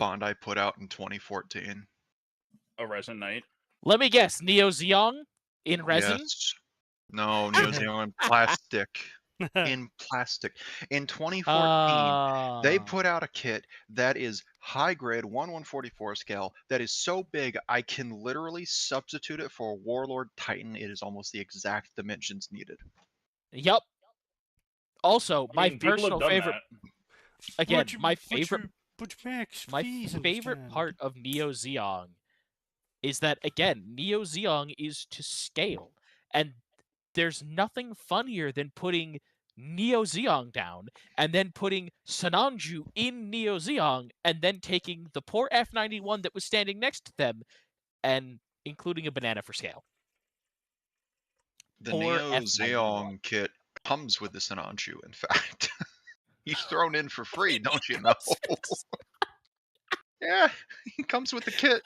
Bandai put out in 2014. A Resin Knight. Let me guess, Neo Zeong in resin? Yes. No, Neo Zeong in plastic. In plastic. In 2014, they put out a kit that is high grade 1/144 scale that is so big I can literally substitute it for a Warlord Titan. It is almost the exact dimensions needed. Yup. Also, I mean, people have personal done favorite. that. Again, my Max favorite part of Neo Zeong is that, again, Neo Zeong is to scale, and there's nothing funnier than putting Neo Zeong down and then putting Sananju in Neo Zeong and then taking the poor F91 that was standing next to them and including a banana for scale. The Poor Neo F91. Zeong kit comes with the Sananju, in fact. He's thrown in for free, don't you know? Yeah, he comes with the kit.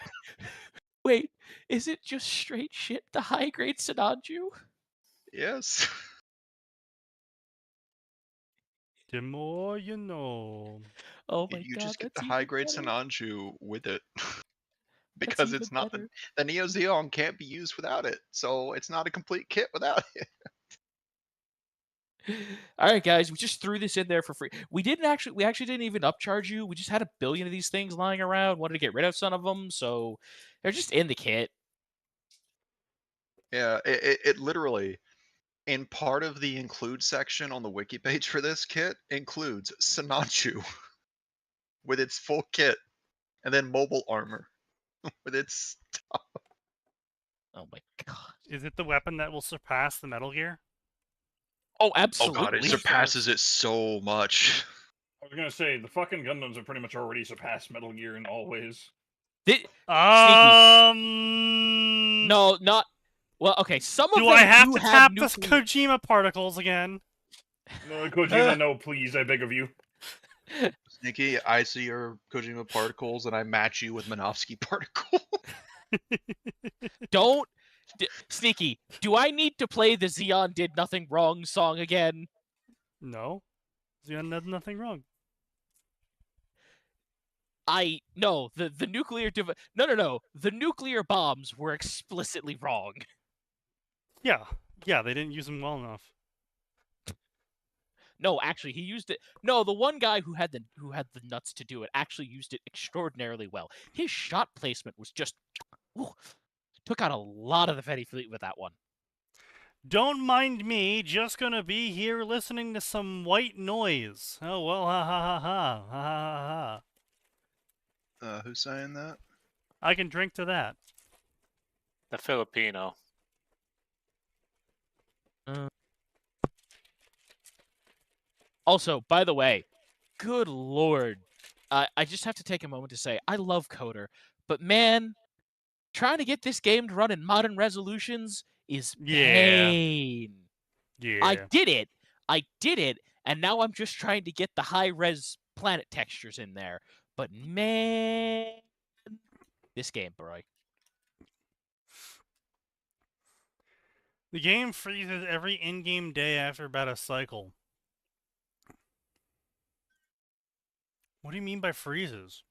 Wait, is it just straight shit the high grade Sananju? Yes. The more you know. Oh my You god, just get the that's high even grade better. Sananju with it. Because That's it's even not better. the Neo Zeong can't be used without it. So it's not a complete kit without it. All right, guys, we just threw this in there for free. We actually didn't even upcharge you. We just had a billion of these things lying around. Wanted to get rid of some of them, so they're just in the kit. Yeah, it literally, in part of the include section on the wiki page for this kit, includes Sananju with its full kit, and then mobile armor with its stuff. Oh my god! Is it the weapon that will surpass the Metal Gear? Oh, Oh absolutely! god, it surpasses it so much. I was gonna say, the fucking Gundams have pretty much already surpassed Metal Gear in all ways. Sneaky. No, not. Well, okay. Some of Do them I have do to tap the nuclear... Kojima particles again? No, Kojima, no, please, I beg of you. Sneaky, I see your Kojima particles, and I match you with Minovsky particle. Don't... Sneaky, do I need to play the Xeon Did Nothing Wrong song again? No. Xeon did nothing wrong. No, the nuclear... No. The nuclear bombs were explicitly wrong. Yeah, they didn't use them well enough. No, actually, he used it. No, the one guy who had the nuts to do it actually used it extraordinarily well. His shot placement was just took out a lot of the Fetty Fleet with that one. Don't mind me, just gonna be here listening to some white noise. Oh well, ha ha ha ha ha ha ha. Who's saying that? I can drink to that. The Filipino. Also, by the way, good lord, I just have to take a moment to say I love Coder, but man, trying to get this game to run in modern resolutions is pain. Yeah. I did it, and now I'm just trying to get the high-res planet textures in there. But man, this game, bro. The game freezes every in-game day after about a cycle. What do you mean by freezes?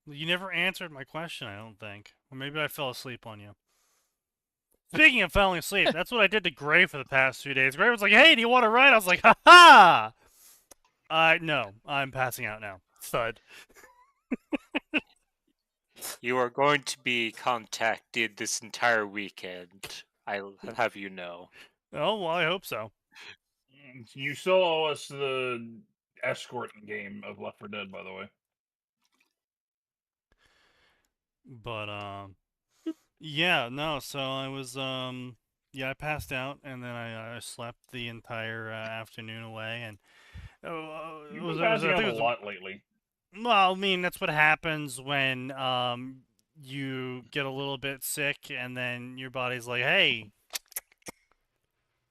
You never answered my question, I don't think. Or maybe I fell asleep on you. Speaking of falling asleep, that's what I did to Gray for the past 2 days. Gray was like, hey, do you want to ride? I was like, ha-ha! No, I'm passing out now. Thud. You are going to be contacted this entire weekend. I'll have you know. Oh, well, I hope so. You still owe us the escort game of Left 4 Dead, by the way. But, yeah, no, so I was, yeah, I passed out, and then I slept the entire afternoon away, and... You've been passing out a lot lately. Well, I mean, that's what happens when, you get a little bit sick, and then your body's like, hey,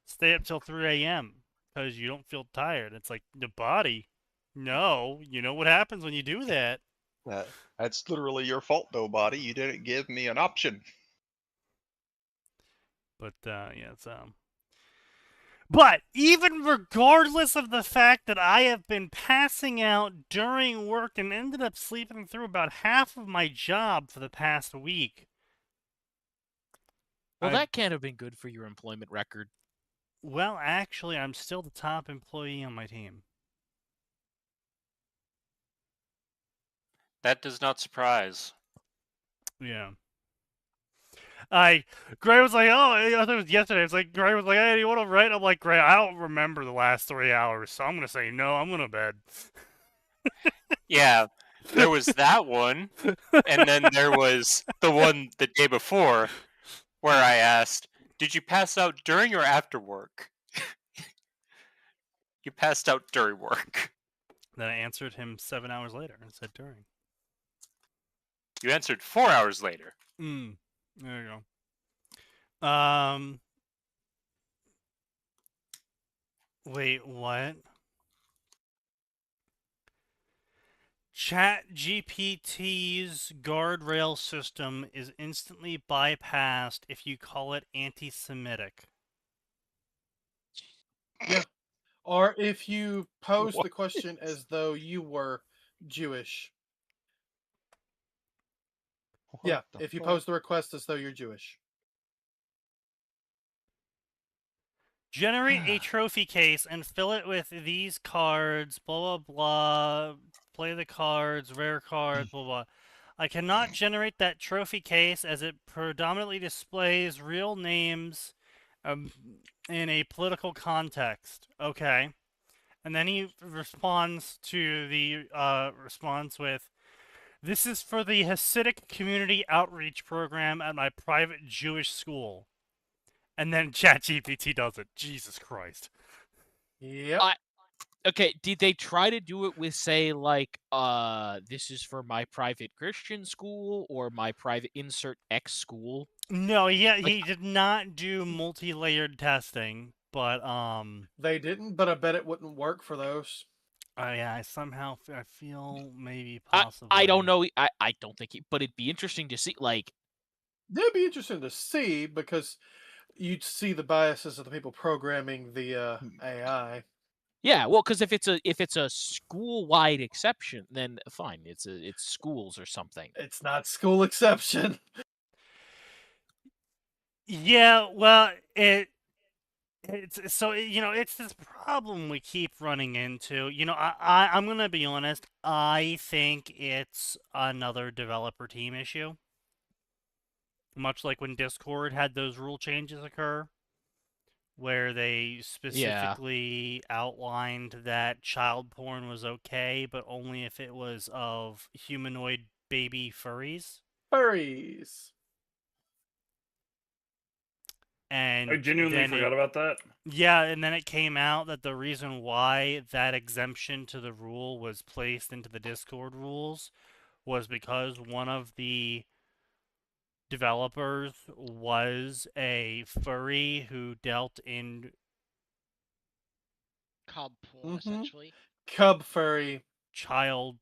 stay up till 3 a.m., because you don't feel tired. It's like, the body? No, you know what happens when you do that. That's literally your fault, though, body. You didn't give me an option. But, yeah, it's, But even regardless of the fact that I have been passing out during work and ended up sleeping through about half of my job for the past week. Well, that can't have been good for your employment record. Well, actually, I'm still the top employee on my team. That does not surprise. Yeah. Gray was like, oh, I thought it was yesterday. It's like, Gray was like, hey, do you want to write? I'm like, Gray, I don't remember the last 3 hours, so I'm going to say no, I'm going to bed. Yeah, there was that one, and then there was the one the day before where I asked, did you pass out during or after work? You passed out during work. Then I answered him 7 hours later and said during. You answered 4 hours later. There you go. Wait, what? ChatGPT's guardrail system is instantly bypassed if you call it anti-Semitic. Yeah. Or if you pose the question as though you were Jewish. Yeah, if you pose the request as though you're Jewish. Generate a trophy case and fill it with these cards, blah, blah, blah. Play the cards, rare cards, blah, blah. I cannot generate that trophy case as it predominantly displays real names in a political context. Okay. And then he responds to the response with, this is for the Hasidic Community Outreach Program at my private Jewish school. And then ChatGPT does it. Jesus Christ. Yep. Okay, did they try to do it with, say, like, this is for my private Christian school or my private insert X school? No, he did not do multi-layered testing, but They didn't, but I bet it wouldn't work for those. yeah, I feel maybe possibly. I don't know. I don't think but it'd be interesting to see, like. It'd be interesting to see because you'd see the biases of the people programming the AI. Yeah, well, because if it's a school-wide exception, then fine. It's schools or something. It's not school exception. Yeah, well, it's so it's this problem we keep running into. I'm gonna be honest. I think it's another developer team issue. Much like when Discord had those rule changes occur, where they specifically outlined that child porn was okay, but only if it was of humanoid baby furries. Furries. And I genuinely forgot about that. Yeah, and then it came out that the reason why that exemption to the rule was placed into the Discord rules was because one of the developers was a furry who dealt in cub porn, essentially. Cub furry. Child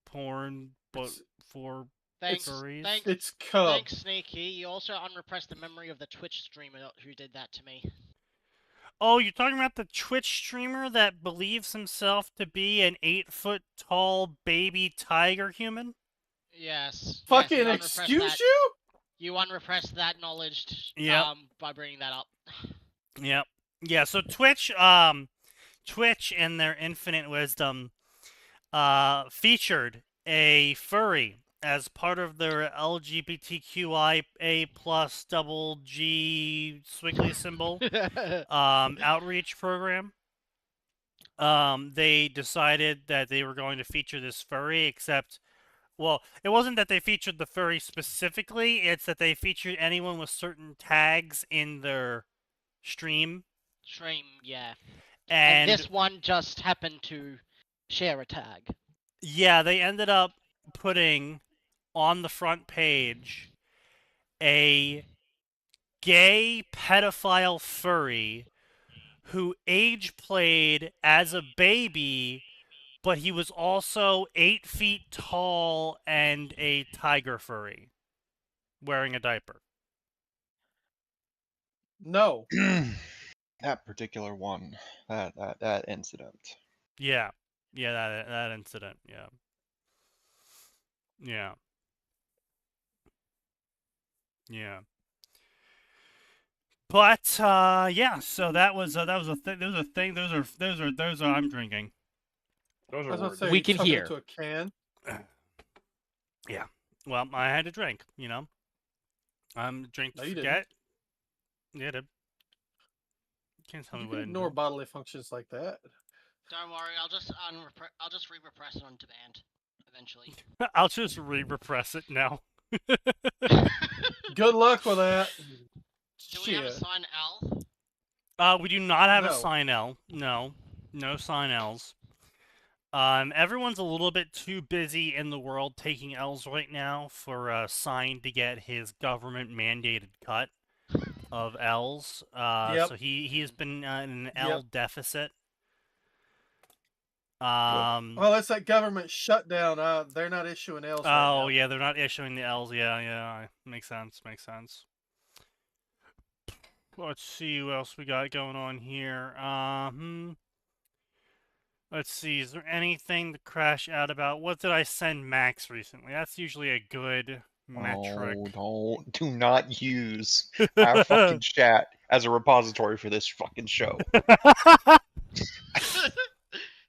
porn, but for furries. It's cub. Thanks, Sneaky. You also unrepressed the memory of the Twitch streamer who did that to me. Oh, you're talking about the Twitch streamer that believes himself to be an 8-foot-tall baby tiger human? Yes. Fucking yes, excuse you? You unrepressed that knowledge by bringing that up. Yep. Yeah, so Twitch in their infinite wisdom featured a furry as part of their LGBTQIA plus double G squiggly symbol outreach program. They decided that they were going to feature this furry, except, well, it wasn't that they featured the furry specifically, it's that they featured anyone with certain tags in their stream. Yeah. And this one just happened to share a tag. Yeah, they ended up putting on the front page a gay pedophile furry who age played as a baby, but he was also 8 feet tall and a tiger furry wearing a diaper. No. That particular one, that incident. Yeah. Yeah, that incident. Yeah. Yeah. Yeah. But yeah, so that was a thing. Those are thing. Those are. I'm drinking. Those I are was about words. to say, We you can chuck it hear. into a can. Yeah. Well, I had to drink. You know. Drink No, to you forget. Yeah, dude. Can't tell You me can what I didn't ignore do. bodily functions like that. Don't worry, I'll just re-repress it on demand eventually. I'll just repress it now. Good luck with that. Do we have a Shit. sign L? We do not have a No. sign L. No sign Ls. Everyone's a little bit too busy in the world taking L's right now for Sign to get his government mandated cut of L's. Yep. So he has been in an L Yep. deficit. Well, that's that government shutdown. They're not issuing L's right now. Oh yeah, they're not issuing the L's. Yeah, makes sense. Let's see what else we got going on here. Let's see, is there anything to crash out about? What did I send Max recently? That's usually a good metric. Oh, do not use our fucking chat as a repository for this fucking show.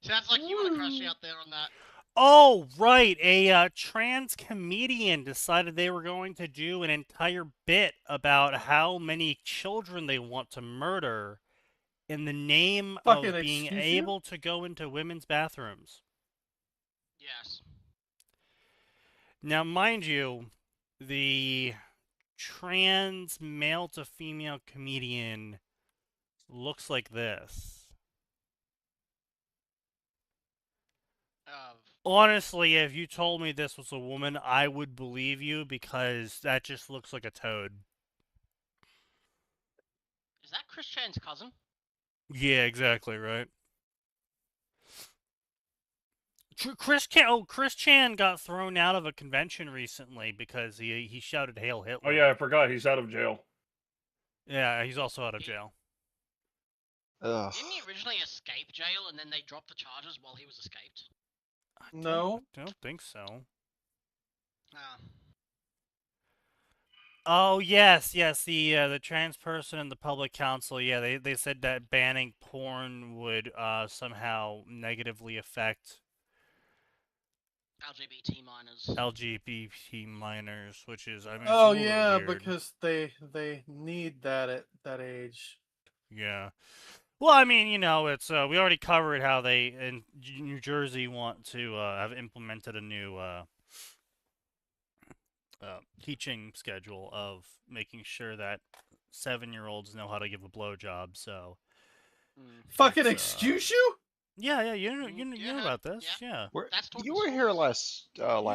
Sounds like you want to crash out there on that. Oh, right. A trans comedian decided they were going to do an entire bit about how many children they want to murder in the name of Fucking being excuse you? able to go into women's bathrooms. Yes. Now, mind you, the trans male to female comedian looks like this. Honestly, if you told me this was a woman, I would believe you because that just looks like a toad. Is that Chris Chan's cousin? Yeah, exactly, right? Chris Chan got thrown out of a convention recently because he shouted "Hail Hitler." Oh yeah, I forgot he's out of jail. Yeah, he's also out of jail. Ugh. Didn't he originally escape jail and then they dropped the charges while he was escaped? No. I don't think so. Ah. Oh yes, the trans person in the public council. Yeah, they said that banning porn would somehow negatively affect LGBT minors. LGBT minors, which is I mean. It's Oh a little yeah, weird. because they need that at that age. Yeah. Well, I mean, you know, it's we already covered how they in New Jersey want to have implemented a new teaching schedule of making sure that 7-year-olds know how to give a blowjob. So, Fucking excuse you? Yeah, you know about this, yeah. You were here last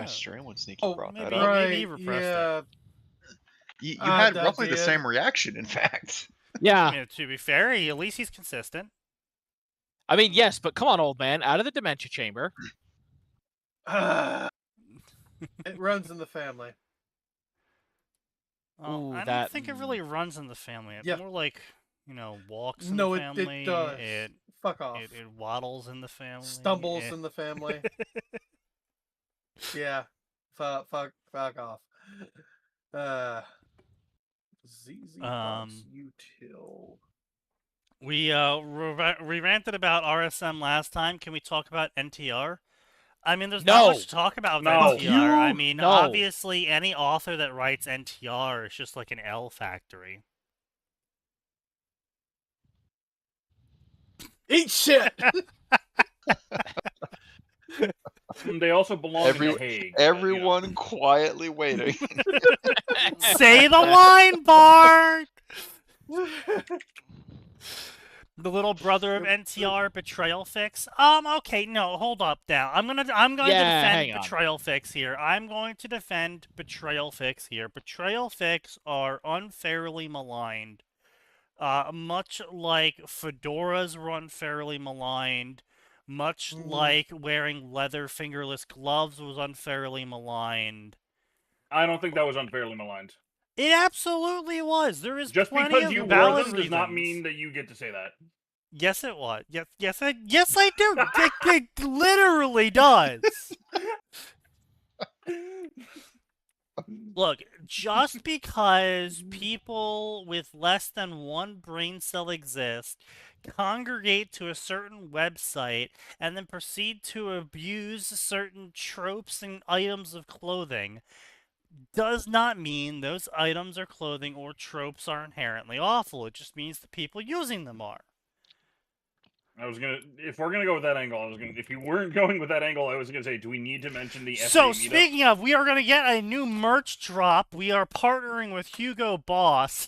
stream when Sneaky brought that up. Maybe he repressed it. You had roughly the same reaction, in fact. Yeah. I mean, to be fair, at least he's consistent. I mean, yes, but come on, old man, out of the dementia chamber. It runs in the family. Oh, I don't think it really runs in the family. It's more like, you know, walks in the family. It does. Fuck off. It waddles in the family. Stumbles in the family. Yeah. Fuck off. ZZ Util. We ranted about RSM last time. Can we talk about NTR? I mean, there's not much to talk about with NTR. I mean, obviously, any author that writes NTR is just like an L factory. Eat shit! They also belong in The Hague. Everyone quietly waiting. Say the line, Bart! The little brother of NTR, Betrayal Fix. Okay, no, hold up now. I'm gonna defend Betrayal Fix here. I'm going to defend Betrayal Fix here. Betrayal Fix are unfairly maligned. Much like fedoras were unfairly maligned. Much like wearing leather fingerless gloves was unfairly maligned. I don't think that was unfairly maligned. It absolutely was. There is Just plenty because of you wore valid them does not reasons. mean that you get to say that. Yes, it was. Yes, I do. It literally does. Look, just because people with less than one brain cell exist, congregate to a certain website, and then proceed to abuse certain tropes and items of clothing, does not mean those items or clothing or tropes are inherently awful. It just means the people using them are. If we're gonna go with that angle, if you weren't going with that angle, I was gonna say, do we need to mention the So, FA meetup? speaking of, we are going to get a new merch drop. We are partnering with Hugo Boss.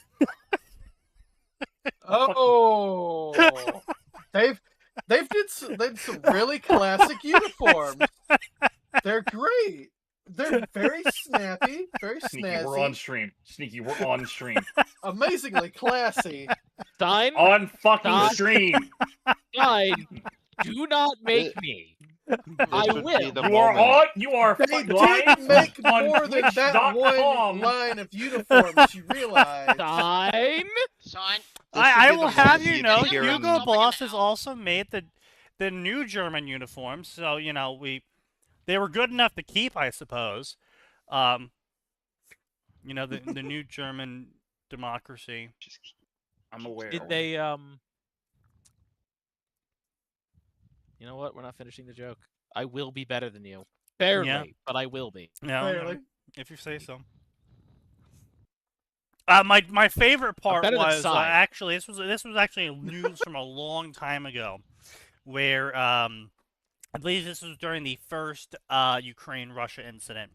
Oh, they've did some really classic uniforms. They're great. They're very snappy, very Sneaky, snazzy. we're on stream. Sneaky, we're on stream. Amazingly classy. Stein, On fucking Stop. stream. Stein, do not make me. I This would be will. the You are moment. on. You are They fucking did live make on more than that Twitch.com. one line of uniforms, you realize. Stein, Sign. This I would be will the have moment you you'd know, be hearing- Hugo Stomping in Boss the has house. also made the new German uniforms. So, they were good enough to keep, I suppose. The new German democracy. I'm aware. did they You know what? We're not finishing the joke. I will be better than you. Barely, but I will be. No, Barely. if you say so. My favorite part better than was Psy. actually this was actually news from a long time ago, where I believe this was during the first Ukraine-Russia incident,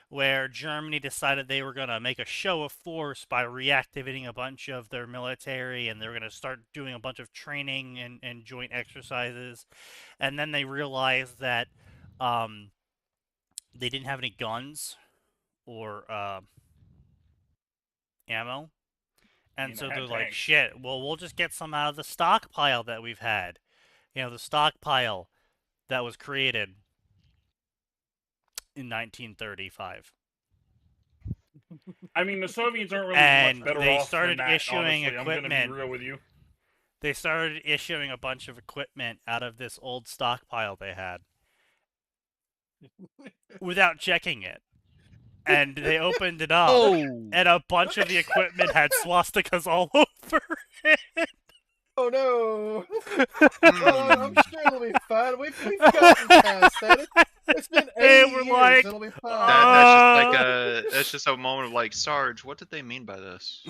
where Germany decided they were going to make a show of force by reactivating a bunch of their military, and they were going to start doing a bunch of training and joint exercises, and then they realized that they didn't have any guns or ammo, and so they had they're like, tanks. shit, well, we'll just get some out of the stockpile that we've had. The stockpile that was created in 1935. I mean, the Soviets aren't really And much better they off started than that, issuing honestly. I'm gonna equipment. be real with you. They started issuing a bunch of equipment out of this old stockpile they had without checking it. And they opened it up, Oh, and a bunch of the equipment had swastikas all over it. Oh no! Oh, I'm sure it'll be fine. We've gotten past that. It's been 80 we're years. like, It'll be fine. That's just a moment of like, Sarge, what did they mean by this?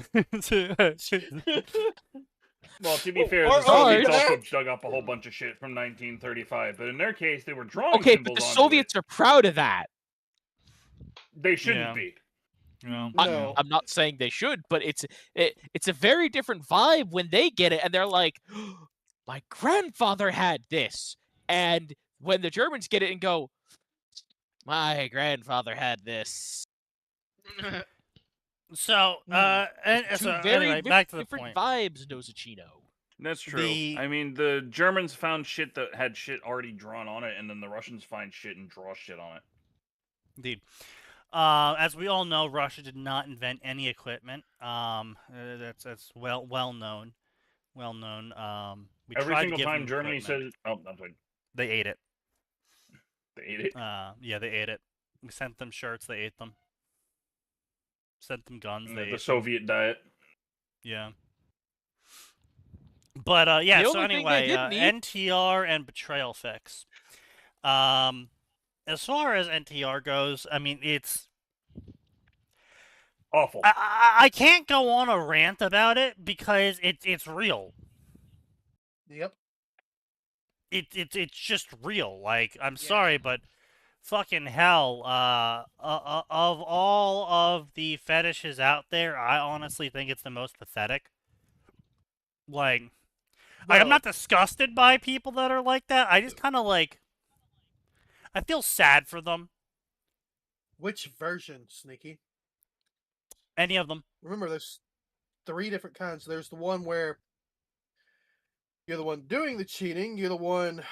Well, to be fair, Or- the Soviets or- also dug up a whole bunch of shit from 1935, but in their case, they were drawing okay, symbols but the onto Soviets are proud of that. it. They shouldn't Yeah. be. No. I'm not saying they should, but it's a very different vibe when they get it and they're like, my grandfather had this. And when the Germans get it and go, my grandfather had this. So, Two very anyway, back to the different point. vibes, Nozuchino. That's true. The- I mean, the Germans found shit that had shit already drawn on it, and then the Russians find shit and draw shit on it. Indeed. As we all know, Russia did not invent any equipment. That's well known. Well known. We Every tried to single give time them Germany equipment. says, "Oh, I'm sorry," They ate it. they ate it. Yeah, they ate it. We sent them shirts, they ate them. Sent them guns, they ate The them. Soviet diet. Yeah. But yeah. The So only thing they anyway, didn't eat- NTR and Betrayal Fix. As far as NTR goes, I mean, it's Awful. I can't go on a rant about it because it's real. Yep. It's just real. Like, I'm sorry, but fucking hell. Of all of the fetishes out there, I honestly think it's the most pathetic. Like, I'm Well- not disgusted by people that are like that. I just kind of like, I feel sad for them. Which version, Sneaky? Any of them. Remember, there's 3 different kinds. There's the one where you're the one doing the cheating, you're the one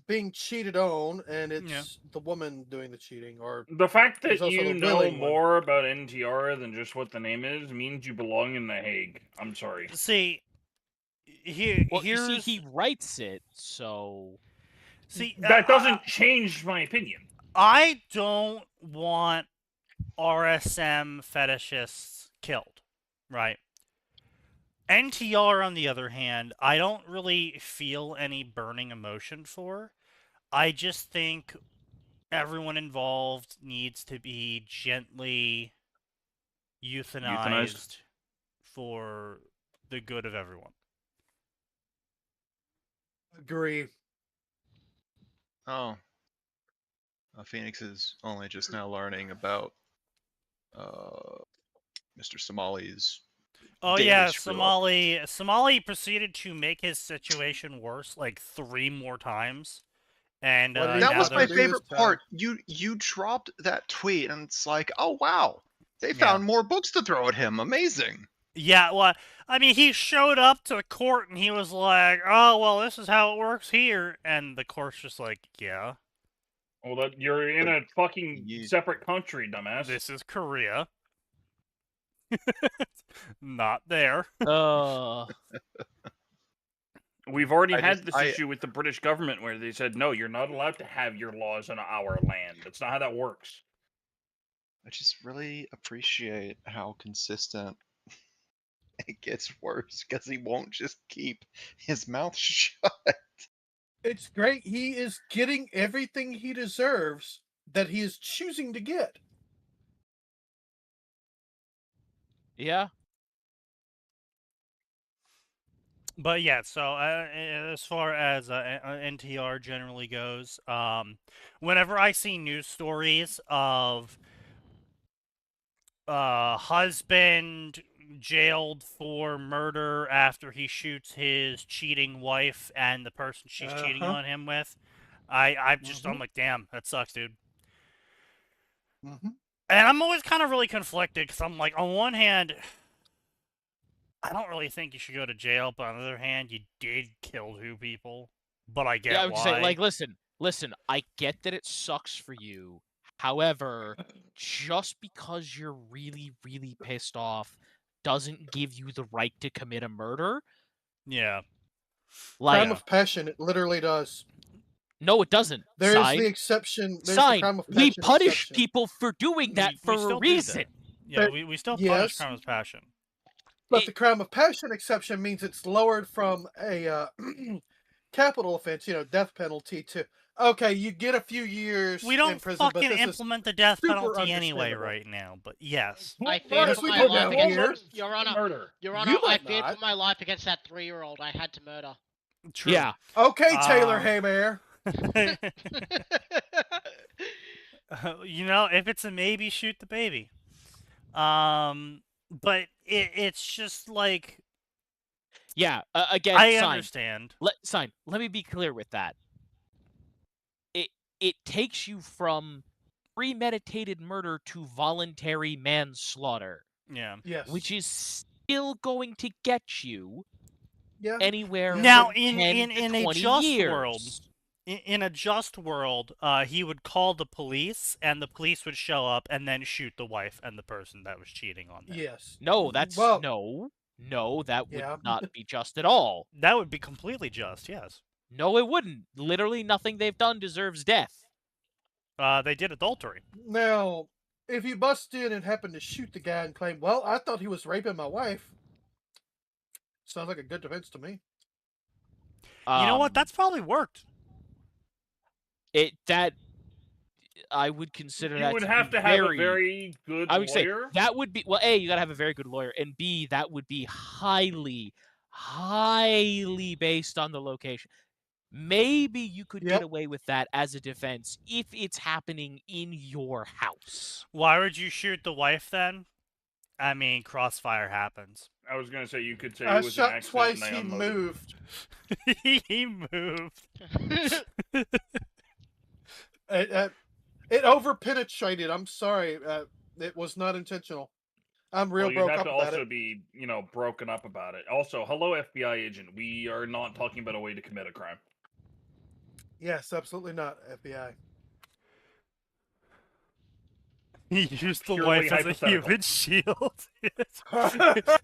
being cheated on, and it's Yeah. the woman doing the cheating, or The fact There's that also you the know willing one. more about NTR than just what the name is means you belong in The Hague. I'm sorry. See, Well, you see, here's he writes it, so see That doesn't change my opinion. I don't want RSM fetishists killed, right? NTR, on the other hand, I don't really feel any burning emotion for. I just think everyone involved needs to be gently euthanized for the good of everyone. agree. Oh, Phoenix is only just now learning about Mr. Somali's Oh daily yeah, screw up. Somali proceeded to make his situation worse like 3 more times. And What did he That now was have my to they're do this favorite time? part. You dropped that tweet, and it's like, oh wow, they Yeah. found more books to throw at him. Amazing. Yeah, well, I mean, he showed up to the court and he was like, "Oh, well, this is how it works here," and the court's just like, "Yeah, Well, that you're in a fucking You- separate country, dumbass. this is Korea, not there." We've already I had just- this I- issue with the British government where they said, no, you're not allowed to have your laws on our land. That's not how that works. I just really appreciate how consistent it gets worse because he won't just keep his mouth shut. It's great. He is getting everything he deserves that he is choosing to get. yeah. But yeah, so as far as NTR generally goes, whenever I see news stories of husband jailed for murder after he shoots his cheating wife and the person she's cheating on him with, I'm like, damn, that sucks, dude. Mm-hmm. And I'm always kind of really conflicted because I'm like, on one hand, I don't really think you should go to jail, but on the other hand, you did kill 2 people. But I get Yeah, I would why. say, like, listen, I get that it sucks for you. However, just because you're really, really pissed off doesn't give you the right to commit a murder. Yeah. Like, Crime of passion, it literally does. no, it doesn't. There is Sign. the exception. There's the Sign. crime of We passion punish exception. people for doing that we for a still do that. reason. Yeah, But- we still punish yes. crime of passion. But It- the crime of passion exception means it's lowered from a capital offense, death penalty, to okay, you get a few years We in don't prison, but fucking this is implement the death super penalty anyway understandable. right now, but yes. I Right, feared for we my go life down against here. Your Honor. Murder. Your Honor, You I might feared not. for my life against that 3-year-old. I had to murder. True. Yeah. Okay, Taylor Haymare. If it's a maybe, shoot the baby. But it's just like, Yeah. Again, I sign. understand. Sign. Let me be clear with that. It takes you from premeditated murder to voluntary manslaughter, Yeah. Yes. which is still going to get you Yeah. anywhere Now, from in 10 in to a 20 just years. world, in a just world, he would call the police, and the police would show up and then shoot the wife and the person that was cheating on them. Yes. No, that's Well, no, that would Yeah. not be just at all. That would be completely just, yes. No, it wouldn't. Literally nothing they've done deserves death. They did adultery. Now, if you bust in and happen to shoot the guy and claim, well, I thought he was raping my wife, sounds like a good defense to me. You know what? Um, That's probably worked. I would consider You that would to have be to have a very good I would say lawyer. that would be, well, A, you gotta have a very good lawyer, and B, that would be highly, highly based on the location. Maybe you could get Yep. away with that as a defense if it's happening in your house. Why would you shoot the wife then? I mean, crossfire happens. I was gonna say you could say I it was an shot accident twice, and they he unloaded. moved. He moved. It over-penetrated. I'm sorry. It was not intentional. I'm real Well, you broke have up to about also it. be, broken up about it. Also, hello FBI agent. We are not talking about a way to commit a crime. Yes, absolutely not, FBI. He used the Purely wife as a hypothetical. human shield.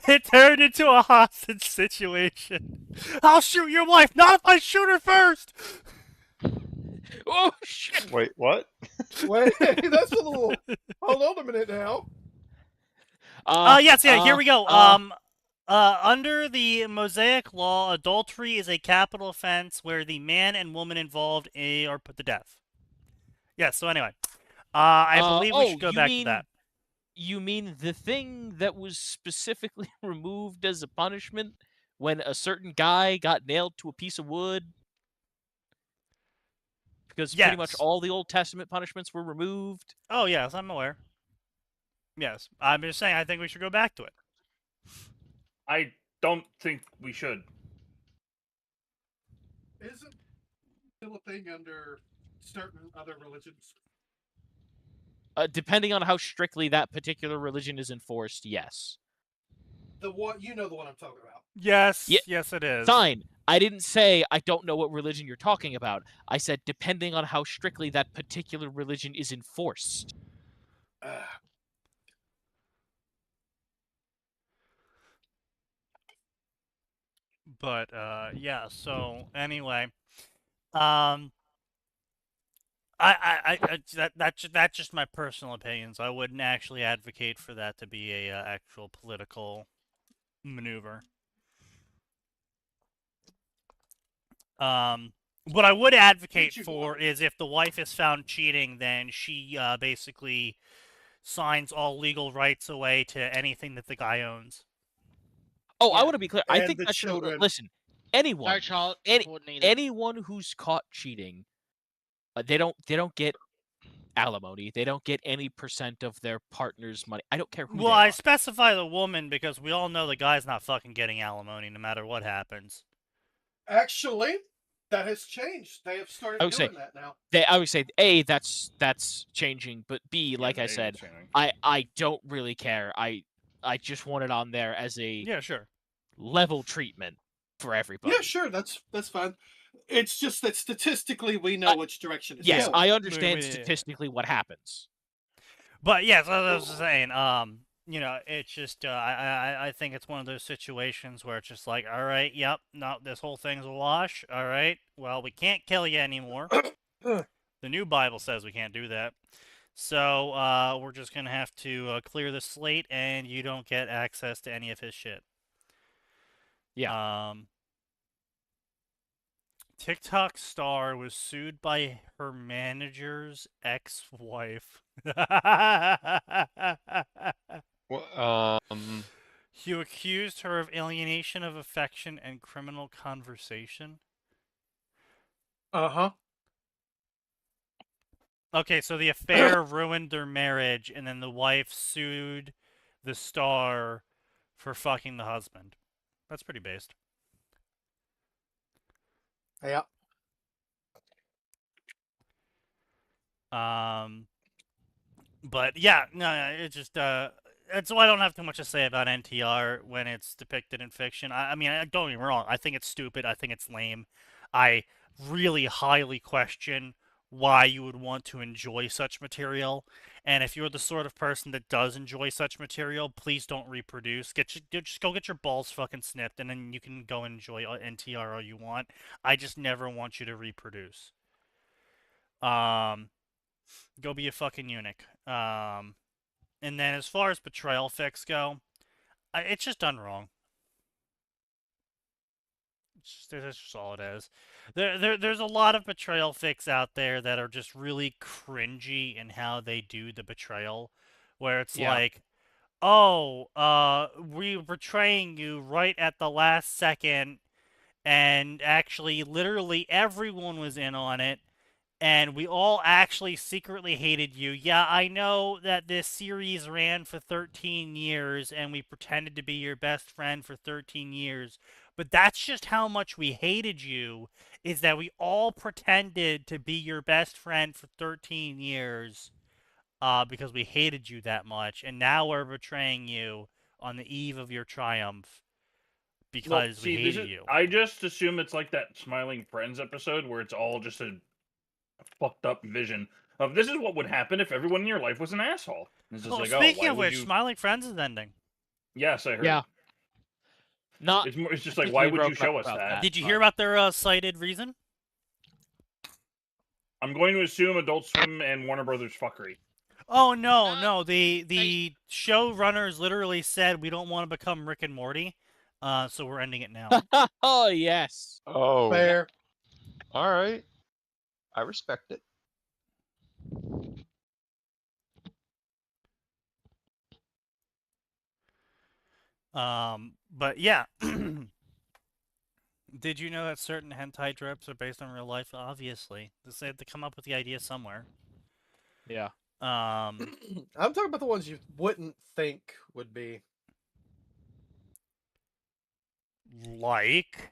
It turned into a hostage situation. I'll shoot your wife, not if I shoot her first! Oh shit! Wait, what? Wait, that's a little. Hold on a minute now. Yes, yeah, here we go. Under the Mosaic law, adultery is a capital offense where the man and woman involved are put to death. Yes, so anyway. I believe we should go back to that. You mean the thing that was specifically removed as a punishment when a certain guy got nailed to a piece of wood? Because pretty much Yes. all the Old Testament punishments were removed. Oh, yes, I'm aware. Yes, I'm just saying I think we should go back to it. I don't think we should. Isn't still a thing under certain other religions? Depending on how strictly that particular religion is enforced, yes. The one the one I'm talking about. Yes, Yeah, yes it is. Fine. I didn't say I don't know what religion you're talking about. I said depending on how strictly that particular religion is enforced. But yeah. So anyway, that's just my personal opinions. I wouldn't actually advocate for that to be a actual political maneuver. What I would advocate for is if the wife is found cheating, then she basically signs all legal rights away to anything that the guy owns. Oh, I want to be clear. I and think the that should children. listen. Anyone, Sorry, child any, support needed. anyone who's caught cheating, they don't get alimony. They don't get any percent of their partner's money. I don't care who. Well, they I are. specify the woman because we all know the guy's not fucking getting alimony no matter what happens. Actually, that has changed. They have started doing that now. I would say A, that's changing, but B, like I said, I don't really care. I just want it on there as a sure level treatment for everybody. Yeah, sure, that's fine. It's just that statistically we know which direction it's yes, going. I understand statistically what happens. But yes, as I was saying, it's just I think it's one of those situations where it's just like, all right, yep, no, this whole thing's a wash. All right, well, we can't kill you anymore. The new Bible says we can't do that. So we're just gonna have to clear the slate, and you don't get access to any of his shit. Yeah. TikTok star was sued by her manager's ex-wife. Well, He accused her of alienation of affection and criminal conversation. Uh-huh. Okay, so the affair ruined their marriage, and then the wife sued the star for fucking the husband. That's pretty based. Yeah. But yeah, no, it's just that's why I don't have too much to say about NTR when it's depicted in fiction. I mean, don't get me wrong. I think it's stupid. I think it's lame. I really highly question why you would want to enjoy such material. And if you're the sort of person that does enjoy such material, please don't reproduce. Just go get your balls fucking snipped, and then you can go enjoy NTR all you want. I just never want you to reproduce. Go be a fucking eunuch. And then as far as betrayal fics go, it's just done wrong. That's just all it is. There's a lot of betrayal fics out there that are just really cringy in how they do the betrayal, where it's like, oh, we're betraying you right at the last second, and actually, literally everyone was in on it, and we all actually secretly hated you. Yeah, I know that this series ran for 13 years, and we pretended to be your best friend for 13 years, but that's just how much we hated you, is that we all pretended to be your best friend for 13 years because we hated you that much, and now we're betraying you on the eve of your triumph because see, we hated you. I just assume it's like that Smiling Friends episode where it's all just a fucked up vision of this is what would happen if everyone in your life was an asshole. It's just Oh, like, speaking why of would which, you? Smiling Friends is ending. Yes, I heard. Yeah. Not. It's just like, why particularly would you broke up show us about that? Did you but- hear about their cited reason? I'm going to assume Adult Swim and Warner Brothers fuckery. Oh no, Uh, no. The showrunners literally said we don't want to become Rick and Morty, so we're ending it now. Oh yes. Oh, Fair. all right. I respect it. But yeah. Did you know that certain hentai tropes are based on real life? Obviously, they had to come up with the idea somewhere. Yeah. I'm talking about the ones you wouldn't think would be. Like.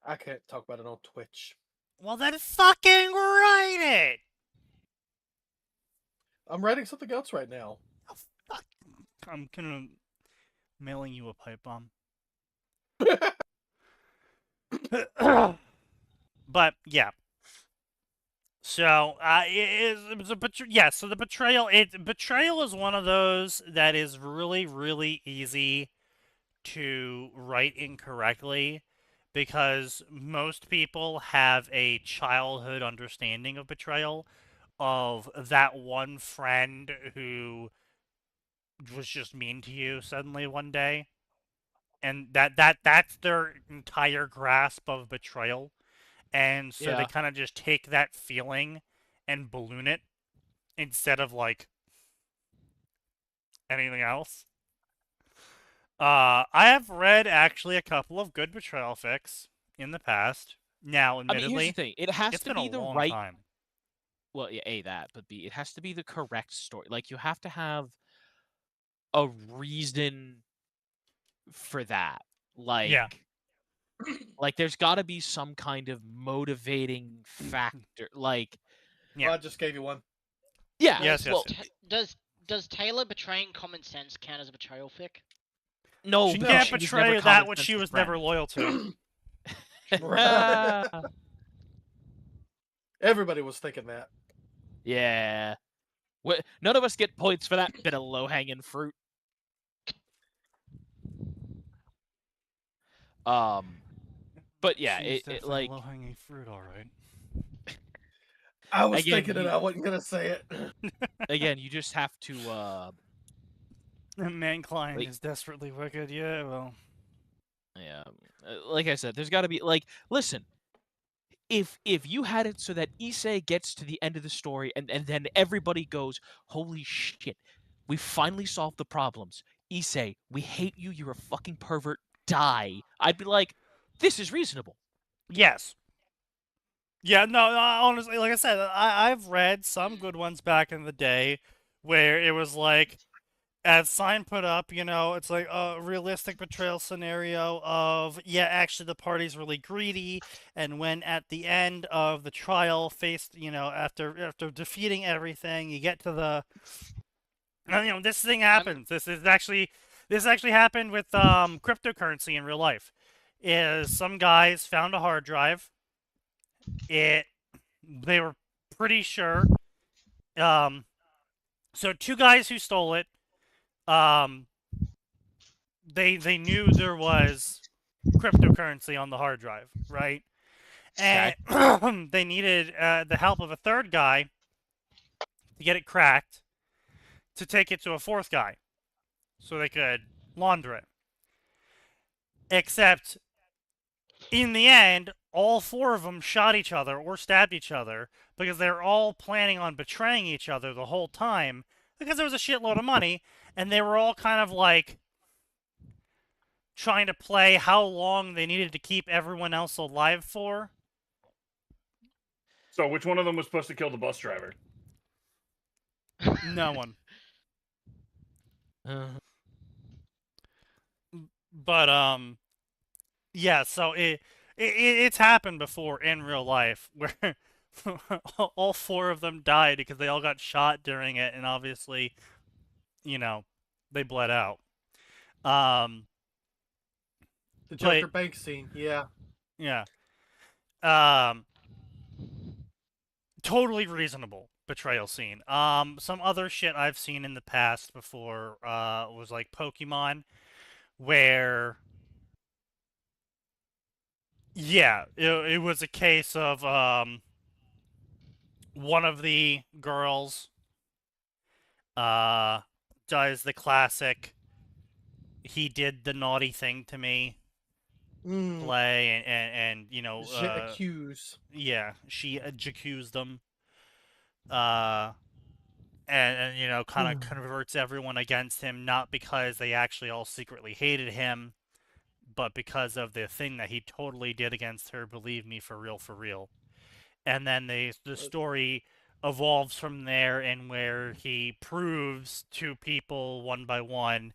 I can't talk about it on Twitch. Well, then fucking write it. I'm writing something else right now. Oh, fuck. I'm gonna mailing you a pipe bomb. But yeah. So it was a yeah. So the betrayal. Betrayal is one of those that is really really easy to write incorrectly because most people have a childhood understanding of betrayal, of that one friend who was just mean to you suddenly one day, and that's their entire grasp of betrayal. And so they Yeah. kind of just take that feeling and balloon it instead of like anything else. I have read actually a couple of good betrayal fics in the past. Now, I mean, here's admittedly, the thing. It has it's to been be a the long right. time. Well, yeah, A, that, but B, it has to be the correct story. Like, you have to have a reason for that. Like, Yeah. like there's got to be some kind of motivating factor. Like, Yeah. Well, I just gave you one. yeah, Yes, yes, well, yes. Does Taylor betraying common sense count as a betrayal fic? no, She no, can't was betray never that common which she sense's was friend. never loyal to. Everybody was thinking that. Yeah. None of us get points for that bit of low-hanging fruit. But yeah, She's it definitely like low-hanging fruit, all right. I was Again, thinking it. you- I wasn't gonna say it. again, you just have to Mankind Like- is desperately wicked. Yeah, well. yeah, like I said, there's got to be like, listen, if you had it so that Issei gets to the end of the story and then everybody goes, holy shit, we finally solved the problems. Issei, we hate you, you're a fucking pervert, die. I'd be like, this is reasonable. Yes. Yeah, no, honestly, like I said, I've read some good ones back in the day where it was like, as sign put up, you know, it's like a realistic betrayal scenario of, yeah, actually the party's really greedy, and when at the end of the trial, faced, you know, after defeating everything, you get to the, you know, this thing happens. This actually happened with cryptocurrency in real life. Is some guys found a hard drive. They were pretty sure. So two guys who stole it. They knew there was cryptocurrency on the hard drive, right? And they needed the help of a third guy to get it cracked, to take it to a fourth guy, so they could launder it. Except, in the end, all four of them shot each other or stabbed each other because they were all planning on betraying each other the whole time because there was a shitload of money, and they were all kind of like trying to play how long they needed to keep everyone else alive for. So which one of them was supposed to kill the bus driver? No one. Uh, But yeah, so it's happened before in real life where all four of them died because they all got shot during it, and obviously, you know, they bled out. The Joker But- bank scene, yeah. Yeah. Totally reasonable betrayal scene. Some other shit I've seen in the past before was like Pokemon, where it was a case of one of the girls does the classic he did the naughty thing to me play and you know Accuse. yeah, she accused them and you know kind of converts everyone against him, not because they actually all secretly hated him, but because of the thing that he totally did against her. Believe me, for real. And then the story evolves from there, in where he proves to people one by one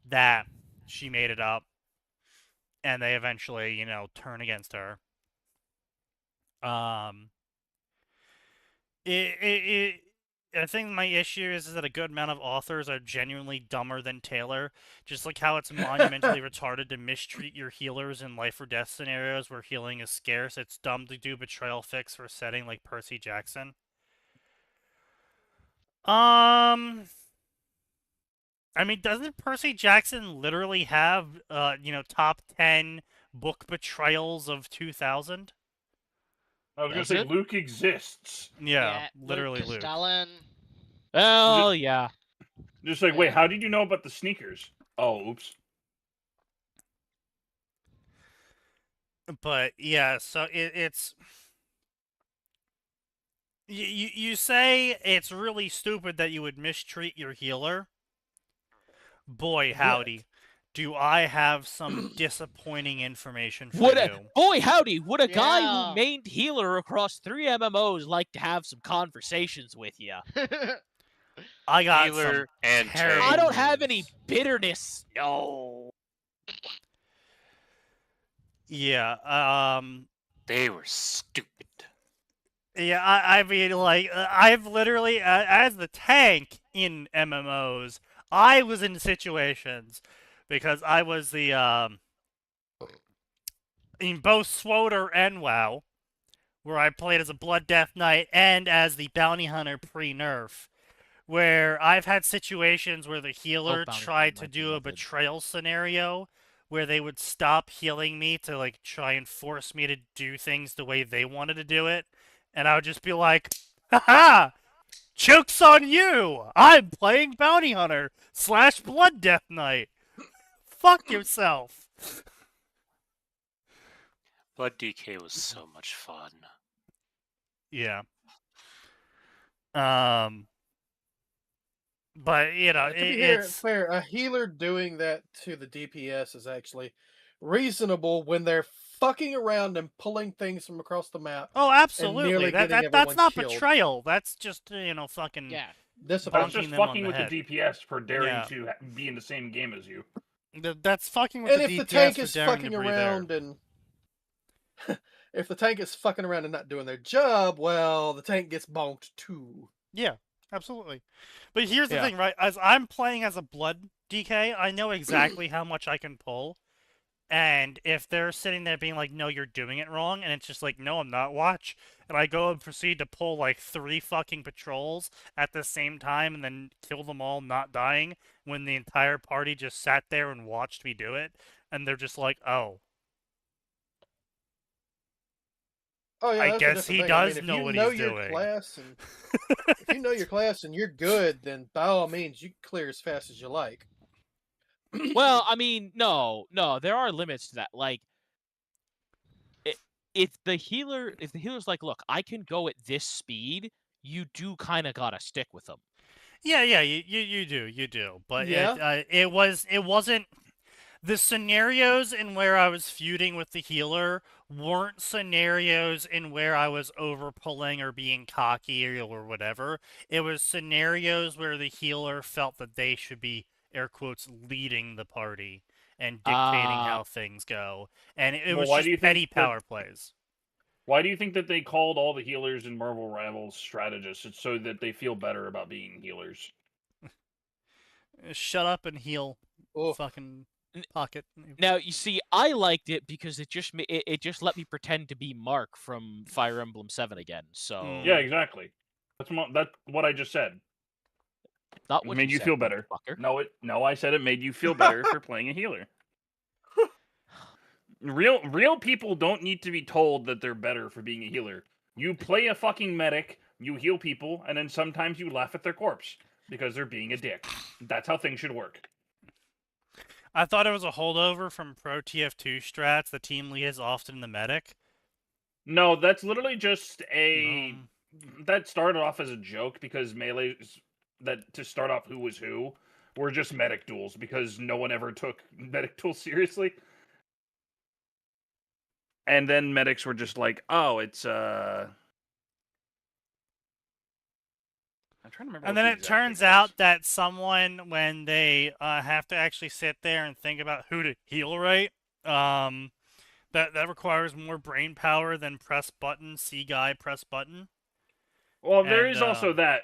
that she made it up, and they eventually, you know, turn against her. I think my issue is that a good amount of authors are genuinely dumber than Taylor. Just like how it's monumentally retarded to mistreat your healers in life or death scenarios where healing is scarce, it's dumb to do betrayal fix for a setting like Percy Jackson. I mean, doesn't Percy Jackson literally have, you know, top 10 book betrayals of 2000? I was gonna Does say it? Luke exists. Yeah, literally Luke. Castellan. Oh, yeah. Just like, wait, how did you know about the sneakers? Oh, oops. But yeah, so it's you say it's really stupid that you would mistreat your healer. Boy, howdy, do I have some disappointing information for you. Boy, howdy, would a guy Yeah. who mained healer across 3 MMOs like to have some conversations with you? I got Healer some and terrible I don't have any news. bitterness. No. Yeah, They were stupid. yeah, I mean, like, I've literally, as the tank in MMOs, I was in situations, because I was the, in both SWOTR and WoW, where I played as a Blood Death Knight and as the Bounty Hunter pre-nerf, where I've had situations where the healer Bounty tried Hunter to might be do a loaded. betrayal scenario, where they would stop healing me to, like, try and force me to do things the way they wanted to do it. And I would just be like, haha! Joke's on you! I'm playing Bounty Hunter / Blood Death Knight. Fuck yourself. Blood DK was so much fun. Yeah. But, you know, To be it's... fair, a healer doing that to the DPS is actually reasonable when they're fucking around and pulling things from across the map. Oh, absolutely. nearly getting That's everyone not killed. betrayal. That's just, you know, fucking... Yeah. That's Discipline. just them on fucking the with head. the DPS for daring Yeah. to be in the same game as you. That's fucking with And the if DPS the tank for is daring fucking to breathe around air. and if the tank is fucking around and not doing their job, well, the tank gets bonked too. Yeah, absolutely. But here's the Yeah. thing, right? As I'm playing as a Blood DK, I know exactly how much I can pull. And if they're sitting there being like, no, you're doing it wrong, and it's just like, no, I'm not, watch. And I go and proceed to pull like 3 fucking patrols at the same time and then kill them all not dying when the entire party just sat there and watched me do it. And they're just like, oh. Oh yeah, I that's a guess different he thing. I does mean, if know you what know he's your doing. class and if you know your class and you're good, then by all means you can clear as fast as you like. Well, I mean, no, there are limits to that. Like, if the healer's like, look, I can go at this speed, you do kind of gotta stick with them. Yeah, you do. But Yeah. it wasn't. The scenarios in where I was feuding with the healer weren't scenarios in where I was overpulling or being cocky or whatever. It was scenarios where the healer felt that they should be, air quotes, leading the party and dictating how things go. And it Well, was why do you just think petty that- power plays. Why do you think that they called all the healers in Marvel Rivals strategists? It's so that they feel better about being healers. Shut up and heal. Oh, Fucking pocket. Now you see, I liked it because it just let me pretend to be Mark from Fire Emblem 7 again. So Yeah, exactly. That's what I just said. not It what made you said, feel better. motherfucker. No, I said it made you feel better for playing a healer. Real people don't need to be told that they're better for being a healer. You play a fucking medic, you heal people, and then sometimes you laugh at their corpse because they're being a dick. That's how things should work. I thought it was a holdover from Pro TF2 strats. The team lead is often the medic. No, that's literally just that started off as a joke because melees to start off who was who were just medic duels because no one ever took medic duels seriously. And then medics were just like, oh, it's I'm trying to remember. And then it turns out that someone, when they have to actually sit there and think about who to heal right, that requires more brain power than press button, see guy, press button. Well, there is also that.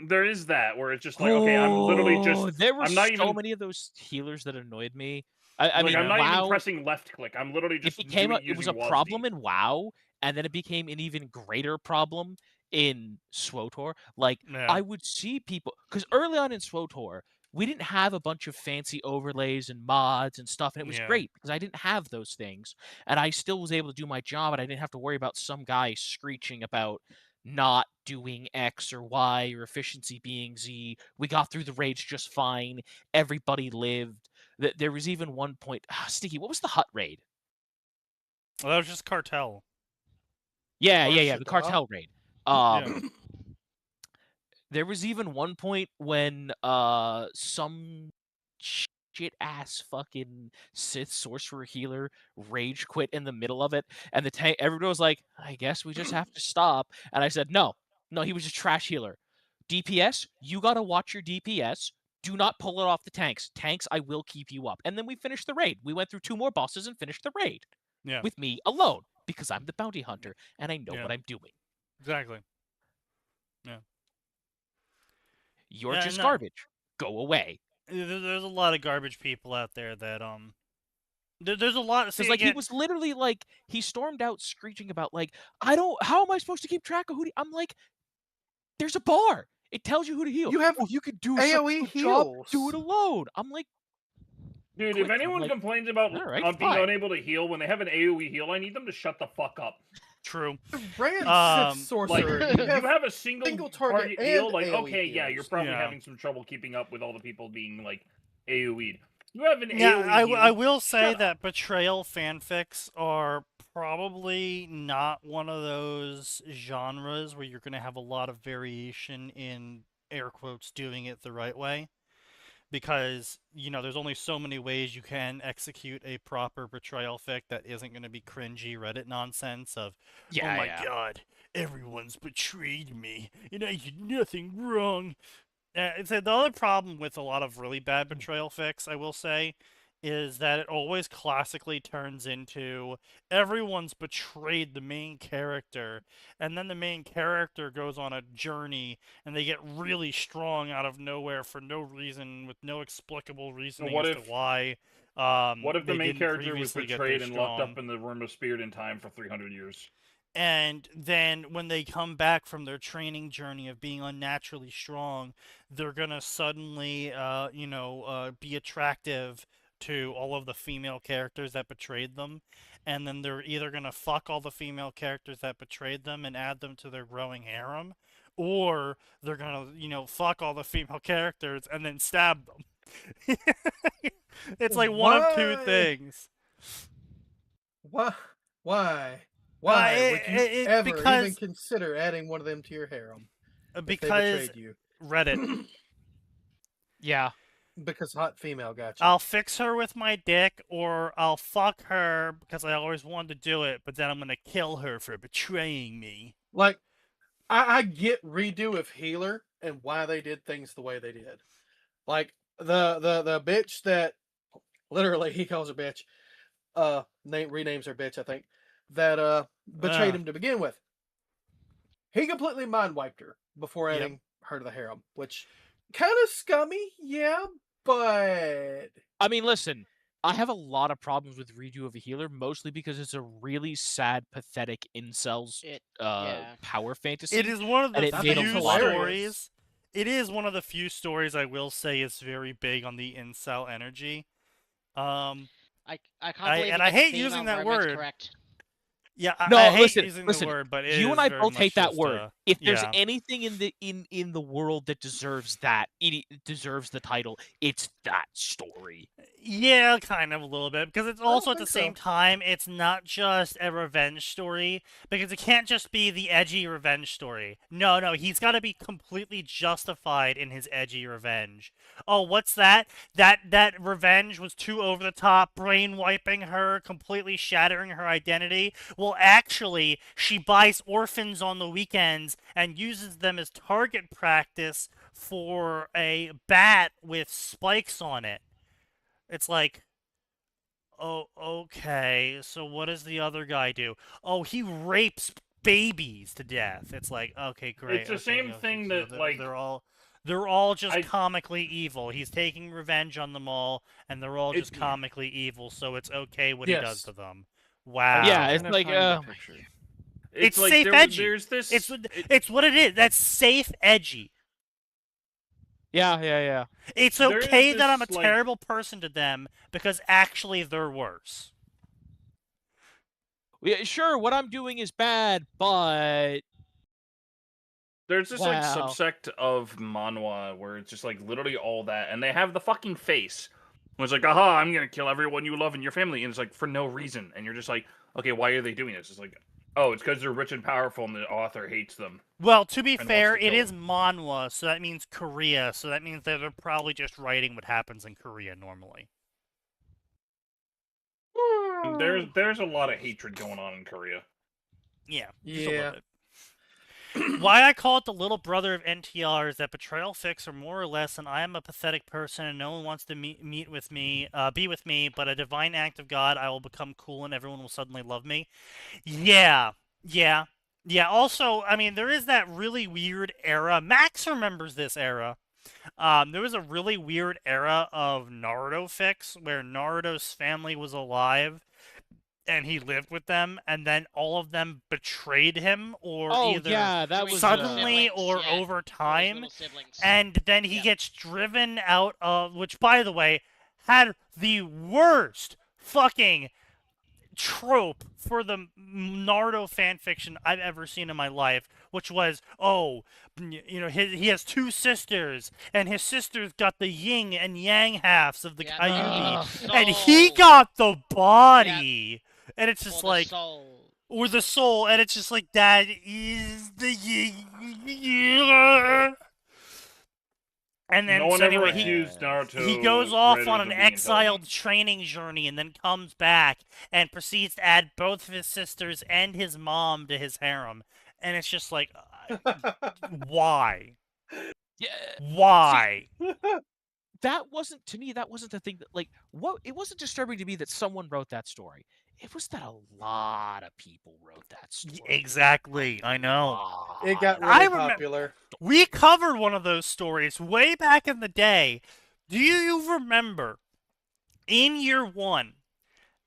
There is that where it's just like, okay, I'm literally just. There were I'm not so even, many of those healers that annoyed me. I mean, I'm not WoW, even pressing left click. I'm literally just. it was a problem in WoW, and then it became an even greater problem in SWTOR. Like, Yeah. I would see people, because early on in SWTOR, we didn't have a bunch of fancy overlays and mods and stuff, and it was great because I didn't have those things, and I still was able to do my job, and I didn't have to worry about some guy screeching about not doing X or Y or efficiency being Z. We got through the raids just fine. Everybody lived. There was even one point. Sticky, what was the hut raid? Well, that was just cartel. Yeah. The cartel raid. There was even one point when some shit ass fucking Sith sorcerer healer rage quit in the middle of it, and the tank. Everybody was like, "I guess we just have to stop." And I said, "No, he was a trash healer. DPS, you gotta watch your DPS. Do not pull it off the tanks. Tanks, I will keep you up." And then we finished the raid. We went through 2 more bosses and finished the raid. Yeah. With me alone because I'm the bounty hunter and I know what I'm doing. Exactly. Yeah. You're just garbage. Go away. There's a lot of garbage people out there that there's a lot. Because like he was literally like he stormed out screeching about like how am I supposed to keep track of who? I'm like, there's a bar. It tells you who to heal. You could do AoE job, heals. do it alone. I'm like, dude, if anyone complains about being unable to heal when they have an AoE heal, I need them to shut the fuck up. True. Sith sorcerer. Like, you have a single target heal, like, AoE okay, heals. you're probably having some trouble keeping up with all the people being, like, AoE'd. You have an AoE heal. I will say that betrayal fanfics are probably not one of those genres where you're going to have a lot of variation in, air quotes, doing it the right way. Because, there's only so many ways you can execute a proper betrayal fic that isn't going to be cringy Reddit nonsense of, oh my god, everyone's betrayed me, and I did nothing wrong. The other problem with a lot of really bad betrayal fics, I will say, is that it always classically turns into everyone's betrayed the main character, and then the main character goes on a journey, and they get really strong out of nowhere for no reason, with no explicable reasoning as to why. What if the main character was betrayed and locked up in the room of spirit in time for 300 years? And then when they come back from their training journey of being unnaturally strong, they're gonna suddenly, be attractive to all of the female characters that betrayed them, and then they're either gonna fuck all the female characters that betrayed them and add them to their growing harem, or they're gonna, fuck all the female characters and then stab them. It's like one of two things. Why? Why would you ever even consider adding one of them to your harem? Because you? Reddit. Yeah. Because hot female got you. I'll fix her with my dick, or I'll fuck her because I always wanted to do it, but then I'm gonna kill her for betraying me. Like, I get redo of healer and why they did things the way they did. Like the bitch that literally he calls her bitch, renames her bitch, I think, that betrayed him to begin with. He completely mind wiped her before adding her to the harem, which kind of scummy, yeah. But I mean, listen, I have a lot of problems with Redo of a Healer, mostly because it's a really sad, pathetic incels Yeah. power fantasy. It is one of and the it I made think a it's few lot of hilarious. stories. It is one of the few stories I will say is very big on the incel energy. Um, I can't I believe and it I gets hate female using that romance word. correct. Yeah, I No, hate using the word, but it You and is I very both much hate that just, word. If there's yeah. anything in the world that deserves that, it deserves the title. It's that story. Yeah, kind of a little bit, because it's don't also at the think same so. time, it's not just a revenge story, because it can't just be the edgy revenge story. No, he's got to be completely justified in his edgy revenge. Oh, what's that? That revenge was too over the top, brain wiping her, completely shattering her identity. Well, actually, she buys orphans on the weekends and uses them as target practice for a bat with spikes on it. It's like, oh, okay, so what does the other guy do? Oh, he rapes babies to death. It's like, okay, great. It's the Okay, same thing that, like, they're all just I comically evil. He's taking revenge on them all, and they're all it just comically evil, so it's okay what he does Yes. to them. I Wow. Yeah, was it's trying to like, find the picture. It's like safe edgy. there's this. It's what it is. That's safe edgy. yeah. It's There is okay that I'm a this, like- terrible person to them because actually they're worse. Yeah, sure, what I'm doing is bad, but There's this like Wow. subsect of manhwa where it's just like literally all that, and they have the fucking face. Where it's like, aha, I'm gonna kill everyone you love in your family, and it's like for no reason, and you're just like, okay, why are they doing this? It's like, oh, it's because they're rich and powerful, and the author hates them. Well, to be And wants fair, to it kill is manhwa, so that means Korea, so that means that they're probably just writing what happens in Korea normally. There's a lot of hatred going on in Korea. Yeah, just a Yeah. little bit. Why I call it the little brother of NTR is that betrayal fics are more or less an I am a pathetic person and no one wants to meet with me, be with me, but a divine act of God, I will become cool and everyone will suddenly love me. Yeah. Also, I mean, there is that really weird era. Max remembers this era. There was a really weird era of Naruto fics where Naruto's family was alive and he lived with them, and then all of them betrayed him, or either that was suddenly or yeah. over time, Little siblings. and then he Yep. gets driven out of, which, by the way, had the worst fucking trope for the Naruto fanfiction I've ever seen in my life, which was, oh, you know, he has two sisters, and his sisters got the yin and yang halves of the Yeah, Kyuubi, the and he soul. got the body. And it's just Or the like, soul. or the soul, and it's just like, that is the yin. And then, No one so ever anyway, accused Naruto. he goes off writers on of an being exiled intelligent. training journey and then comes back and proceeds to add both of his sisters and his mom to his harem. And it's just like, why? Yeah. Why? That wasn't, to me, that wasn't the thing that, like, what, it wasn't disturbing to me that someone wrote that story. It was that a lot of people wrote that story. Exactly, I know. It got I really remem- popular. We covered one of those stories way back in the day. Do you remember, in year one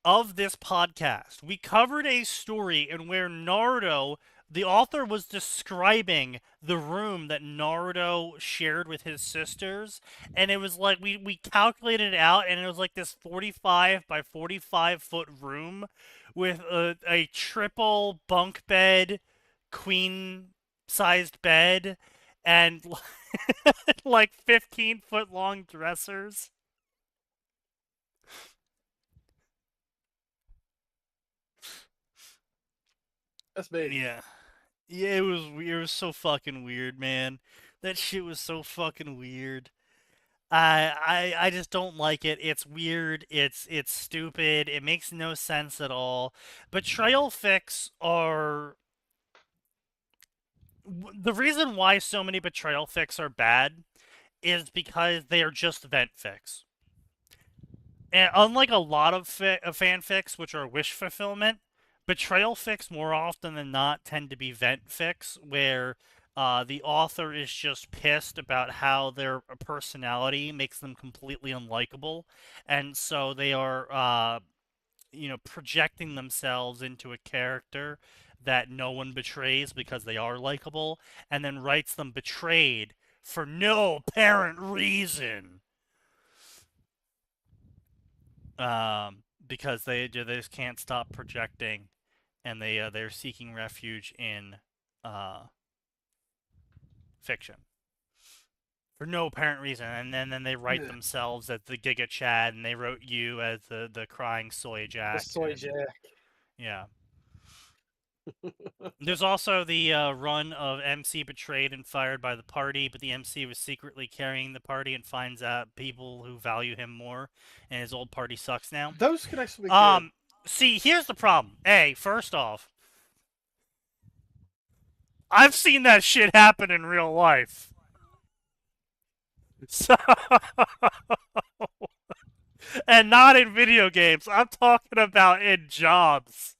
of this podcast, we covered a story in where Naruto, the author was describing the room that Naruto shared with his sisters, and it was like, we calculated it out, and it was like this 45 by 45 foot room with a triple bunk bed, queen-sized bed, and like 15-foot long dressers. That's big. Yeah, it was weird. It was so fucking weird, man. That shit was so fucking weird. I just don't like it. It's weird. It's stupid. It makes no sense at all. Betrayal fics are the reason why so many betrayal fics are bad is because they are just vent fics. And unlike a lot of fanfics, which are wish fulfillment, betrayal fics more often than not tend to be vent fics, where The author is just pissed about how their personality makes them completely unlikable, and so they are, projecting themselves into a character that no one betrays because they are likable, and then writes them betrayed for no apparent reason. Because they just can't stop projecting, and they're seeking refuge in fiction for no apparent reason, and then they write themselves as the Giga Chad, and they wrote you as the crying soy Jack. The soy Jack. Yeah. There's also the run of MC betrayed and fired by the party, but the MC was secretly carrying the party and finds out people who value him more, and his old party sucks now. Those could actually be good. See, here's the problem. First off, I've seen that shit happen in real life. So, and not in video games. I'm talking about in jobs.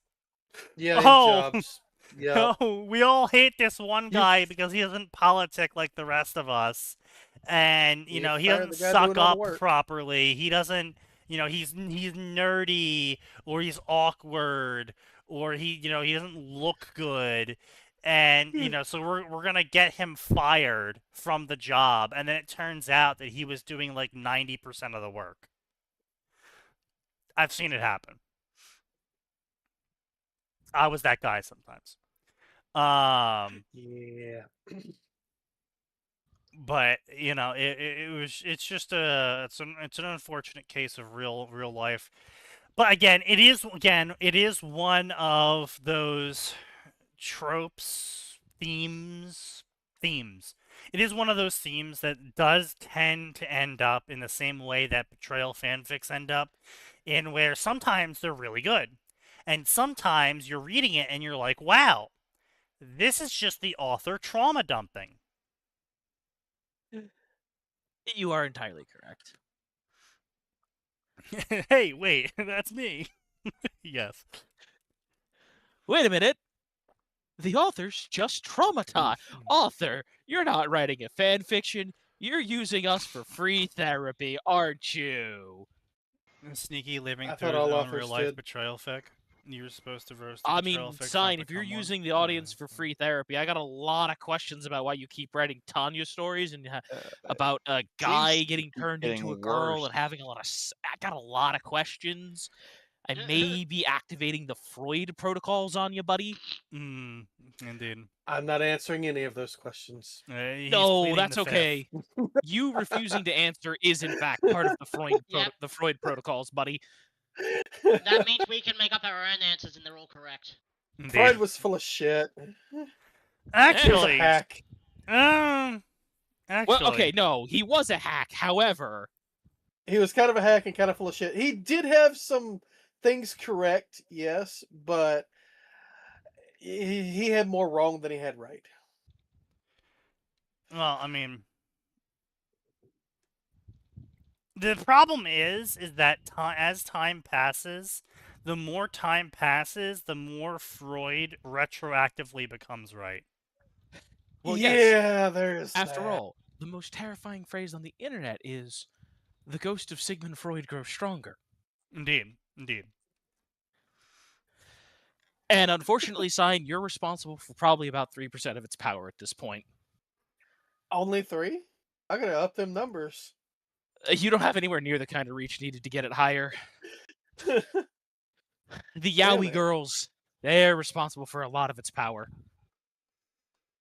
Yeah, jobs. Yeah. Oh, we all hate this one guy because he doesn't politic like the rest of us. And, he doesn't suck up properly. He doesn't, he's nerdy, or he's awkward, or he doesn't look good. And, so we're going to get him fired from the job. And then it turns out that he was doing like 90% of the work. I've seen it happen. I was that guy sometimes. Yeah. But it's an unfortunate case of real life. But again, it is one of those tropes, themes. It is one of those themes that does tend to end up in the same way that betrayal fanfics end up, in where sometimes they're really good. And sometimes you're reading it and you're like, wow, this is just the author trauma dumping. You are entirely correct. Hey, wait, that's me. Yes. Wait a minute. The author's just traumatized. Author, you're not writing a fan fiction. You're using us for free therapy, aren't you? Sneaky living I through thought his all own authors real life did. betrayal fic. You were supposed to roast the I betrayal mean, fic. Sign, if you're using the audience for free therapy, I got a lot of questions about why you keep writing Tanya stories and about a guy getting turned into a girl and having a lot of... I got a lot of questions. I may be activating the Freud protocols on you, buddy. Indeed. I'm not answering any of those questions. No, that's okay. You refusing to answer is, in fact, part of the Freud protocols, buddy. That means we can make up our own answers and they're all correct. Indeed. Freud was full of shit. Actually, he was a hack. Actually. Well, okay, no, he was a hack. However, he was kind of a hack and kind of full of shit. He did have some things correct, yes, but he had more wrong than he had right. Well, I mean, the problem is that as time passes, the more time passes, the more Freud retroactively becomes right. well, yeah, yes. there's After that. all, the most terrifying phrase on the internet is, "The ghost of Sigmund Freud grows stronger." Indeed, indeed. And unfortunately, Sign, you're responsible for probably about 3% of its power at this point. Only 3? I gotta up them numbers. You don't have anywhere near the kind of reach needed to get it higher. The Yowie girls, they're responsible for a lot of its power.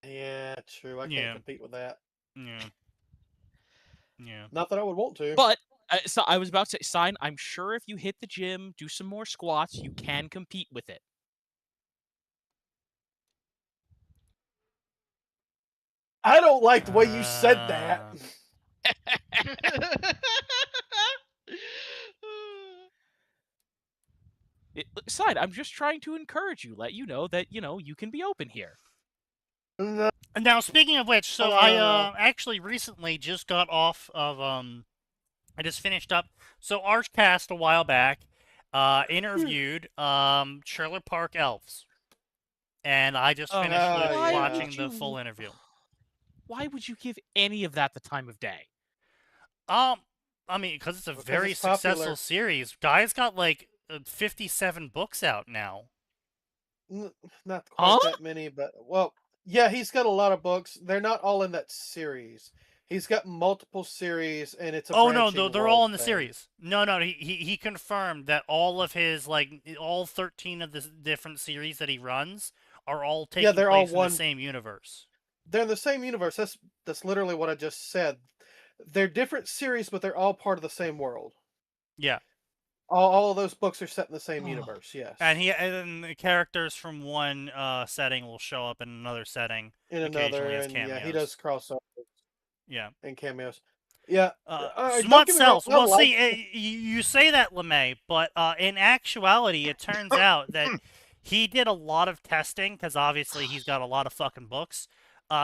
Yeah, true. I can't compete with that. Yeah. Not that I would want to. But, so I was about to say, Sign, I'm sure if you hit the gym, do some more squats, you can compete with it. I don't like the way you said that. Sign, I'm just trying to encourage you, let you know that, you can be open here. No. Now, speaking of which, so I actually recently just got off of, I just finished up, so Archcast a while back interviewed Trailer Park Elves. And I just finished watching the full interview. why would you give any of that the time of day? I mean, because it's a Because very it's popular. successful series. Guy's got like 57 books out now. Not quite Huh? that many, but well, yeah, he's got a lot of books. They're not all in that series. He's got multiple series, and it's a Oh no, branching they're all world in the thing. series. No, he confirmed that all of his all 13 of the different series that he runs are all taking they're all place in one- the same universe. They're in the same universe. That's literally what I just said. They're different series, but they're all part of the same world. Yeah, All of those books are set in the same universe. Yes, and then the characters from one setting will show up in another setting in occasionally another, as and yeah, he cameos. does crossovers Yeah. and cameos. Yeah, don't Smut get me wrong, sells. I Well, like see, you say that, LeMay, but in actuality, it turns out that he did a lot of testing because obviously he's got a lot of fucking books.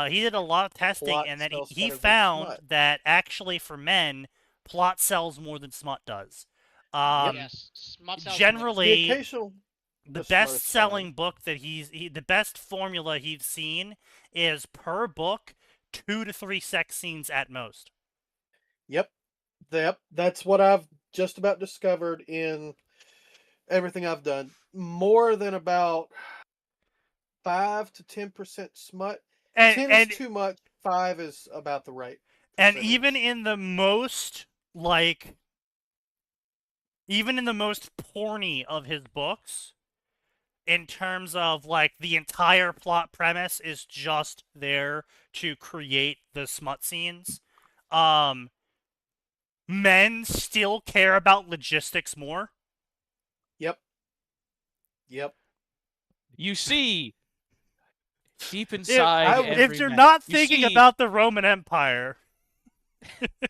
He did a lot of testing, Plot and then sells he better than found smut. that actually for men, plot sells more than smut does. Yes, smut sells more than Generally, The occasional the smut is best-selling fine. book that the best formula he's seen is per book 2 to 3 sex scenes at most. Yep. That's what I've just about discovered in everything I've done. More than about 5 to 10% smut. 10 And is too much. 5 is about the right. And percentage. even in the most porny of his books, in terms of the entire plot premise is just there to create the smut scenes, men still care about logistics more. Yep. You see, deep If inside every you're man- not you thinking see- about the Roman Empire,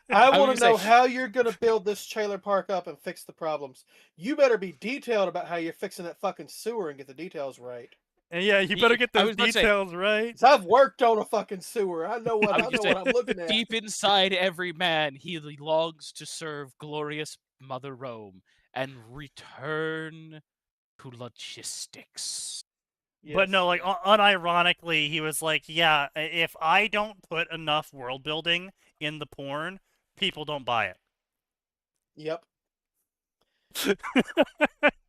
I was want to gonna know say- how you're going to build this trailer park up and fix the problems. You better be detailed about how you're fixing that fucking sewer and get the details right. and yeah, you better get I those was about to say- details right. 'Cause I've worked on a fucking sewer. I know what I was I know gonna say, what I'm looking at. deep inside every man, he longs to serve glorious Mother Rome and return to logistics. But no, Yes. unironically, he was like, yeah, if I don't put enough world building in the porn, people don't buy it. Yep.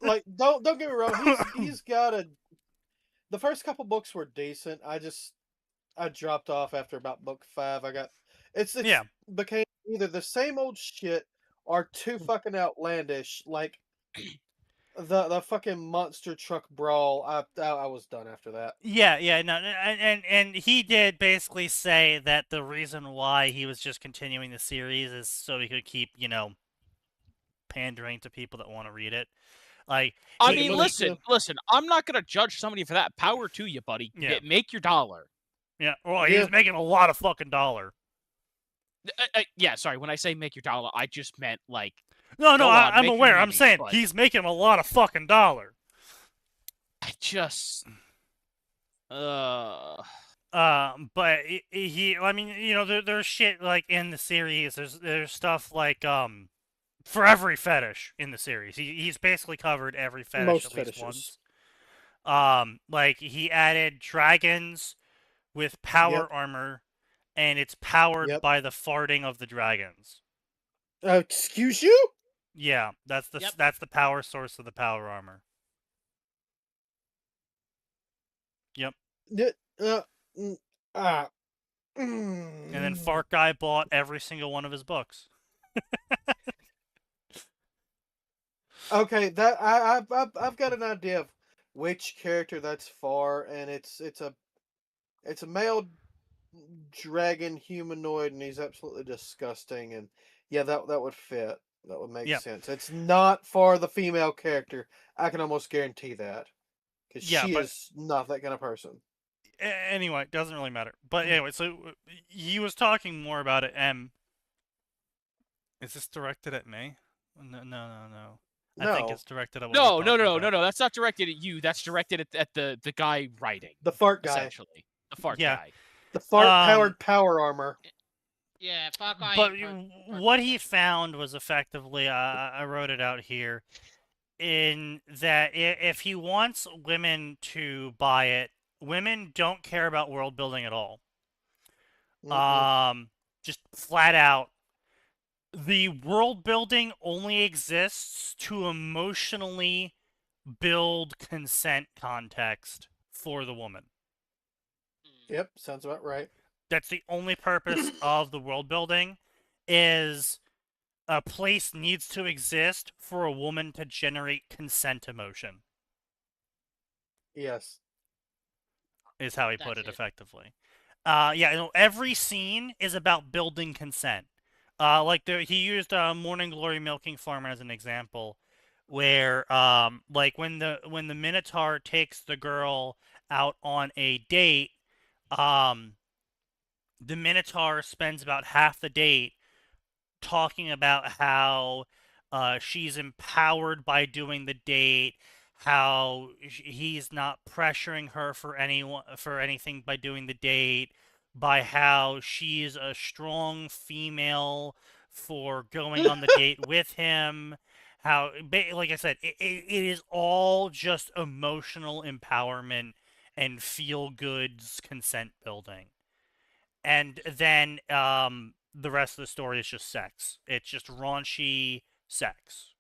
Like, don't get me wrong. He's got a. The first couple books were decent. I dropped off after about book 5. It's Yeah. became either the same old shit or too fucking outlandish. Like the fucking monster truck brawl. I was done after that. Yeah, no, and he did basically say that the reason why he was just continuing the series is so he could keep, pandering to people that want to read it. I He- mean, he- listen. I'm not gonna judge somebody for that. Power to you, buddy. Yeah. Make your dollar. Yeah, well, he Yeah. was making a lot of fucking dollar. Yeah, sorry. When I say make your dollar, I just meant No, Go on, I'm make your aware. I'm money, saying but- he's making a lot of fucking dollar. I just. But I mean, there's shit in the series. There's stuff for every fetish in the series. He's basically covered every fetish Most at least fetishes. once. He added dragons with power Yep. armor, and it's powered Yep. by the farting of the dragons. Excuse you? Yeah, that's the power source of the power armor. Yep. And And then Fart Guy bought every single one of his books. Okay, that I've got an idea of which character that's for, and it's a male dragon humanoid, and he's absolutely disgusting, and yeah, that would fit. That would make Yeah. sense. It's not for the female character. I can almost guarantee that, because Yeah, she but- is not that kind of person. Anyway, it doesn't really matter. But anyway, so he was talking more about it. Is this directed at me? No. I think No. it's directed at what No, we're no, talking no, about. no. That's not directed at you. That's directed at the guy writing, The fart guy, essentially. The fart Yeah. guy. the fart powered power armor. Yeah, fuck I But ain't part- what he found was effectively, I wrote it out here, in that if he wants women to buy it, women don't care about world building at all. Just flat out, the world building only exists to emotionally build consent context for the woman. Yep, sounds about right. That's the only purpose of the world building, is a place needs to exist for a woman to generate consent emotion. Yes. Is how he put That's it it. effectively. Every scene is about building consent. He used Morning Glory Milking Farmer as an example, where when the Minotaur takes the girl out on a date, the Minotaur spends about half the date talking about how she's empowered by doing the date, how he's not pressuring her for anything by doing the date, by how she's a strong female for going on the date with him. How, like I said, it is all just emotional empowerment and feel goods consent building. And then the rest of the story is just sex. It's just raunchy sex.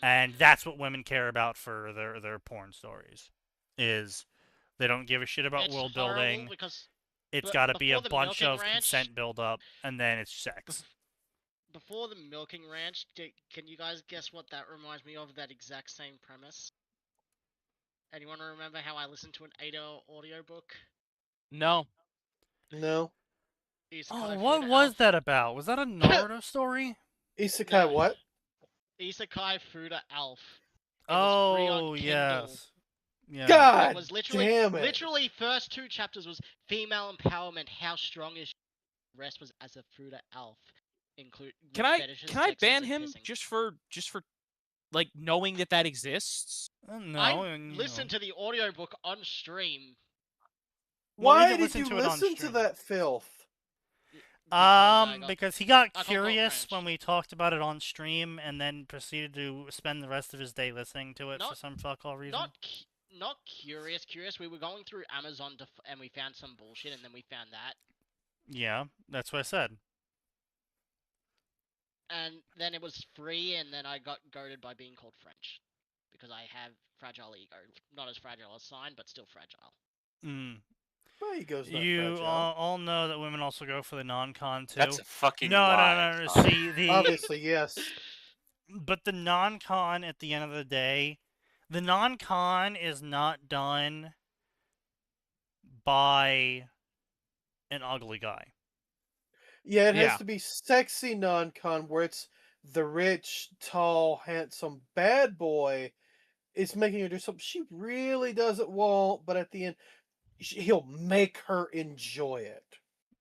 And that's what women care about for their porn stories. Is they don't give a shit about It's world horrible building. because It's got to be a before the bunch milking of ranch- consent build-up, and then it's sex. before the milking ranch, can you guys guess what that reminds me of? That exact same premise. Anyone remember how I listened to an 8-hour audiobook? No. No. Oh, what was that about? Was that a Naruto story? Isekai No. what? Isekai Fuda Elf. It was free on Oh, Kindle. yes. Yeah. God It was literally, damn it. literally first 2 chapters was female empowerment, how strong is she? The rest was as a Fuda Elf. Can I ban him just for like knowing that exists? No. I listened to the audiobook on stream. Why did you listen to that filth? Because he got I got curious French. when we talked about it on stream, and then proceeded to spend the rest of his day listening to it for some fuck all reason. Not curious. We were going through Amazon and we found some bullshit, and then we found that. Yeah, that's what I said. And then it was free, and then I got goaded by being called French. Because I have fragile ego. Not as fragile as Sign, but still fragile. My ego's not You fragile. all know that women also go for the non-con too. That's a fucking no, lie. no. See, Obviously, yes. But the non-con, at the end of the day, the non-con is not done by an ugly guy. Yeah, it has to be sexy non-con, where it's the rich, tall, handsome bad boy is making her do something she really doesn't want, but at the end, he'll make her enjoy it.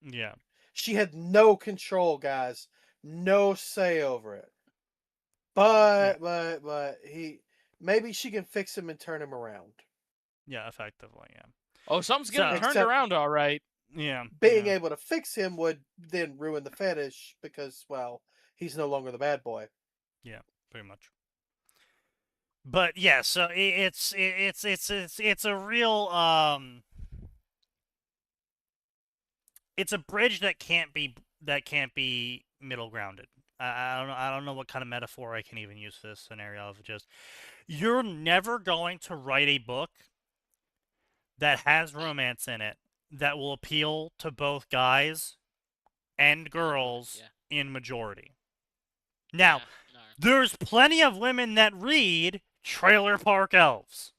Yeah. She had no control, guys. No say over it. But maybe she can fix him and turn him around. Yeah, effectively, yeah. Oh, something's getting turned around, all right. Yeah. Being able to fix him would then ruin the fetish because, well, he's no longer the bad boy. Yeah, pretty much. But yeah, so it's a real it's a bridge that can't be middle grounded. I don't know what kind of metaphor I can even use for this scenario of just you're never going to write a book that has romance in it that will appeal to both guys and girls in majority. Now, there's plenty of women that read Trailer Park Elves.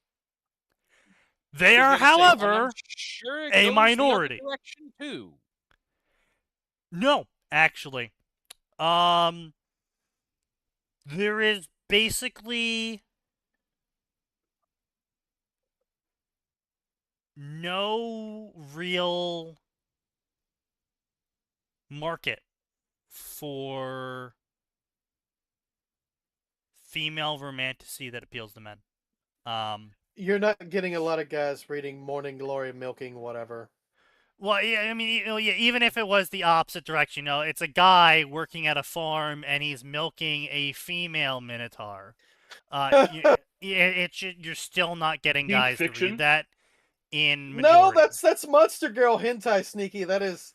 They are, however, a minority. Too. No, actually. There is basically no real market for female romantasy that appeals to men. You're not getting a lot of guys reading Morning Glory, Milking, whatever. Well, yeah, I mean, even if it was the opposite direction, it's a guy working at a farm and he's milking a female minotaur. You're still not getting guys to read that. in No, majority. that's Monster Girl hentai, Sneaky. That is.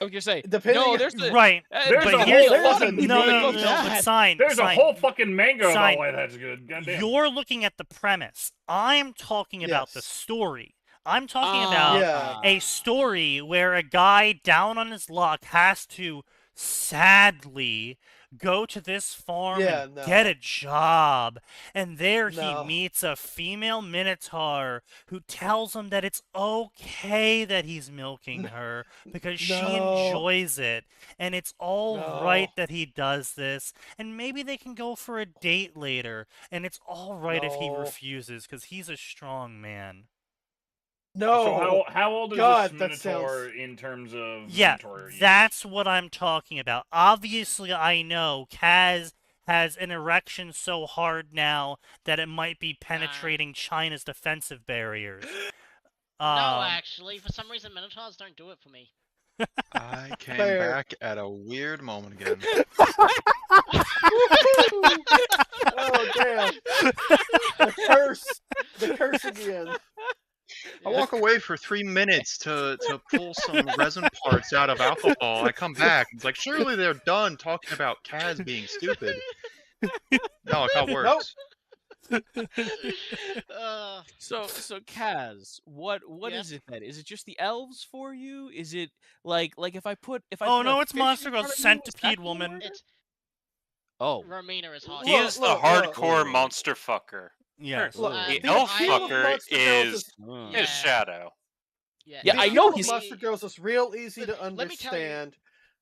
I was gonna say, Depending no, on- there's the, right. There's but a here's whole there's a- fucking no, movie but that. sign. There's a sign. whole fucking manga Sign. about why that's good. Goddamn. You're looking at the premise. I'm talking about the Yes. story. I'm talking about Yeah. a story where a guy down on his luck has to sadly go to this farm Yeah, and no. get a job. And there No. he meets a female minotaur who tells him that it's okay that he's milking her because she No. enjoys it. And it's all No. right that he does this. And maybe they can go for a date later. And it's all right if he No. refuses because he's a strong man. No. So how old is God, this that Minotaur sounds- in terms of Yeah, Minotaur use? that's what I'm talking about. Obviously, I know Kaz has an erection so hard now that it might be penetrating China's defensive barriers. No, actually, for some reason, Minotaurs don't do it for me. I came Fair. back at a weird moment again. Oh damn! The curse again. I walk away for 3 minutes to pull some resin parts out of alcohol. I come back. It's like, surely they're done talking about Kaz being stupid. No, it got worse. So Kaz, what Yeah. is it then? Is it just the elves for you? Is it like if I put Oh, put no, a it's fish Monster in Girl's front of you, is centipede that woman. gonna work? It's Oh, Romina is hot. He Look, is the look, hardcore look. monster fucker. Yes. Look, The the elf appeal of fucker Monster Girls is Yeah. his shadow. Yeah, Yeah, the I appeal know of he's- Monster Girls is real easy to Let me tell you- understand,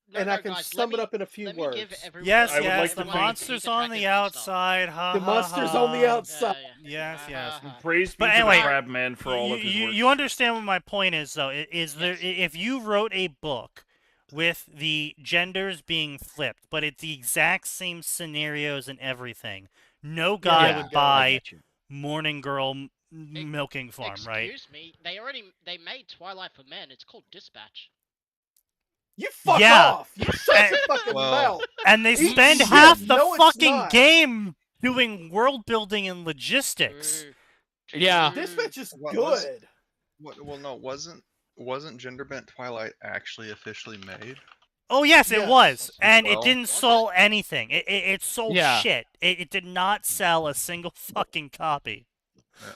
No, and no, I can guys, sum let it up in a few let me give words. everyone- Yes, I would yes, like the to everyone a monster's piece on of the Kraken's outside. Ha, The ha, monster's on the ha. outside. Yes, yes. Praise be But to anyway, the Crab Man for all of his work. You understand what my point is, though. There, Yes. if you wrote a book with the genders being flipped, but it's the exact same scenarios and everything, no guy Yeah, would I buy get you. Morning Girl Milking Farm, right? Excuse me, they made Twilight for Men. It's called Dispatch. You fuck Yeah. off! You shut your fucking Well- mouth! And they Eat spend shit. half the No, it's fucking not. game doing world building and logistics. Yeah. This bitch is What was- good. Well, no, wasn't Gender Bent Twilight actually officially made? Oh yes, it Yes. was, and it Well- didn't sell anything. It sold Yeah. shit. It did not sell a single fucking copy.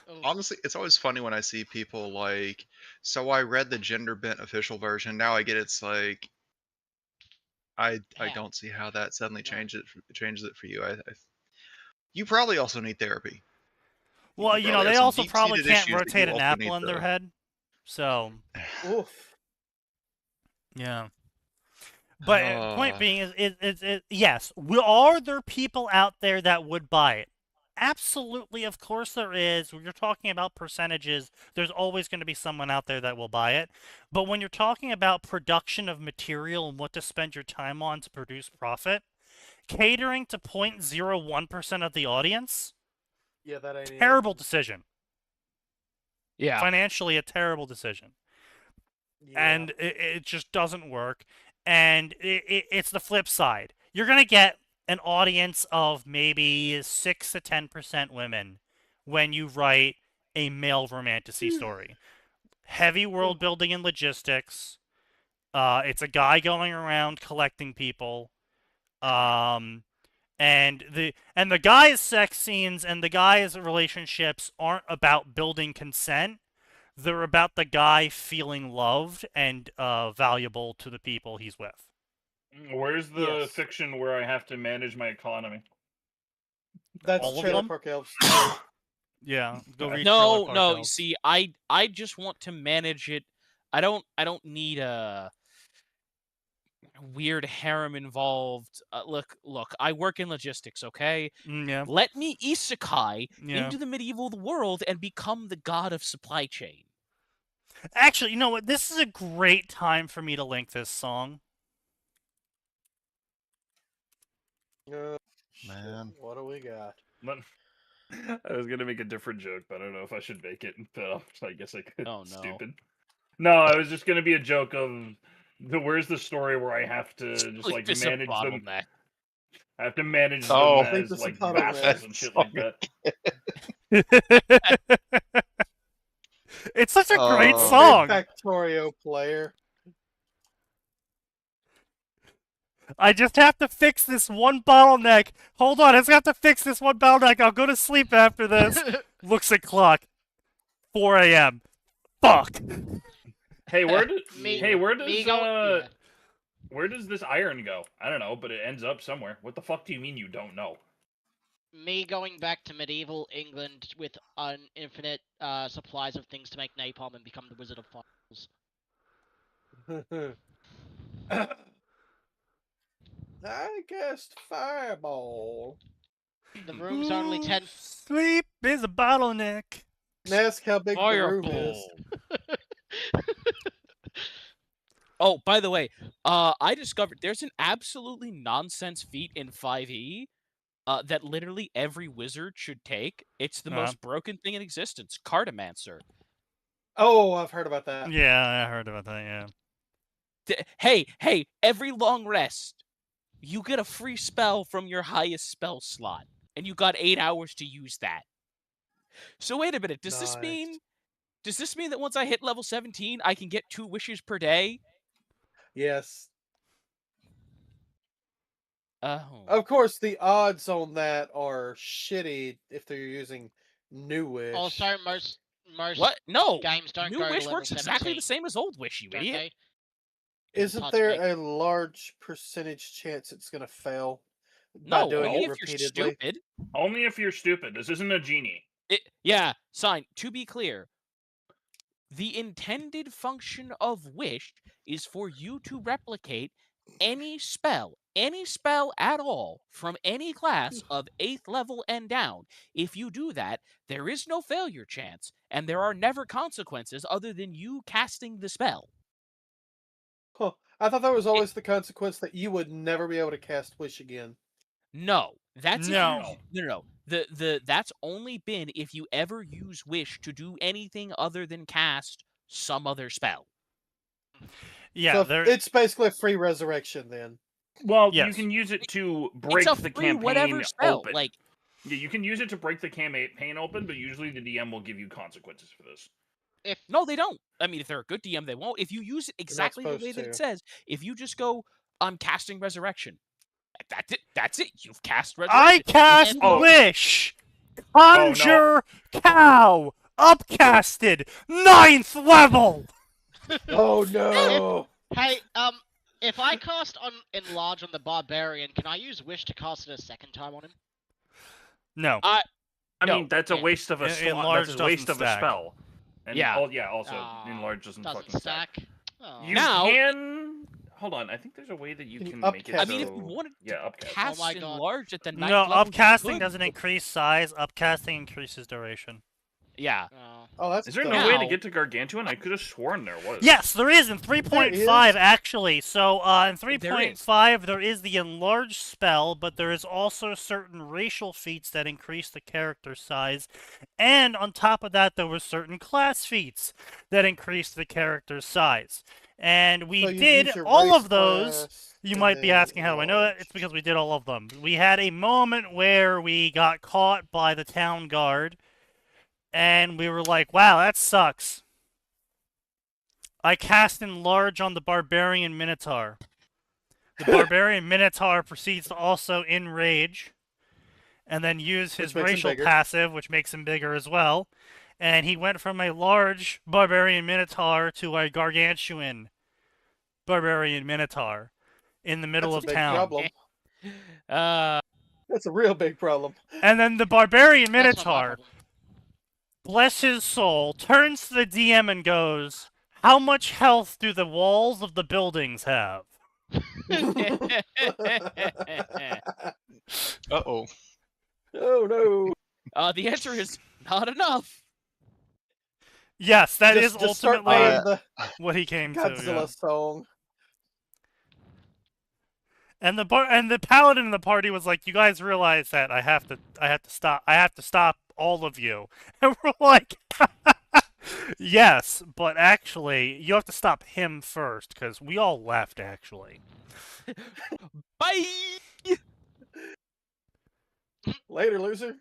Oh, Honestly, it's always funny when I see people like, so I read the Gender Bent official version. Now I get it's like, I Yeah. don't see how that suddenly No. changes it for you. You probably also need therapy. Well, probably they have some also probably deep-seated can't issues that rotate you an also apple need on their to- head. So, Oof. yeah. But point Ah. being is yes, are there people out there that would buy it? Absolutely, of course there is. When you're talking about percentages, there's always going to be someone out there that will buy it. But when you're talking about production of material and what to spend your time on to produce profit, catering to 0.01% of the audience, Yeah, that ain't it. terrible decision. Yeah. Financially, a terrible decision. Yeah. And it just doesn't work. And it's the flip side. You're going to get an audience of maybe 6 to 10% women when you write a male romantasy story. Heavy world building and logistics. It's a guy going around collecting people. And the guy's sex scenes and the guy's relationships aren't about building consent. They're about the guy feeling loved and valuable to the people he's with. Where's the Yes. fiction where I have to manage my economy? That's all of Trailer them? Park Elves. Yeah, go read Trailer No, Park no. You Elves. see, I just want to manage it. I don't need a weird harem involved. Look. I work in logistics. Okay, Yeah, let me isekai yeah. into the medieval world and become the god of supply chain. Actually, you know what? This is a great time for me to link this song. Man. What do we got? But- I was gonna make a different joke, but I don't know if I should make it. But I guess I could. Oh, no. Stupid. No, I was just gonna be a joke of where's the story where I have to just like Sleep is a manage them. bottleneck. I have to manage Oh. them Sleep as is a like bottleneck. vassals and shit like that. It's such a great Oh. song. Factorio player. I just have to fix this one bottleneck. Hold on, I just have to fix this one bottleneck. I'll go to sleep after this. Looks at clock. 4 a.m. Fuck. Hey, where does yeah. where does this iron go? I don't know, but it ends up somewhere. What the fuck do you mean you don't know? Me going back to medieval England with infinite supplies of things to make napalm and become the Wizard of Fireballs. I guessed fireball. The room's only 10. Sleep is a bottleneck. Ask how big the room is. Oh, by the way, I discovered there's an absolutely nonsense feat in 5e that literally every wizard should take. It's the most broken thing in existence. Cartomancer. Oh, I've heard about that. Yeah, I heard about that, yeah. Hey, every long rest, you get a free spell from your highest spell slot, and you got 8 hours to use that. So wait a minute, does this mean that once I hit level 17, I can get 2 wishes per day? Yes. Oh. Of course, the odds on that are shitty if they're using New Wish. Also, most What? No. games don't New go Wish to level works 17. exactly the same as Old Wish, you Don't idiot. they? Isn't there a large percentage chance it's going to fail by No, doing only it if you're repeatedly? stupid. Only if you're stupid. This isn't a genie. Yeah, sign. To be clear, the intended function of Wish is for you to replicate any spell at all from any class of 8th level and down. If you do that, there is no failure chance, and there are never consequences other than you casting the spell. Huh. I thought that was always the consequence that you would never be able to cast Wish again. No, that's No. no. That's only been if you ever use Wish to do anything other than cast some other spell. Yeah, so it's basically a free resurrection then. Well, Yes. you can use it to break it's a the free campaign whatever spell. open. Like, yeah, you can use it to break the campaign open, but usually the DM will give you consequences for this. no, they don't. I mean, if they're a good DM, they won't. If you use it exactly the way that it says, if you just go, I'm casting Resurrection. That's it. You've cast Resurrection. I cast Wish! Conjure Cow! Upcasted! 9th level! Oh no! Hey, if I cast on Enlarge on the Barbarian, can I use Wish to cast it a second time on him? No. I mean, that's a waste of a Enlarge that's a waste of a stack. spell. And Yeah. Also, Enlarge doesn't fucking stack. You Now- can... Hold on, I think there's a way that you can make it upcast I mean, if so- you wanted to upcast. cast Oh my God. Enlarge at the 9th No, level, you upcasting could. doesn't increase size, upcasting increases duration. Yeah. Oh, that's Is there no dumb. way to Now- get to Gargantuan? I could have sworn there was. Yes, there is in 3.5 actually. So in There is. 3.5 there is the enlarged spell, but there is also certain racial feats that increase the character size, and on top of that there were certain class feats that increased the character size. And we So you did use your all race of those. class You and might be then asking how do I know that? enlarge. It's because we did all of them. We had a moment where we got caught by the town guard, and we were like, wow, that sucks. I cast Enlarge on the Barbarian Minotaur. The Barbarian Minotaur proceeds to also Enrage, and then use his Which makes him racial bigger. passive, which makes him bigger as well. And he went from a large Barbarian Minotaur to a gargantuan Barbarian Minotaur in the middle That's a of big town. problem. Uh, That's a real big problem. And then the Barbarian That's not my Minotaur, problem. bless his soul, turns to the DM and goes, how much health do the walls of the buildings have? Uh-oh. Oh no! the answer is not enough. Yes, that is Just start ultimately playing the what he came to. Godzilla Yeah. song. And the paladin in the party was like, "You guys realize that I have to stop all of you." And we're like, "Yes, but actually, you have to stop him first because we all left actually." Bye. Later, loser.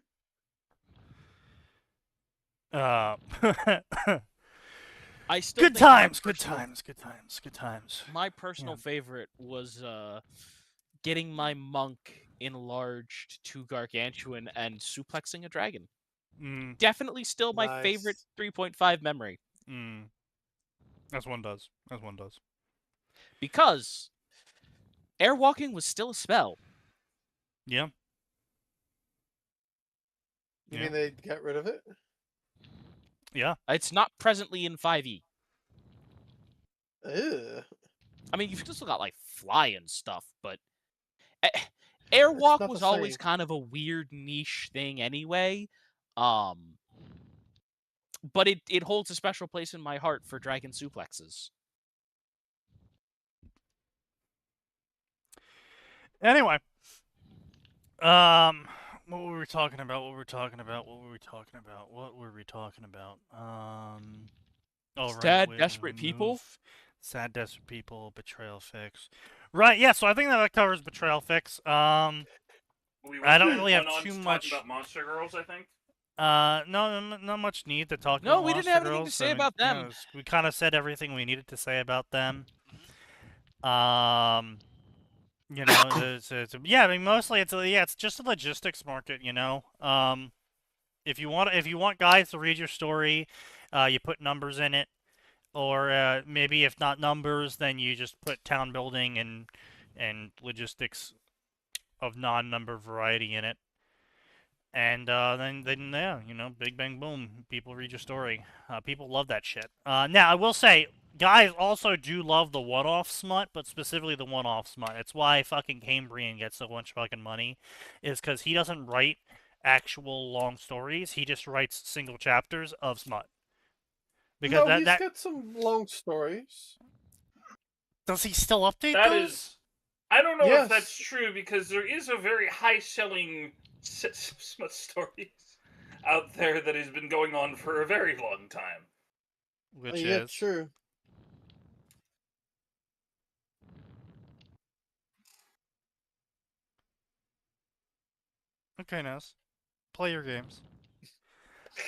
I still Good think my times, good personal- times, good times, good times. My personal favorite was getting my monk enlarged to gargantuan and suplexing a dragon. Mm, Definitely still my favorite Nice. 3.5 memory. as one does. As one does. Because airwalking was still a spell. Yeah. You Yeah. mean they got rid of it? Yeah. It's not presently in 5e. Ew. I mean, you've still got like fly and stuff, but airwalk not was the always same. kind of a weird niche thing anyway. But it holds a special place in my heart for dragon suplexes. Anyway. What were we talking about? Oh, Sad, right, desperate people? Sad, desperate people, betrayal fix. Right, yeah, so I think that covers betrayal fix. I don't really have too much. About Monster Girls, I think. No, not much need to talk No, about we didn't Monster have anything to Girls. say I mean, about you them. know, we kind of said everything we needed to say about them. You know, yeah, I mean, mostly it's just a logistics market, you know. If you want guys to read your story, you put numbers in it, or maybe if not numbers, then you just put town building and logistics of non-number variety in it. And then yeah, you know, big bang boom, people read your story. People love that shit. Now I will say, guys also do love the one-off smut, but specifically the one-off smut. It's why fucking Cambrian gets so much fucking money, is because he doesn't write actual long stories. He just writes single chapters of smut. Because No, he's got some long stories. Does he still update That those? is, I don't know Yes. if that's true because there is a very high-selling smut stories out there that has been going on for a very long time. Which Yeah, is true. okay, Ness. Play your games.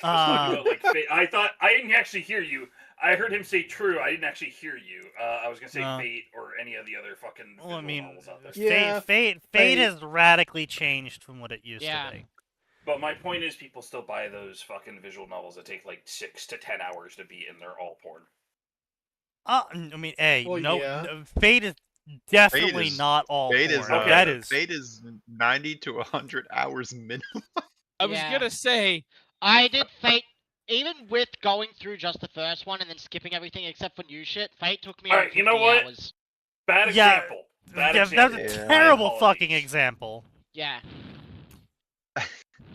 I was talking about, like, I thought I didn't actually hear you. I heard him say true. I didn't actually hear you. I was gonna say Fate or any of the other fucking Well, I mean, novels out there. Yeah, Fate has radically changed from what it used Yeah. to be. But my point is, people still buy those fucking visual novels that take like 6 to 10 hours to beat, and they're all porn. I mean, Well, yeah. no, Fate is definitely Fate is- not all Fate porn. is Okay. That is Fate is 90 to 100 hours minimum. I was Yeah. gonna say, I did Fate, even with going through just the first one and then skipping everything except for new shit, Fate took me Alright, around you know 50 what? hours. Bad Yeah, example. Bad that's example. a Yeah. terrible Apologies. fucking example. Yeah.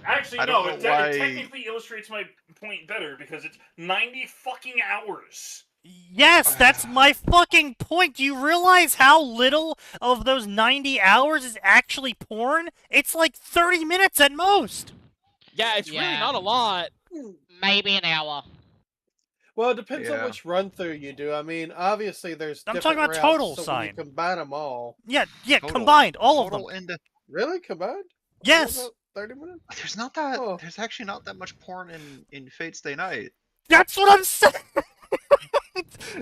Actually, I no, don't it, know why- it technically illustrates my point better because it's 90 fucking hours. Yes, that's my fucking point. Do you realize how little of those 90 hours is actually porn? It's like 30 minutes at most. yeah, it's really Yeah. not a lot. Maybe an hour. Well, it depends on Yeah. which run through you do. I mean, obviously there's. I'm different talking about routes, total so when sign. you combine them all. Yeah, Total- combined, all of them. Total into Really combined? Yes, All about 30 minutes. there's not that. Oh. There's actually not that much porn in Fate Stay Night. that's what I'm saying.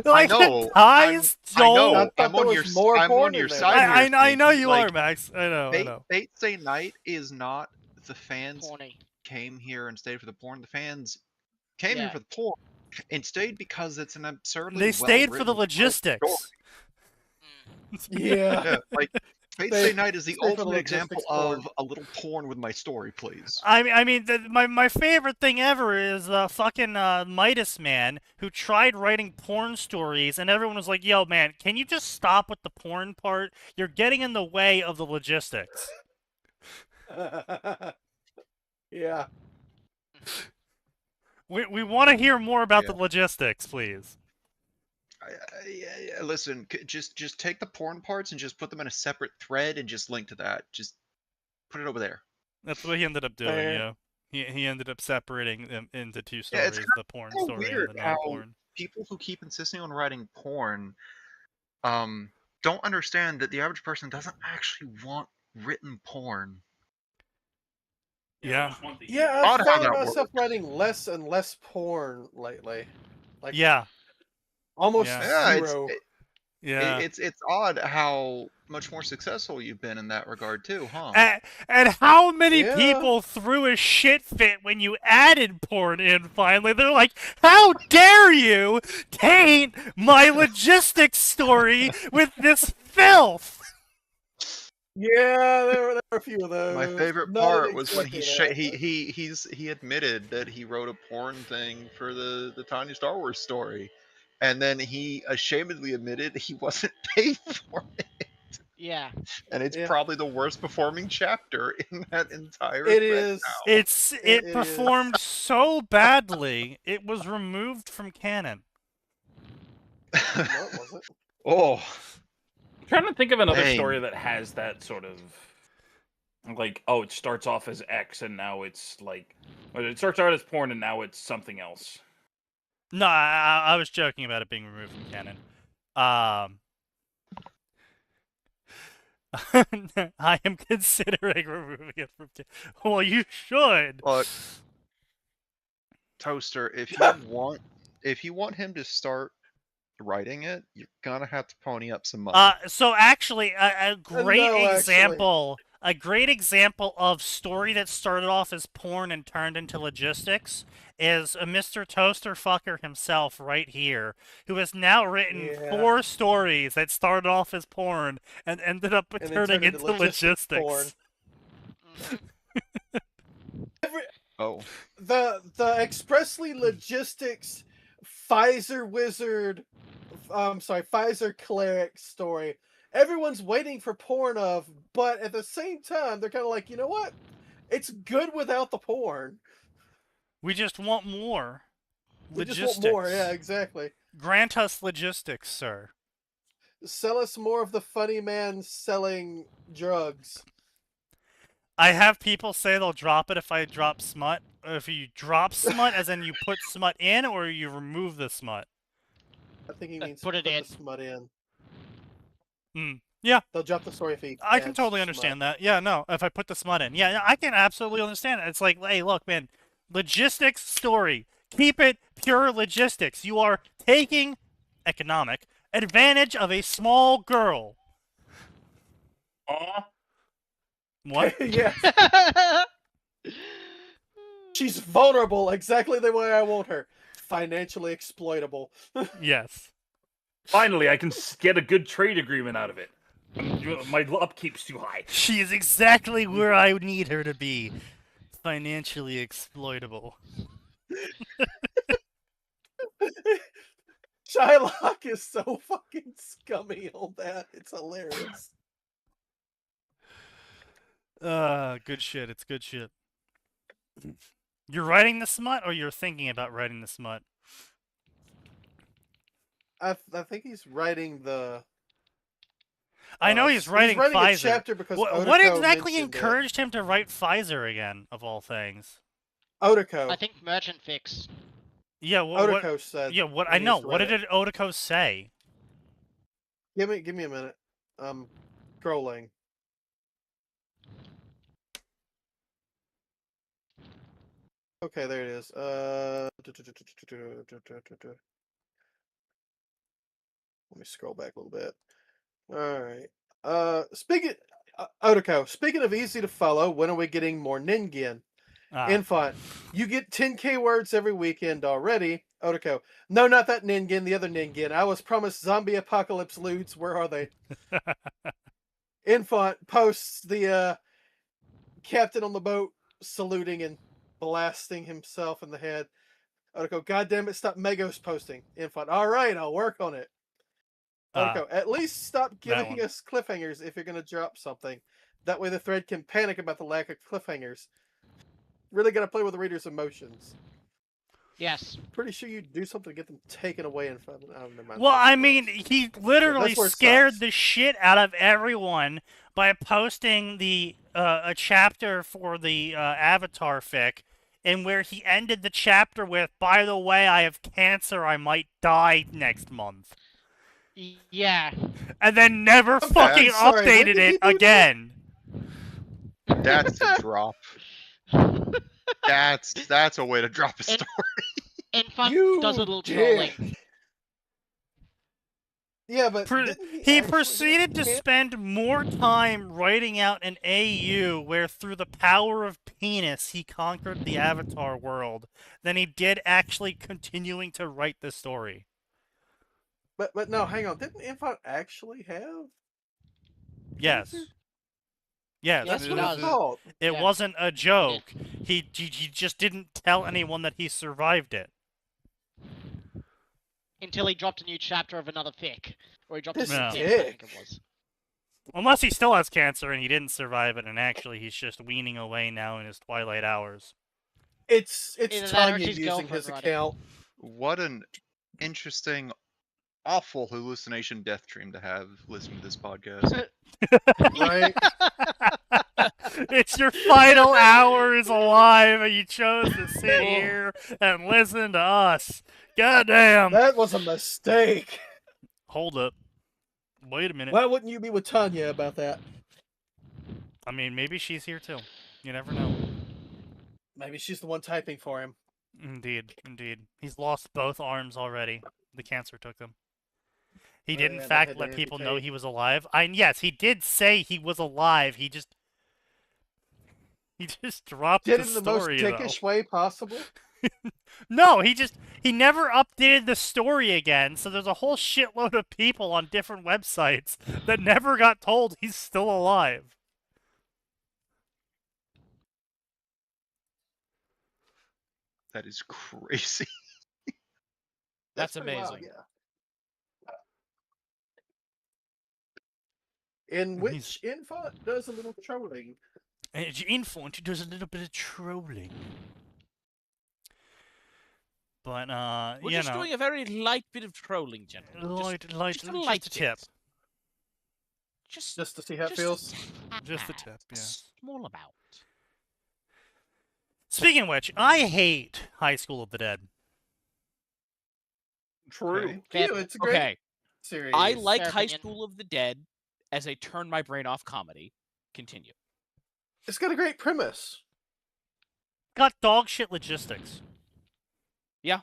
Like, know, the ties I know. don't- I thought I'm there on was your more I'm porn on your in there. side here. I know Sneaky. you Like, are, Max. I know. Fate Stay Night is not the fans Horny. came here and stayed for the porn. The fans came here Yeah. for the porn and stayed because it's an absurdly They stayed for the well-written logistics. Yeah. Yeah, like Fate They- Stay Night is the stay for the ultimate example logistics porn. of a little porn with my story, please. I mean, my favorite thing ever is fucking Midas Man, who tried writing porn stories, and everyone was like, "Yo, man, can you just stop with the porn part? You're getting in the way of the logistics." Yeah. We want to hear more about Yeah. the logistics, please. Listen, just take the porn parts and just put them in a separate thread and just link to that. Just put it over there. That's what he ended up doing. Fair. Yeah, he ended up separating them into two Yeah, stories: it's the porn kinda story weird and the how- non-porn. People who keep insisting on writing porn, don't understand that the average person doesn't actually want written porn. Yeah. I just want the Yeah, Odd I've how found that myself writing less and less porn lately. Like, Yeah. Almost Yeah. zero. Yeah. It's odd how much more successful you've been in that regard too, huh? And how many Yeah. people threw a shit fit when you added porn in finally? They're like, how dare you taint my logistics story with this filth? Yeah, there were a few of those. My favorite Not part was when exactly he admitted that he wrote a porn thing for the Tiny Star Wars story, and then he ashamedly admitted he wasn't paid for it, Yeah. and it's Yeah. probably the worst performing chapter in that entire. It thread is. now. It performed so badly, it was removed from canon. No, it wasn't. Oh, I'm trying to think of another Dang. story that has that sort of like, oh, it starts off as X and now it's like, or it starts out as porn and now it's something else. No, I was joking about it being removed from canon. I am considering removing it from canon. Well, you should. look, Toaster, if you want him to start writing it, you're gonna have to pony up some money. So actually, a great No, example, a great example of story that started off as porn and turned into logistics is a Mr. Toaster Fucker himself right here, who has now written 4 stories that started off as porn and ended up And then turning turned into into logistics. porn. Oh, The expressly logistics Pfizer wizard, Pfizer cleric story. Everyone's waiting for porn of, but at the same time, they're kind of like, you know what? It's good without the porn. We just want more. We Logistics. just want more. Yeah, exactly. Grant us logistics, sir. Sell us more of the funny man selling drugs. I have people say they'll drop it if I drop smut. If you drop smut, as in you put smut in, or you remove the smut. I think he means Put it in. the smut in. Yeah, They'll drop the story if he I can adds totally smut. understand that. Yeah, no, if I put the smut in. Yeah, I can absolutely understand it. It's like, hey, look, man, logistics story. Keep it pure logistics. You are taking economic advantage of a small girl. Aw. What? Yeah. She's vulnerable, exactly the way I want her. Financially exploitable. Yes. Finally, I can get a good trade agreement out of it. My upkeep's too high. She is exactly where I need her to be. Financially exploitable. Shylock is so fucking scummy on that. It's hilarious. Good shit. It's good shit. You're writing the smut, or you're thinking about writing the smut? I think he's writing the. I know he's writing a Pfizer. chapter because What Otoko exactly mentioned encouraged him to write Pfizer again, of all things? Otoko. I think Merchant Fix. Yeah, Otoko said. Yeah, what he I know. needs to What write did Otoko say? Give me a minute. Scrolling. Okay, there it is. Let me scroll back a little bit. All right. Speaking Otoko. Speaking of easy to follow, when are we getting more Ningen? Infant, you get 10k words every weekend already. Otoko. No, not that Ningen, the other Ningen. I was promised zombie apocalypse lewds. Where are they? Infant posts the captain on the boat saluting and blasting himself in the head. Otoko, God damn it, stop Megos posting. Infant, all right, I'll work on it. Otoko, at least stop giving us cliffhangers if you're going to drop something. That way the thread can panic about the lack of cliffhangers. Really got to play with the reader's emotions. Yes. Pretty sure you do something to get them taken away in front of them. Well, I mean, he literally scared the shit out of everyone by posting the a chapter for the Avatar fic, and where he ended the chapter with, "By the way, I have cancer. I might die next month." Yeah. And then never fucking updated it again. That's a drop. That's a way to drop a story. Infant does a little trolling. Yeah, but didn't he actually proceeded to have- spend more time writing out an AU where through the power of penis he conquered the Avatar world than he did actually continuing to write the story. But no, hang on. Didn't Infant actually have? Yes. cancer? Yes. Yes, That's he what I does. thought. It Yeah. wasn't a joke. He just didn't tell anyone that he survived it. Until he dropped a new chapter of another fic. Or he dropped This a new dick. fic, I think it was. Unless he still has cancer and he didn't survive it, and actually he's just weaning away now in his twilight hours. It's Either that or Tanya his using girlfriend his wrote it. account. What an interesting, awful hallucination death dream to have listening to this podcast. Right? It's your final hours alive, and you chose to sit here and listen to us. Goddamn! That was a mistake. Hold up. Wait a minute. Why wouldn't you be with Tanya about that? I mean, maybe she's here too. You never know. Maybe she's the one typing for him. Indeed, indeed. He's lost both arms already. The cancer took them. He Oh, did, in yeah, they fact, had to let people know amputate. he was alive. Yes, he did say he was alive. He just dropped Did the it in the most story, dickish way possible. No, he never updated the story again, so there's a whole shitload of people on different websites that never got told he's still alive. That is crazy. That's pretty wild, amazing. yeah. In which Infant does a little trolling. Infant does a little bit of trolling. But, We're you just know, doing a very light bit of trolling, gentlemen. just a light a tip. bit. Just Just to see how it just feels. Just a tad, tip, a yeah. small amount. Speaking of which, I hate High School of the Dead. True. Thank you. It's a great Okay, series. I like Fair High opinion. School of the Dead as a turn my brain off comedy. Continue. It's got a great premise. Got dog shit logistics.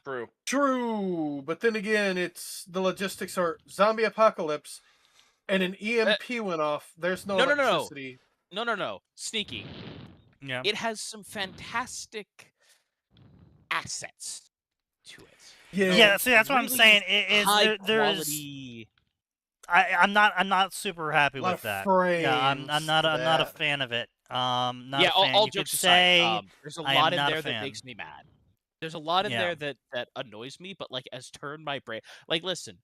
True. True, but then again, it's the logistics are zombie apocalypse, and an EMP went off. There's no No. electricity. No. Sneaky. Yeah. It has some fantastic assets to it. Yeah, see, that's what I'm Really saying. High There's, quality. I'm not super happy A lot with of that. frames. Yeah, I'm not to I'm not a that. fan of it. Not Yeah, a fan. all You could jokes say aside, there's a I am lot in not a there that fan. makes me mad. There's a lot in Yeah. there that annoys me, but like as turn my brain. Like, listen,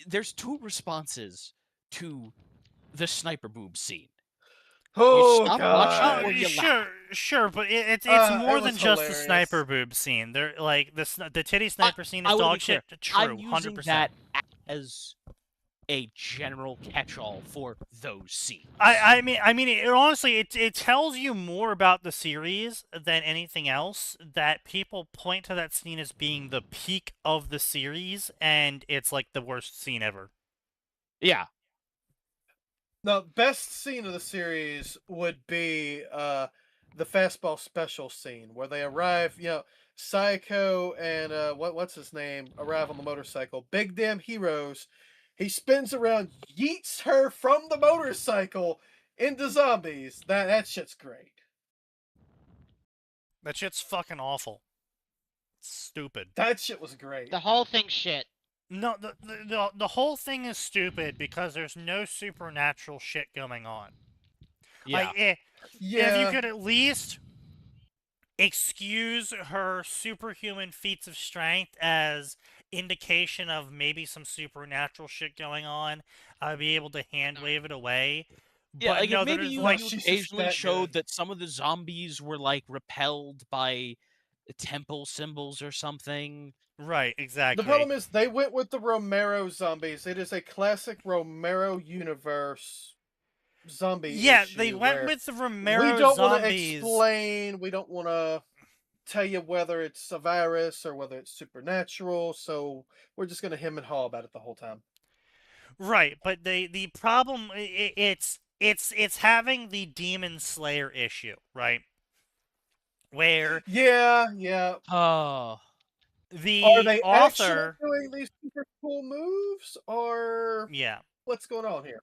there's two responses to the sniper boob scene. Oh stop god! watching or you sure, but it's it more was than just the hilarious. sniper boob scene. They're like the titty sniper scene is I will dog be clear, shit. True, I'm using 100%. that as a general catch-all for those scenes. I mean, honestly, it tells you more about the series than anything else. That people point to that scene as being the peak of the series, and it's like the worst scene ever. Yeah. The best scene of the series would be the fastball special scene where they arrive. Psycho and what's his name arrive on the motorcycle. Big damn heroes. He spins around, yeets her from the motorcycle into zombies. That shit's great. That shit's fucking awful. It's stupid. That shit was great. The whole thing's shit. No, the whole thing is stupid because there's no supernatural shit going on. Yeah. Like, if Yeah. you could at least excuse her superhuman feats of strength as indication of maybe some supernatural shit going on, I'd be able to hand wave it away. Yeah, But like no, if maybe there's, you, like, you she's just occasionally that showed good. that some of the zombies were like repelled by temple symbols or something. right, exactly. The problem is they went with the Romero zombies. It is a classic Romero universe zombie. yeah, issue they went where with the Romero we don't want to zombies. explain. We don't want to tell you whether it's a virus or whether it's supernatural. So we're just gonna hem and haw about it the whole time. Right, but the problem it's having the Demon Slayer issue, right? Where Yeah. Oh. The Are they actually author, doing these super cool moves, or yeah, what's going on here?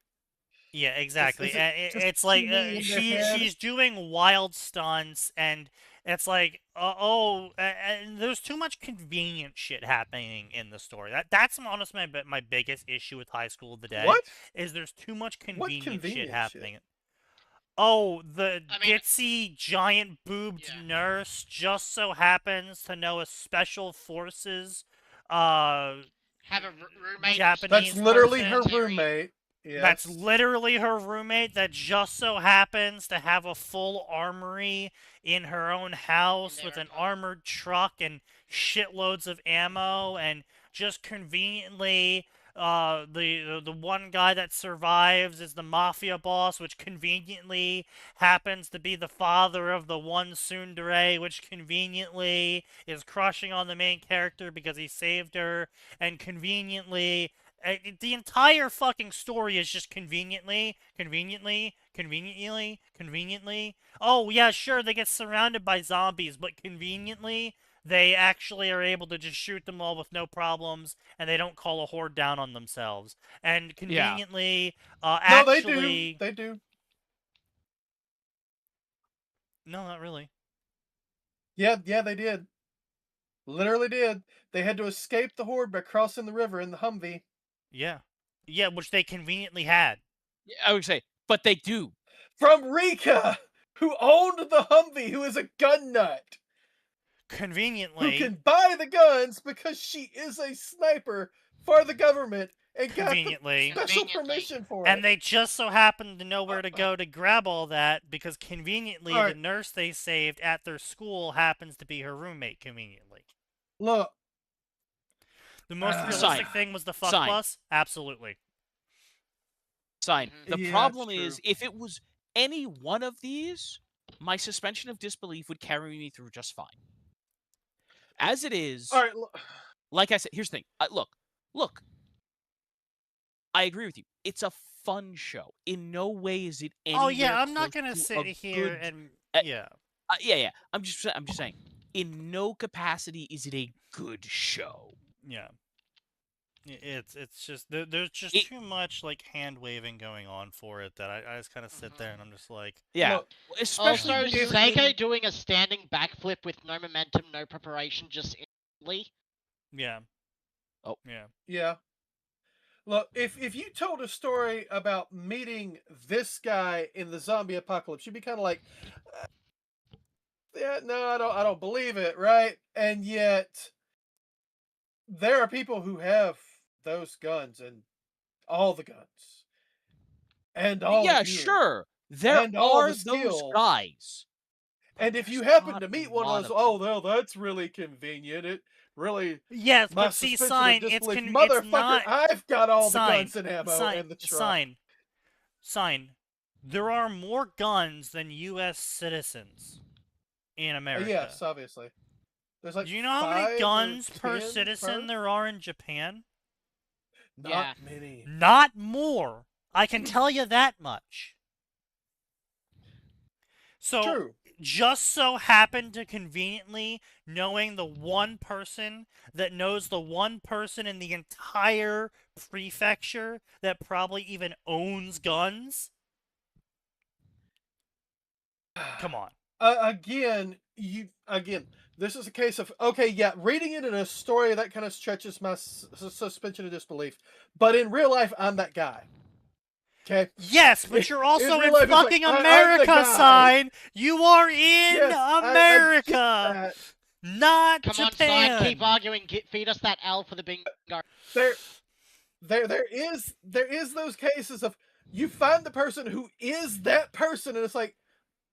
yeah, exactly. Is it And just it's like genie in their head? she's doing wild stunts, and it's like, and there's too much convenient shit happening in the story. That's honestly my biggest issue with High School of the Dead What? is there's too much What convenient shit convenient happening. shit? Oh, the I mean- ditzy, giant-boobed Yeah. nurse just so happens to know a special forces, Have a roommate. Japanese That's literally person. her Terry. roommate. Yes. That's literally her roommate that just so happens to have a full armory in her own house with an armored truck and shitloads of ammo, and just conveniently the one guy that survives is the mafia boss, which conveniently happens to be the father of the one tsundere, which conveniently is crushing on the main character because he saved her, and conveniently the entire fucking story is just conveniently. Oh, yeah, sure, they get surrounded by zombies, but conveniently, they actually are able to just shoot them all with no problems, and they don't call a horde down on themselves. And conveniently, No, actually... they do. No, not really. Yeah, they did. Literally did. They had to escape the horde by crossing the river in the Humvee. Yeah. Yeah, which they conveniently had. I would say, but they do. From Rika, who owned the Humvee, who is a gun nut. Conveniently. Who can buy the guns because she is a sniper for the government and got Conveniently. the special permission for it. And they just so happen to know where to go to grab all that because conveniently the nurse they saved at their school happens to be her roommate conveniently. Look. The most realistic thing was the fuck bus? Absolutely. Sign. The Yeah, problem that's is, true. if it was any one of these, my suspension of disbelief would carry me through just fine. As it is, All right, like I said, here's the thing. Look. I agree with you. It's a fun show. In no way is it anywhere Oh yeah, I'm not close gonna to sit a here good- and yeah. Yeah. I'm just saying. In no capacity is it a good show. Yeah. It's just there's just too much like hand waving going on for it that I just kind of sit there and I'm just like, yeah. Look, Especially Also, with Seiko doing a standing backflip with no momentum, no preparation, just instantly. yeah. Oh. Yeah. Yeah. Look, if you told a story about meeting this guy in the zombie apocalypse, you'd be kind of like, yeah, no, I don't believe it, right? And yet, there are people who have those guns and all the guns, and all the yeah, gear, sure. There and all are the those skills. guys. And if you There's happen not to a meet one of lot those, of oh, well, that's really convenient. It really, Yes, my but see, suspension of sign, disbelief, it's motherfucker, not I've got all the sign, guns and ammo and the truck. Sign. There are more guns than U.S. citizens in America. Yes, obviously. There's like Do you know how many 5 or guns per 10 citizen per? there are in Japan? Not many. Not more. I can tell you that much. So, True. just so happened to conveniently knowing the one person that knows the one person in the entire prefecture that probably even owns guns? Come on. Again, this is a case of, okay, yeah, reading it in a story that kind of stretches my suspension of disbelief, but in real life, I'm that guy. Okay. Yes, but you're also in life, fucking I'm the America, guy. Sign. You are in Yes, America, I get that. not Come on, Japan. Sign, keep arguing. Feed us that L for the bingo. There is those cases of you find the person who is that person, and it's like,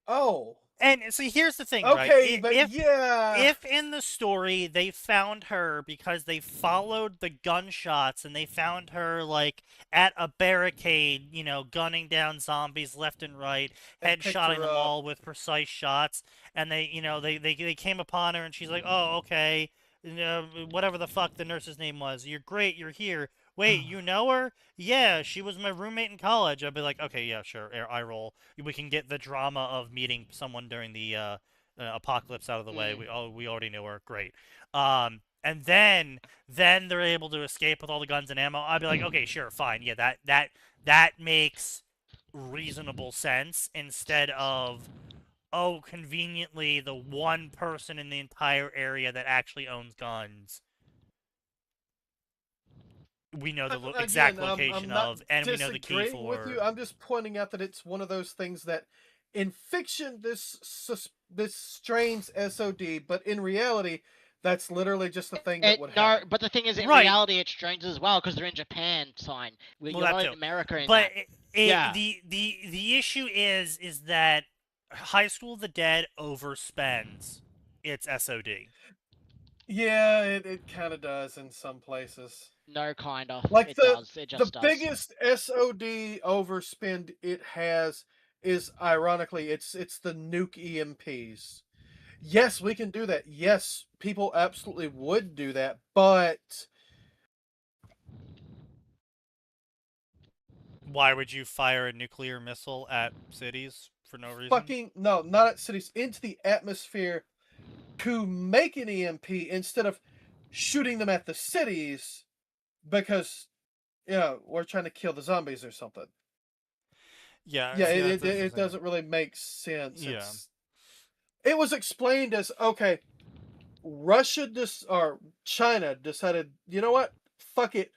oh. And see, here's the thing, okay, right? but If in the story they found her because they followed the gunshots and they found her like at a barricade, you know, gunning down zombies left and right, headshotting them all with precise shots, and they, you know, they came upon her and she's like, oh, okay, whatever the fuck the nurse's name was, you're great, you're here. Wait, you know her? Yeah, she was my roommate in college. I'd be like, okay, yeah, sure, eye roll. We can get the drama of meeting someone during the apocalypse out of the way. We already knew her. Great. and then they're able to escape with all the guns and ammo, I'd be like, okay, sure, fine, yeah, that makes reasonable sense, instead of, oh, conveniently, the one person in the entire area that actually owns guns, we know the exact location I'm not of, and we know the key disagreeing with for. you. I'm just pointing out that it's one of those things that, in fiction, this strains SOD, but in reality, that's literally just the thing that would happen. But the thing is, in Right. reality, it's strange as well because they're in Japan. Sign. You're Well, not that in too. America. In But that. Yeah. the issue is that High School of the Dead overspends its SOD. Yeah, it kind of does in some places. No, kinda. Like It the does. It the just does. biggest SOD overspend it has is, ironically, it's the nuke EMPs. Yes, we can do that. Yes, people absolutely would do that, but Why would you fire a nuclear missile at cities for no reason? fucking no, not at cities, into the atmosphere to make an EMP instead of shooting them at the cities because, we're trying to kill the zombies or something. Yeah, Yeah, see, it doesn't really make sense. Yeah. It was explained as, okay, or China decided, you know what? Fuck it.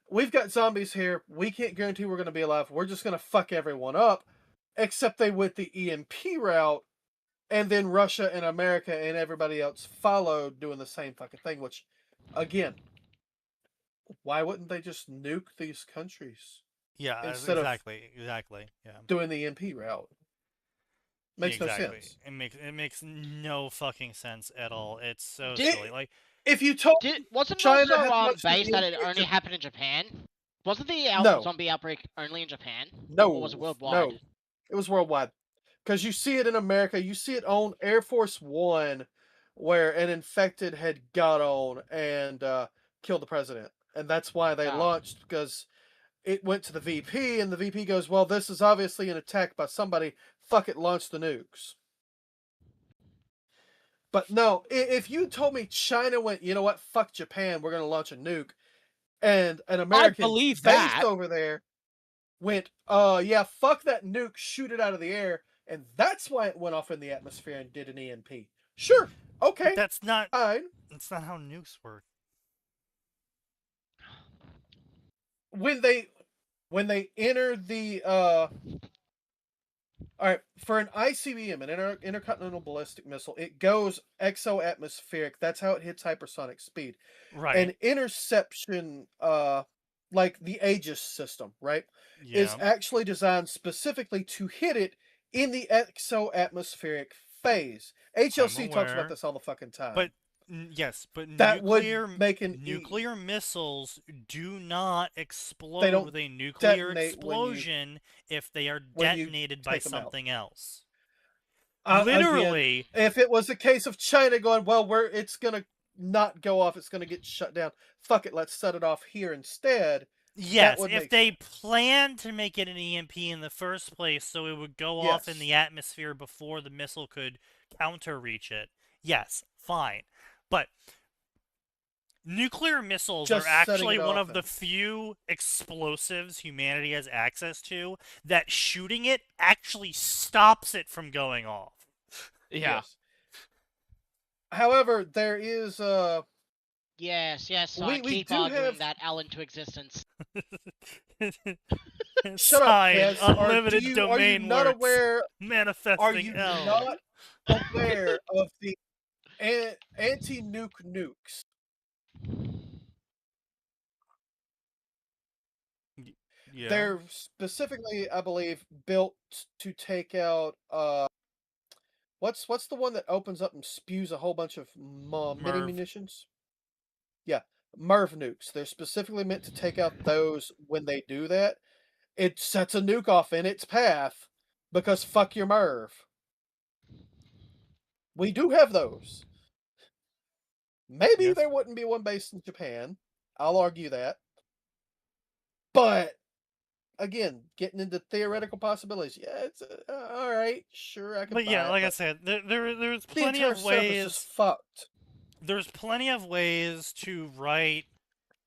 We've got zombies here. We can't guarantee we're going to be alive. We're just going to fuck everyone up. Except they went the EMP route, and then Russia and America and everybody else followed doing the same fucking thing, which, again, why wouldn't they just nuke these countries Yeah, instead of exactly, yeah. doing the EMP route? Makes no sense. It makes no fucking sense at all. It's so silly. Like, if you told Wasn't China also had launched the based that it EMP only happened in Japan? Wasn't the No. zombie outbreak only in Japan? No, Or was it worldwide? no, it was worldwide. Because you see it in America, you see it on Air Force One, where an infected had got on and killed the president, and that's why they launched, because it went to the VP, and the VP goes, "Well, this is obviously an attack by somebody. Fuck it, launch the nukes." But no, if you told me China went, you know what, fuck Japan, we're gonna launch a nuke, and an American believe based that. over there went, yeah, fuck that nuke, shoot it out of the air, and that's why it went off in the atmosphere and did an EMP. Sure, okay, that's not fine. That's not how nukes work. When they enter the all right, for an ICBM, an intercontinental ballistic missile, it goes exo-atmospheric. That's how it hits hypersonic speed. Right. An interception, like the Aegis system, right, is actually designed specifically to hit it in the exo-atmospheric phase. HLC talks about this all the fucking time. But yes, but that nuclear would make an nuclear missiles do not explode They don't with a nuclear detonate explosion if they are when you detonated by take 'em out. something else. Again, Literally, if it was a case of China going, well, it's gonna not go off, it's gonna get shut down. Fuck it, let's set it off here instead. yes, would if make they sense. planned to make it an EMP in the first place so it would go off in Yes. the atmosphere before the missile could counter-reach it, yes, fine. But nuclear missiles Just are setting actually it one off of the few explosives humanity has access to that shooting it actually stops it from going off. Yeah. Yes. However, there is Yes, so We- I we keep do arguing have- that L into existence. shut up, Sign, Kez. unlimited are you domain not works. aware? Manifesting Are you L. not aware of the anti-nuke nukes? Yeah. They're specifically, I believe, built to take out what's the one that opens up and spews a whole bunch of mini Merv. munitions? Yeah, MIRV nukes. They're specifically meant to take out those when they do that. It sets a nuke off in its path because fuck your MIRV. We do have those. Maybe Yes. there wouldn't be one based in Japan. I'll argue that. But again, getting into theoretical possibilities, yeah, it's all right. Sure, I can. But buy yeah, it, like I but said, there's the plenty entire of surface is ways. fucked. there's plenty of ways to write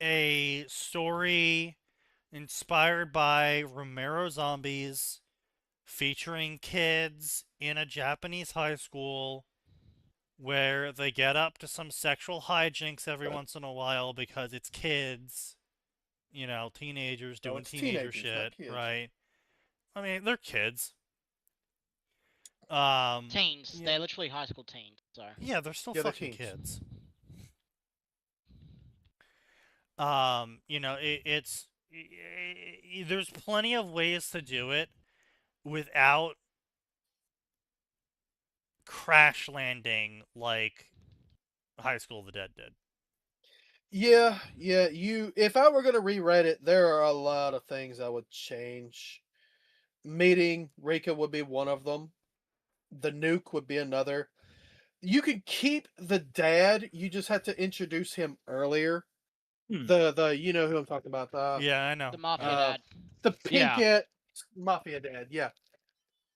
a story inspired by Romero zombies featuring kids in a Japanese high school where they get up to some sexual hijinks every once in a while because it's kids, you know, teenagers No, doing it's teenager teenagers, not shit, kids. right? I mean, they're kids. Teens. Yeah, They're literally high school teens. So. yeah, they're still Yeah, they're fucking teens. kids. You know, there's plenty of ways to do it without crash landing like High School of the Dead did. Yeah. If I were gonna rewrite it, there are a lot of things I would change. Meeting Rika would be one of them. The nuke would be another. You could keep the dad. You just have to introduce him earlier. The you know who I'm talking about. Yeah, I know. The mafia dad. The Yeah. pink mafia dad. Yeah.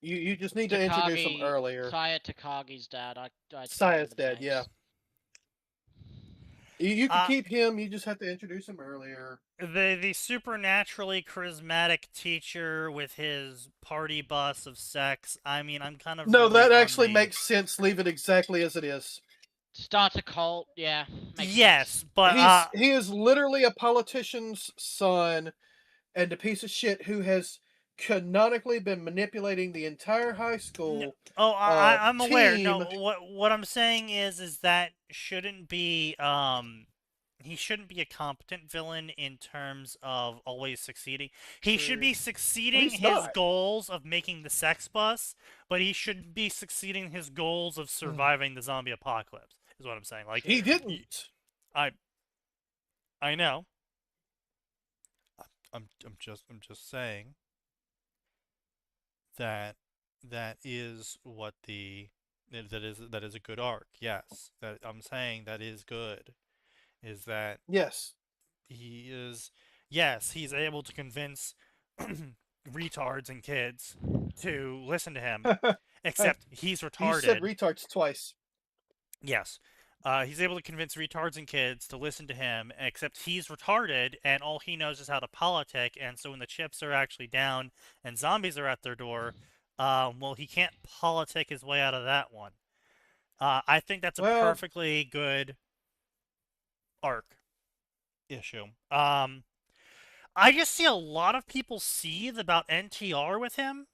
You just need to introduce him earlier. Saya Takagi's dad. I Saya's skipped dad. names. Yeah. You can keep him. You just have to introduce him earlier. The supernaturally charismatic teacher with his party bus of sex. I mean, I'm kind of No, really that on actually the- makes sense. Leave it exactly as it is. Starts a cult. Yeah. Makes Yes, sense. but He is literally a politician's son, and a piece of shit who has canonically been manipulating the entire high school. I'm aware. team. No, what I'm saying is that shouldn't be he shouldn't be a competent villain in terms of always succeeding. He should be succeeding he's his not. goals of making the sex bus, but he should be succeeding his goals of surviving the zombie apocalypse. Is what I'm saying. Like He didn't. I know. I'm just saying that is what that is a good arc. Yes, that I'm saying that is good. Is that Yes. he's able to convince retards and kids to listen to him, except he's You retarded. said retards twice. Yes. He's able to convince retards and kids to listen to him, except he's retarded, and all he knows is how to politic, and so when the chips are actually down and zombies are at their door, well, he can't politic his way out of that one. I think that's a perfectly good arc issue. I just see a lot of people seethe about NTR with him.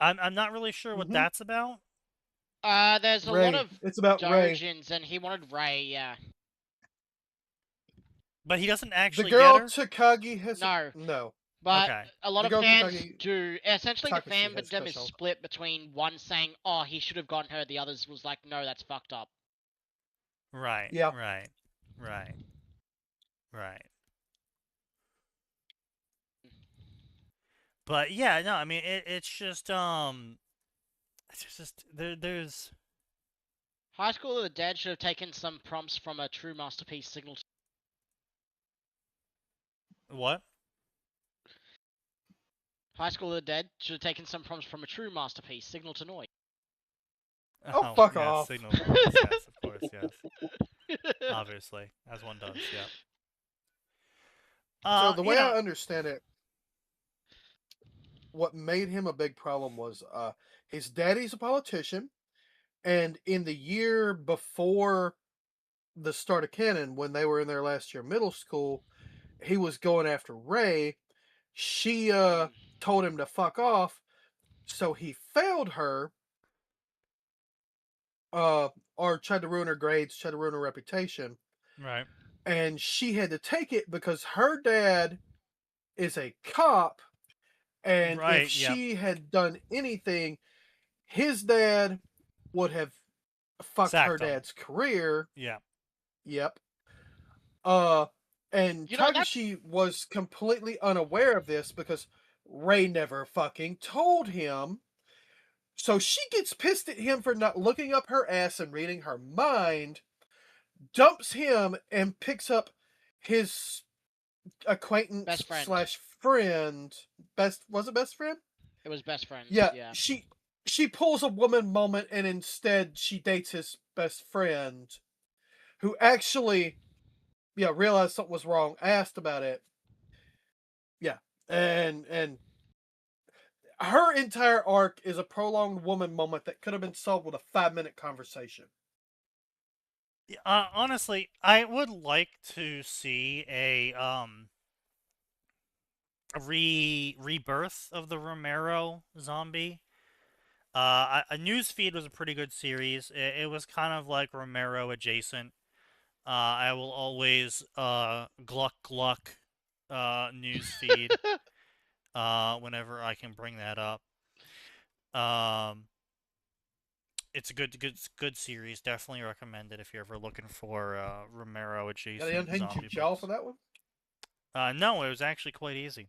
I'm not really sure what that's about. There's a Ray. lot of It's about Ray. Dojins, and he wanted Ray, yeah. But he doesn't actually The girl get her? Takagi has No. But Okay. a lot The of girl fans Takagi- do. Essentially, the Takashi has fandom is special. split between one saying, "Oh, he should have gotten her." The others was like, "No, that's fucked up." Right. Yeah. Right. But yeah, no, I mean it's just there's High School of the Dead should have taken some prompts from a true masterpiece, Signal. What? High School of the Dead should have taken some prompts from a true masterpiece, Signal to Noise. Oh, fuck yeah, off. Signal to Noise, yes, of course, yes. Obviously, as one does, yeah. So the way I understand it, what made him a big problem was his daddy's a politician, and in the year before the start of canon, when they were in their last year of middle school, he was going after Ray. She told him to fuck off, so he failed her, or tried to ruin her grades, tried to ruin her reputation. Right. And she had to take it because her dad is a cop, and if she had done anything, his dad would have fucked her dad's career. Yeah. Yep. And Takashi was completely unaware of this because Ray never fucking told him. So she gets pissed at him for not looking up her ass and reading her mind, dumps him, and picks up his acquaintance slash friend. Was it best friend? It was best friend. Yeah. Yeah. She pulls a woman moment, and instead she dates his best friend, who actually, realized something was wrong, asked about it. Yeah, and her entire arc is a prolonged woman moment that could have been solved with a 5-minute conversation. Honestly, I would like to see a rebirth of the Romero zombie. A Newsfeed was a pretty good series. It was kind of like Romero adjacent. I will always gluck gluck Newsfeed whenever I can bring that up. It's a good series. Definitely recommend it if you're ever looking for Romero Got any adjacent unhinged zombie jaw books. for that one? No, it was actually quite easy.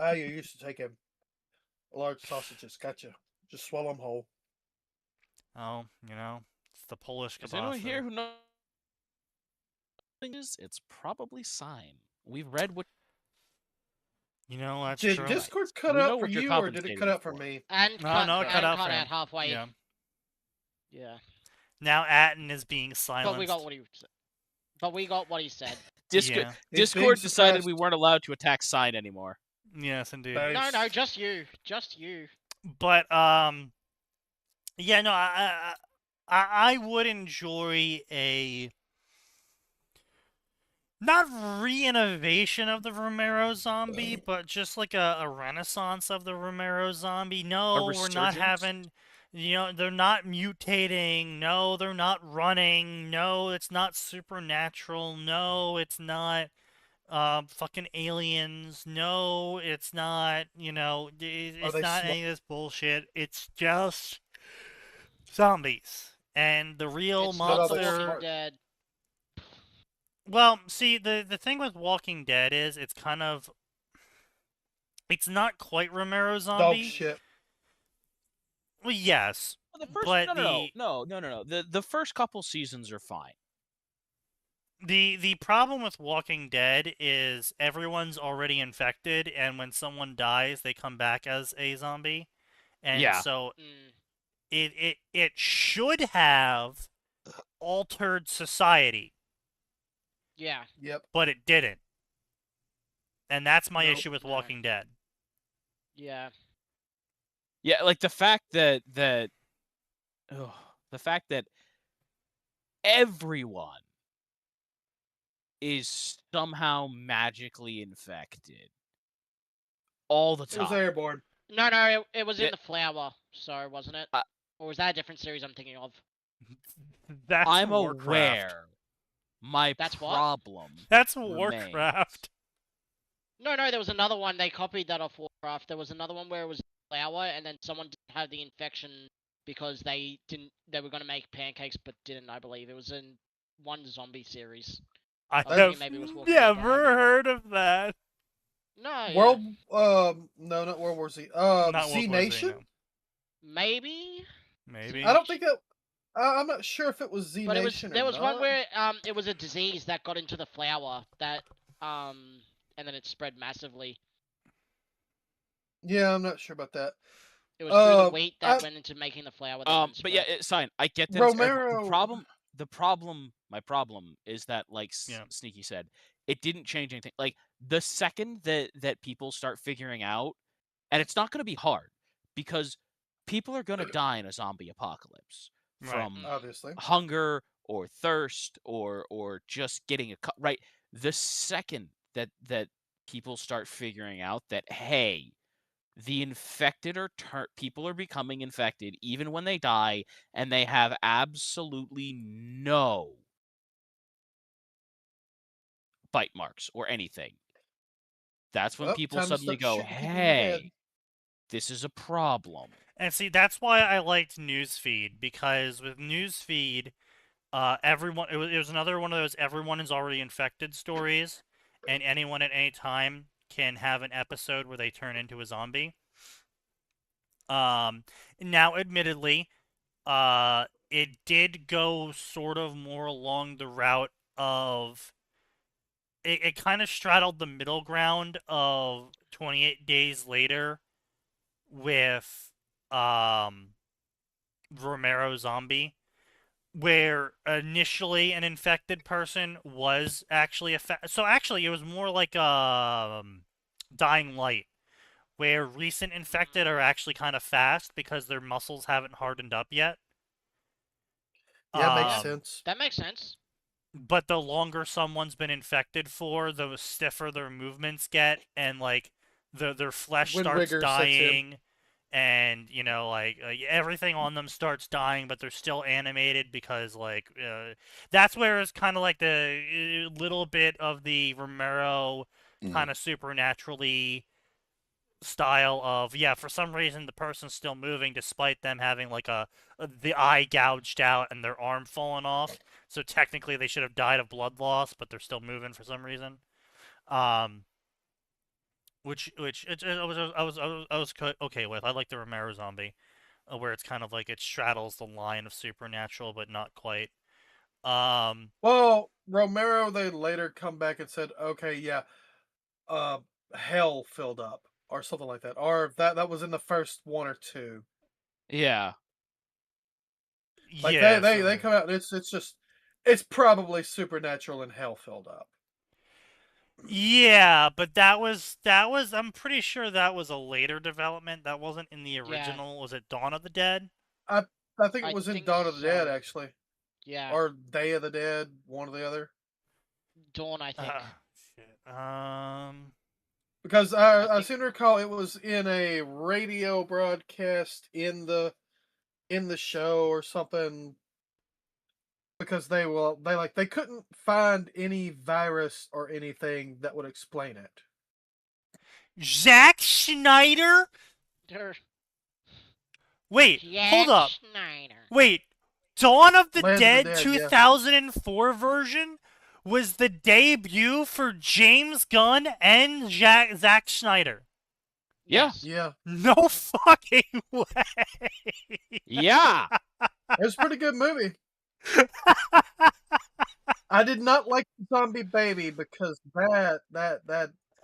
You used to take a large sausages. Gotcha. Just swallow them whole. Oh, it's the Polish Is anyone kibasa. here who knows is? It's probably Sign. We've read what. That's Did true. Discord cut We know out for what you're you, or did it compensating cut out for for. me? And No, cut, it cut and out cut for out him. halfway. Yeah. Yeah. Now Atten is being But silenced. we got what he said. But we got what he said. Discord, Yeah. He's being Discord decided we suppressed. weren't allowed to attack Sign anymore. Yes, indeed. No, just you. Just you. But yeah, no, I would enjoy a not re-innovation of the Romero zombie, but just like a renaissance of the Romero zombie. No, we're not resurgence? having, they're not mutating. No, they're not running. No, it's not supernatural. No, it's not fucking aliens. No, it's not, it's they not any of this bullshit. It's just zombies. And the real It's not The monster. Walking Dead. Well, see, the thing with Walking Dead is it's not quite Romero Dog zombie. shit. Well, yes, The first, but no. The first couple seasons are fine. the problem with Walking Dead is everyone's already infected, and when someone dies, they come back as a zombie, and Yeah. so Mm. it should have altered society, Yeah. Yep. but it didn't, and that's my Nope. issue with No. Walking Dead. Yeah. Yeah, like the fact that everyone is somehow magically infected all the It was time. airborne. No, it was in Yeah. the flower. So wasn't it? Uh, Or was that a different series I'm thinking of? That's I'm Warcraft. aware. My That's what? problem. That's remains. Warcraft. No, there was another one. They copied that off Warcraft. There was another one where it was flour, and then someone didn't have the infection because they were going to make pancakes, but didn't. I believe it was in one zombie series. I was have thinking maybe it was Walking Dead, but never maybe not. heard of that. No, yeah. World. No, not World War Z. Not Z World War Z, Nation. no. Maybe. Maybe. I don't think that. I'm not sure if it was Z But Nation. there or was not. one where it was a disease that got into the flour that and then it spread massively. Yeah, I'm not sure about that. It was through the Uh, wait that I- went into making the flour. That then But yeah, spread. it's fine. I get that. Romero- My problem is that, like Yeah. Sneaky said, it didn't change anything. Like the second that people start figuring out, and it's not going to be hard because people are going to die in a zombie apocalypse Right. from Obviously. hunger or thirst or just getting right. The second that people start figuring out that, hey, the infected people are becoming infected even when they die, and they have absolutely no bite marks or anything. That's when Well, people time to suddenly start go, shooting people in the head. hey, this is a problem. And see, that's why I liked Newsfeed, because with Newsfeed, everyone it was another one of those everyone is already infected stories, and anyone at any time can have an episode where they turn into a zombie. Now, admittedly, it did go sort of more along the route of it kind of straddled the middle ground of 28 Days Later with Romero Zombie, where initially an infected person was actually so actually it was more like Dying Light, where recent infected are actually kind of fast because their muscles haven't hardened up yet. Yeah, makes Yeah. sense. That makes sense. But the longer someone's been infected for, the stiffer their movements get, and like their flesh When starts rigor sets in. dying, and you know like everything on them starts dying, but they're still animated because like that's where it's kind of like the little bit of the Romero kind of supernaturally style of for some reason the person's still moving despite them having like the eye gouged out and their arm fallen off, so technically they should have died of blood loss, but they're still moving for some reason. I was okay with. I like the Romero zombie, where it's kind of like it straddles the line of supernatural but not quite. Well, Romero, they later come back and said, okay, yeah, hell filled up or something like that, or that was in the first one or two. Yeah. Like Yeah, they come out. It's probably supernatural and hell filled up. yeah, but that was I'm pretty sure that was a later development. That wasn't in the original. Was it Dawn of the Dead? I think it was in think Dawn of the Dead so. actually, Yeah. or Day of the Dead, one or the other. Dawn, I think. Shit. Because I seem to recall it was in a radio broadcast in the show or something. Because they couldn't find any virus or anything that would explain it. Zack Schneider? Wait, hold up. Schneider. Wait, Dawn of the Land Dead of the Dead, yeah. 2004 version was the debut for James Gunn and Zack Schneider. Yeah. Yeah. No fucking way. Yeah. It was a pretty good movie. I did not like Zombie Baby because that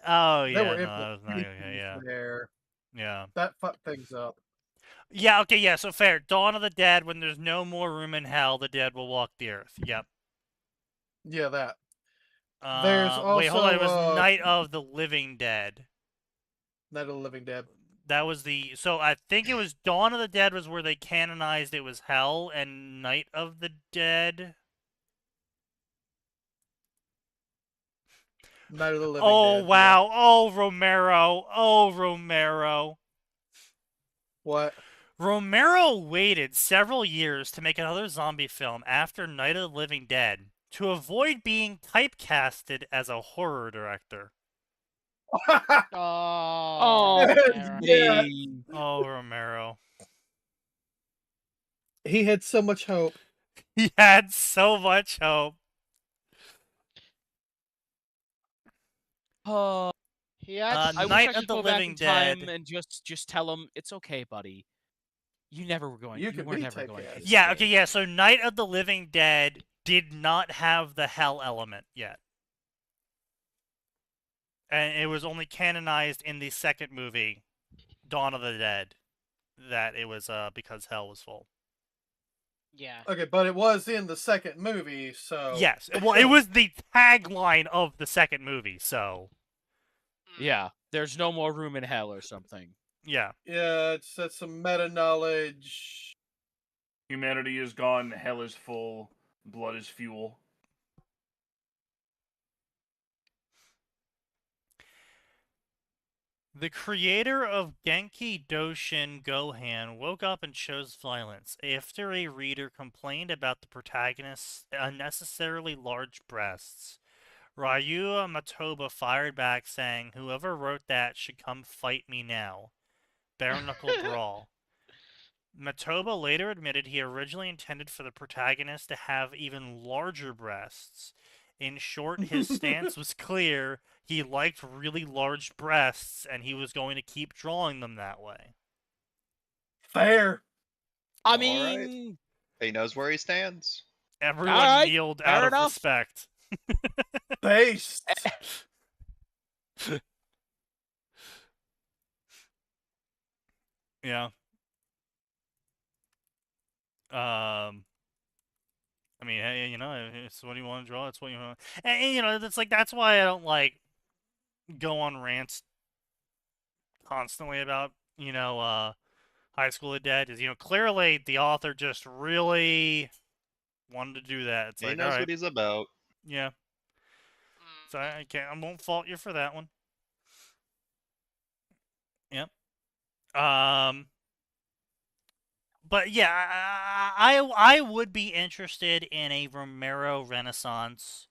Oh there yeah, were no, that was not okay. implications there. Yeah. That fucked things up. Yeah, okay, yeah, so fair. Dawn of the Dead, when there's no more room in hell, the dead will walk the earth. Yep. Yeah, that. There's also wait, hold on. It was Night of the Living Dead. Night of the Living Dead. That was so I think it was Dawn of the Dead was where they canonized it was hell, and Night of the Dead. Night of the Living Oh Dead. wow! Yeah. Oh Romero! Oh Romero! What? Romero waited several years to make another zombie film after Night of the Living Dead to avoid being typecasted as a horror director. Oh, yeah. Oh, Romero. He had so much hope. He had so much hope. He had I Night wish I of could the go back Living in time Dead. and just tell him it's okay, buddy. You never were going. You You could were be never going. typecast. To Yeah, escape. okay, yeah. So Night of the Living Dead did not have the hell element yet. And it was only canonized in the second movie, Dawn of the Dead, that it was because hell was full. Yeah. Okay, but it was in the second movie, so Yes. Well, it was the tagline of the second movie, so Yeah. There's no more room in hell or something. yeah. Yeah, that's some meta knowledge. Humanity is gone, hell is full, blood is fuel. The creator of Genki Doshin Gohan woke up and chose violence after a reader complained about the protagonist's unnecessarily large breasts. Ryua Matoba fired back saying, "Whoever wrote that should come fight me now." Bare knuckle brawl. Matoba later admitted he originally intended for the protagonist to have even larger breasts. In short, his stance was clear. He liked really large breasts, and he was going to keep drawing them that way. Fair. I All mean, right. He knows where he stands. Everyone Alright, kneeled fair out of enough. respect. Based. Yeah. I mean, hey, it's what you want to draw. It's what you want. And it's like that's why I don't like go on rants constantly about High School of Dead. Is clearly the author just really wanted to do that. It's He like, knows all right, what he's about. yeah. So I won't fault you for that one. Yep. But yeah, I would be interested in a Romero Renaissance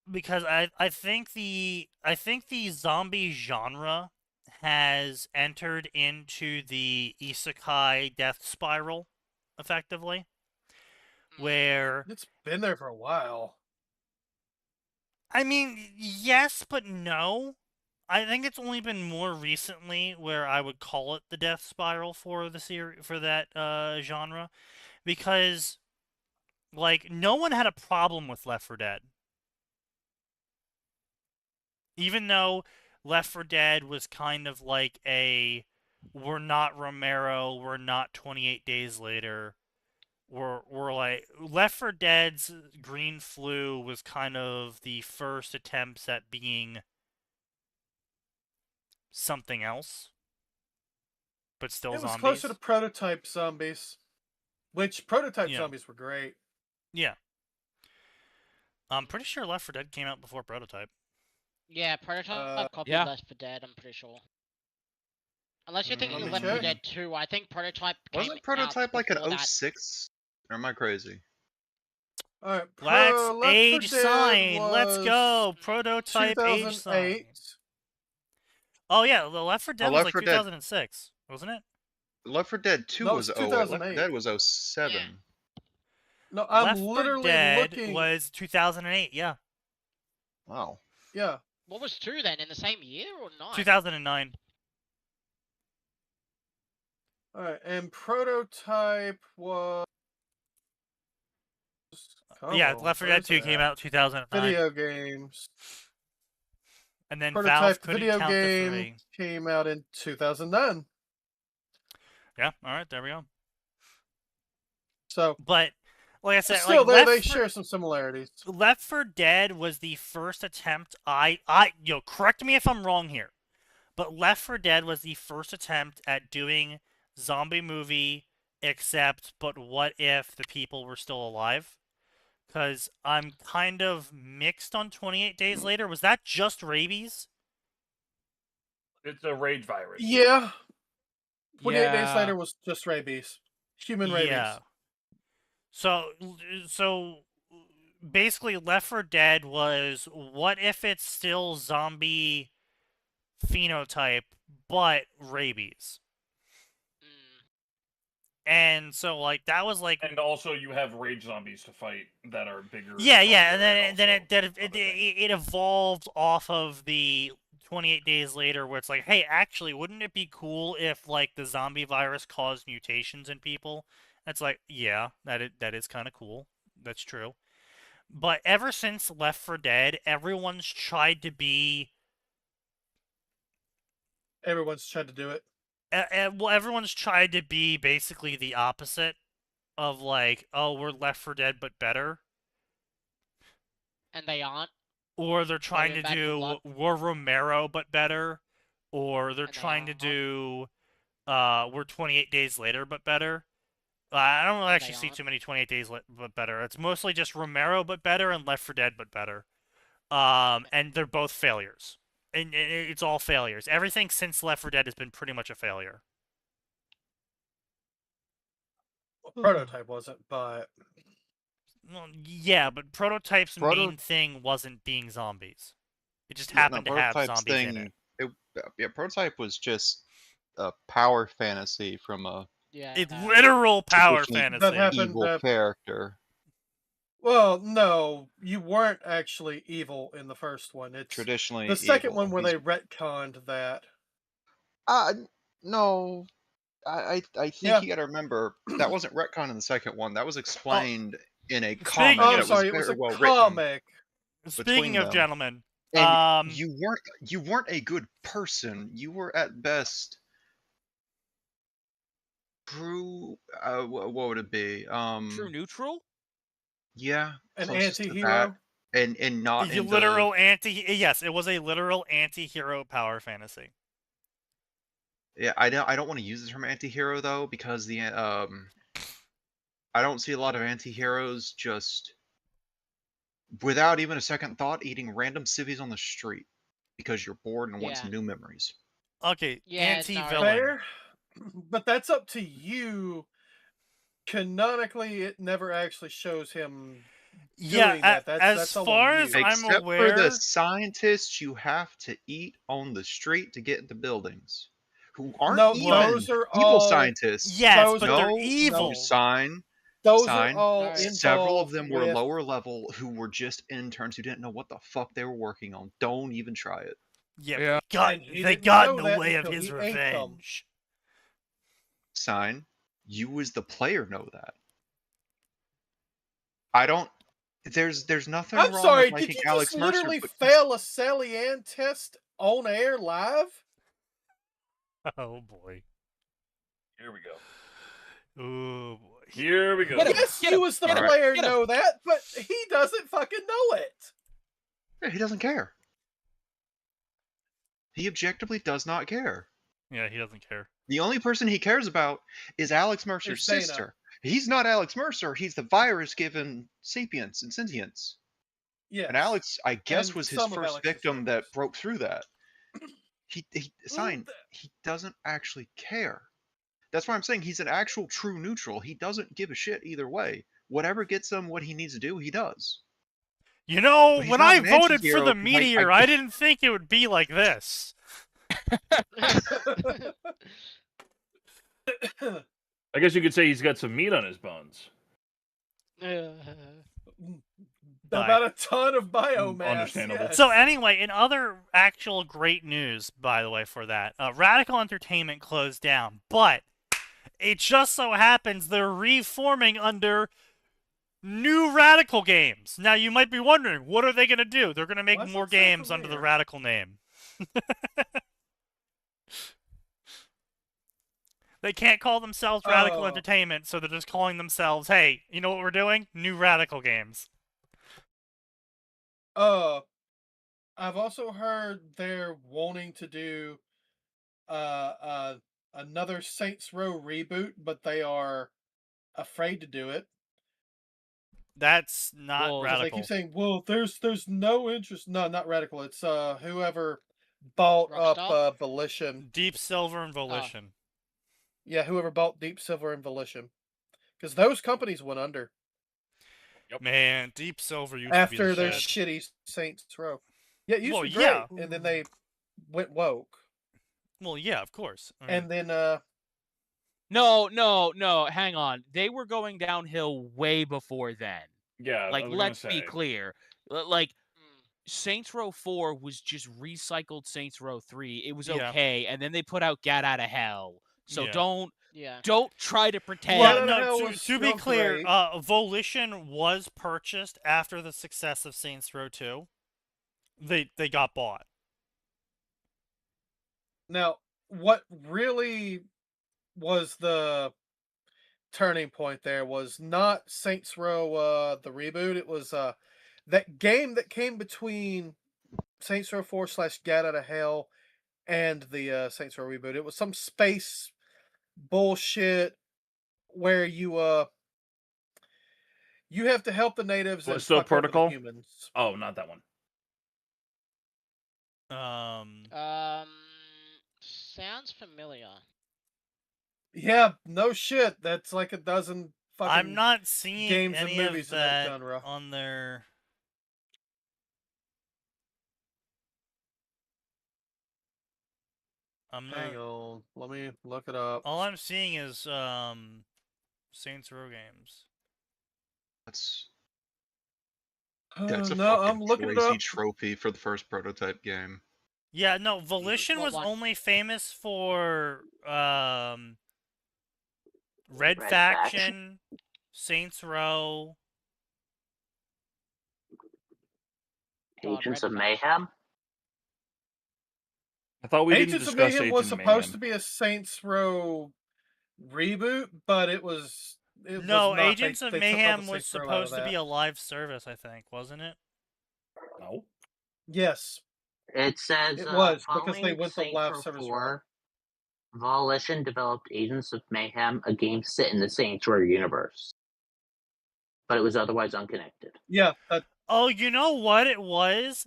because I think the zombie genre has entered into the isekai death spiral effectively, where It's been there for a while. I mean, yes, but no. I think it's only been more recently where I would call it the death spiral for the for that genre, because like no one had a problem with Left 4 Dead, even though Left 4 Dead was kind of like we're not Romero, we're not 28 Days Later. We're like Left 4 Dead's Green Flu was kind of the first attempts at being something else, but still It was zombies. closer to Prototype Zombies, which Prototype Zombies were great. Yeah. I'm pretty sure Left 4 Dead came out before Prototype. Yeah, Prototype copied yeah. Left 4 Dead, I'm pretty sure. Unless you're thinking Let of me Left 4 check. Dead 2, I think Prototype Wasn't Prototype out like an before that. 06? Or am I crazy? All right, Let's Left 4 age Dead sign. Let's was go. Prototype age sign. 2008. Oh yeah, the Left 4 Dead was Left like 4 Dead. 2006, wasn't it? Left 4 Dead 2 No, was it's 08. Left 4 2008. Dead was 07. No, I'm Left 4 literally Dead looking. was 2008. Yeah. Wow. Yeah. What was 2 then? In the same year or 9? 2009. All right, and Prototype was. Yeah, Left 4 Dead 2 came out 2009. Video games. And then Prototype Valve couldn't video count the game 3. came out in 2009. Yeah, all right, there we go. So, but like I said, still, like they share some similarities. Left 4 Dead was the first attempt. Correct me if I'm wrong here, but Left 4 Dead was the first attempt at doing zombie movie, but what if the people were still alive? Because I'm kind of mixed on 28 Days Later. Was that just rabies? It's a rage virus. Yeah. 28 Days Later was just rabies. Human rabies. Yeah. So basically Left 4 Dead was what if it's still zombie phenotype but rabies? And so like that was like, and also you have rage zombies to fight that are bigger. Yeah, and then it evolved off of the 28 Days Later, where it's like, hey, actually, wouldn't it be cool if like the zombie virus caused mutations in people? It's like, yeah, that is kind of cool. That's true. But ever since Left 4 Dead, everyone's tried to be. Everyone's tried to do it. Well, everyone's tried to be basically the opposite of like, oh, we're Left 4 Dead but better. And they aren't. Or they're trying to do we're Romero but better. Or they're trying to do we're 28 Days Later but better. I don't actually see too many 28 Days but better. It's mostly just Romero but better and Left 4 Dead but better. And they're both failures. And it's all failures. Everything since Left 4 Dead has been pretty much a failure. Prototype wasn't, but... Well, yeah, but Prototype's main thing wasn't being zombies. It just happened to have zombies in it. Prototype was just a power fantasy from a literal power fantasy. That happened, evil character. Well, no, you weren't actually evil in the first one. It's traditionally the second evil. one where they retconned that. No, I think you got to remember that wasn't retcon in the second one. That was explained in a comic. Oh, sorry, it was a comic. Speaking of gentlemen, and you weren't a good person. You were at best True. What would it be? True neutral? Yeah, An closest to that, anti-hero? and not The in the. literal yes, it was a literal anti-hero power fantasy. Yeah, I don't want to use the term anti-hero though, because I don't see a lot of anti-heroes just without even a second thought eating random civvies on the street because you're bored and want some Yeah. new memories. Okay, Yeah, anti-villain. Fair, but that's up to you. Canonically, it never actually shows him doing that. That's all far on as you. I'm Except for the aware, scientists you have to eat on the street to get into buildings, who aren't No, even those are evil all. scientists. yes, those but are- they're No, evil. no, sign. Those are Sign. all Alright. Several of involved them were with. lower level who were just interns who didn't know what the fuck they were working on. Don't even try it. Yeah, And he they didn't got know in the that way of until his he ate them. revenge. Sign. You as the player know that. I don't. There's nothing I'm wrong sorry, with did liking you Alex just Mercer, literally but fail a Sally Ann test on air live? Oh boy. Here we go. Oh boy. Here we go. Get him, Yes, get you him, as the get him, player get him. know that, but he doesn't fucking know it. yeah, he doesn't care. He objectively does not care. Yeah, he doesn't care. The only person he cares about is Alex Mercer's Is Dana. sister. He's not Alex Mercer. He's the virus given sapience and sentience. Yes. And Alex, I guess, And was his some of first Alex's victim that victims. broke through that. He Well, he doesn't actually care. That's why I'm saying he's an actual true neutral. He doesn't give a shit either way. Whatever gets him what he needs to do, he does. You know, But he's when not I an voted for anti-hero the because meteor, I didn't think it would be like this. I guess you could say he's got some meat on his bones. About a ton of biomass. Understandable. Yes. So anyway, in other actual great news, by the way, for that, Radical Entertainment closed down, but it just so happens they're reforming under New Radical Games. Now you might be wondering, what are they going to do? They're going to make Why does more that sound games under the familiar? Radical name. They can't call themselves Radical Oh. Entertainment, so they're just calling themselves, hey, you know what we're doing? New Radical Games. I've also heard they're wanting to do another Saints Row reboot, but they are afraid to do it. That's not Well, 'cause Because they Radical. keep saying, "Well, there's no interest." No, not Radical. It's whoever bought Rockstar? up Volition. Deep Silver and Volition. Yeah, whoever bought Deep Silver and Volition, because those companies went under Man, Deep Silver used after to be their the shit. shitty Saints Row. Yeah, it used Well, to be great, yeah. and then they went woke, Well, yeah, of course. I mean, and then No, hang on. They were going downhill way before then. Yeah, Like, I was gonna let's be say. clear. Like, Saints Row 4 was just recycled Saints Row 3. It was Yeah. okay, and then they put out Get Out of Hell. So Yeah. don't try to pretend. well, Get Outta no, Hell to, was to be still clear, great. Volition was purchased after the success of Saints Row 2. They got bought. now what really was the turning point there was not Saints Row the reboot. It was that game that came between Saints Row 4 / Get Out of Hell and the Saints Row reboot. It was some space bullshit where you have to help the natives and Callisto fuck over the Protocol? humans. Oh, not that one. Sounds familiar. Yeah, no shit. That's like a dozen fucking I'm not seeing games and any movies of in that that genre. on their. Hang on, let me look it up. All I'm seeing is Saints Row games. That's a no, fucking I'm looking it crazy up. trophy for the first prototype game. Yeah, no, Volition What was one? only famous for Red Red Faction, Saints Row. God, Agents Red of Faction. Mayhem. I thought we didn't Agents of discuss Mayhem Agent was of supposed Mayhem. to be a Saints Row reboot, but it was No, was not. Agents of They took all Mayhem the was Saints Row out of supposed to be that. a live service, I think, wasn't it? No. Yes, It says, it was because they following went the Saints live Row service route. 4, Volition developed Agents of Mayhem, a game set in the Saints Row universe. But it was otherwise unconnected. Yeah. Oh, you know what it was?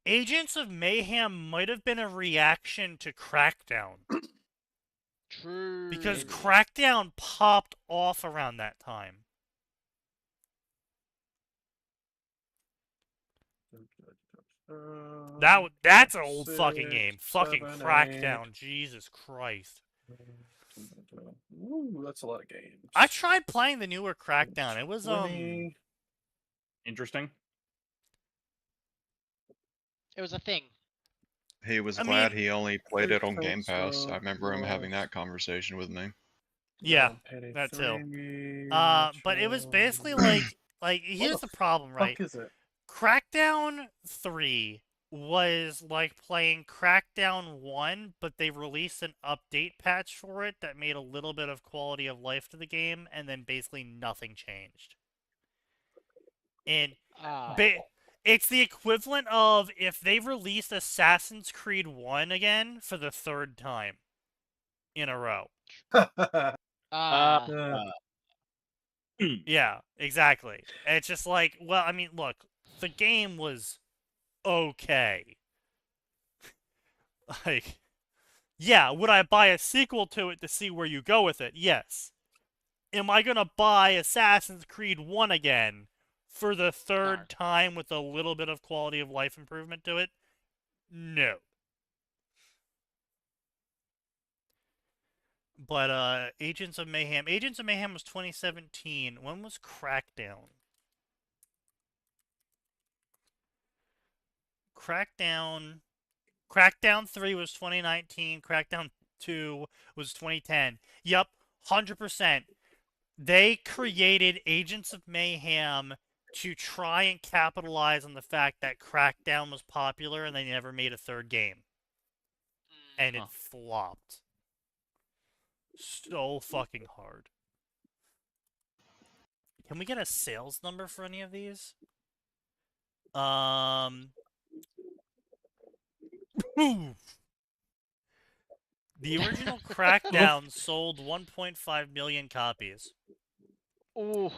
Agents of Mayhem might have been a reaction to Crackdown. True. Because Crackdown popped off around that time. That's an old fucking game. Fucking Crackdown. Jesus Christ. Ooh, that's a lot of games. I tried playing the newer Crackdown. It was Interesting. It was a thing. He was I glad mean- he only played it on Game So, Pass. I remember him having that conversation with me. Yeah, that too. But it was basically like here's the problem, right? Fuck is it? Crackdown 3 was like playing Crackdown 1, but they released an update patch for it that made a little bit of quality of life to the game, and then basically nothing changed. And it's the equivalent of if they released Assassin's Creed 1 again for the 3rd time in a row. Yeah, exactly. And it's just like, well, I mean, look, the game was okay. Like, yeah, would I buy a sequel to it to see where you go with it? Yes. Am I gonna buy Assassin's Creed 1 again for the 3rd time with a little bit of quality of life improvement to it? No. But, Agents of Mayhem was 2017. When was Crackdown? Crackdown 3 was 2019. Crackdown 2 was 2010. Yep, 100%. They created Agents of Mayhem to try and capitalize on the fact that Crackdown was popular and they never made a 3rd game. And it flopped. So fucking hard. Can we get a sales number for any of these? The original Crackdown sold 1.5 million copies. Ooh.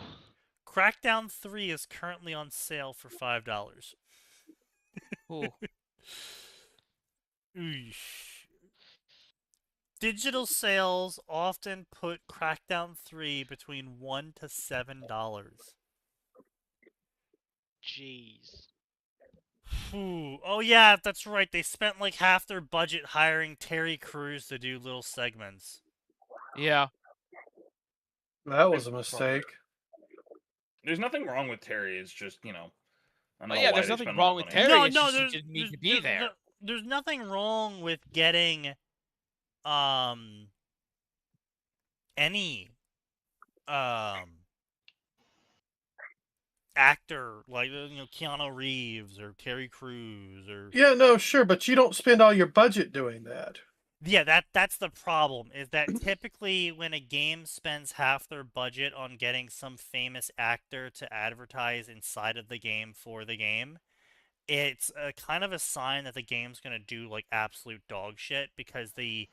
Crackdown 3 is currently on sale for $5. Ooh. Digital sales often put Crackdown 3 between $1 to $7. Jeez. Ooh. Oh yeah, that's right. They spent like half their budget hiring Terry Crews to do little segments. Yeah. That was a mistake. There's nothing wrong with Terry. It's just, I don't know yeah, why there's they nothing spend wrong more with money. Terry. No, it's no, just he didn't need to be there. There's nothing wrong with getting any actor like Keanu Reeves or Terry Crews or Yeah, no, sure, but you don't spend all your budget doing that. Yeah, that's the problem, is that typically when a game spends half their budget on getting some famous actor to advertise inside of the game for the game, it's a kind of a sign that the game's going to do like absolute dog shit because the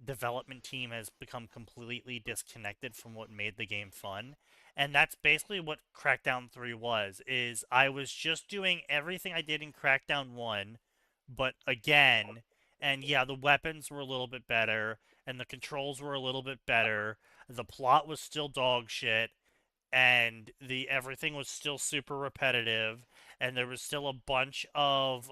development team has become completely disconnected from what made the game fun. And that's basically what Crackdown 3 was, is I was just doing everything I did in Crackdown 1, but again, and yeah, the weapons were a little bit better, and the controls were a little bit better, the plot was still dog shit, and everything was still super repetitive, and there was still a bunch of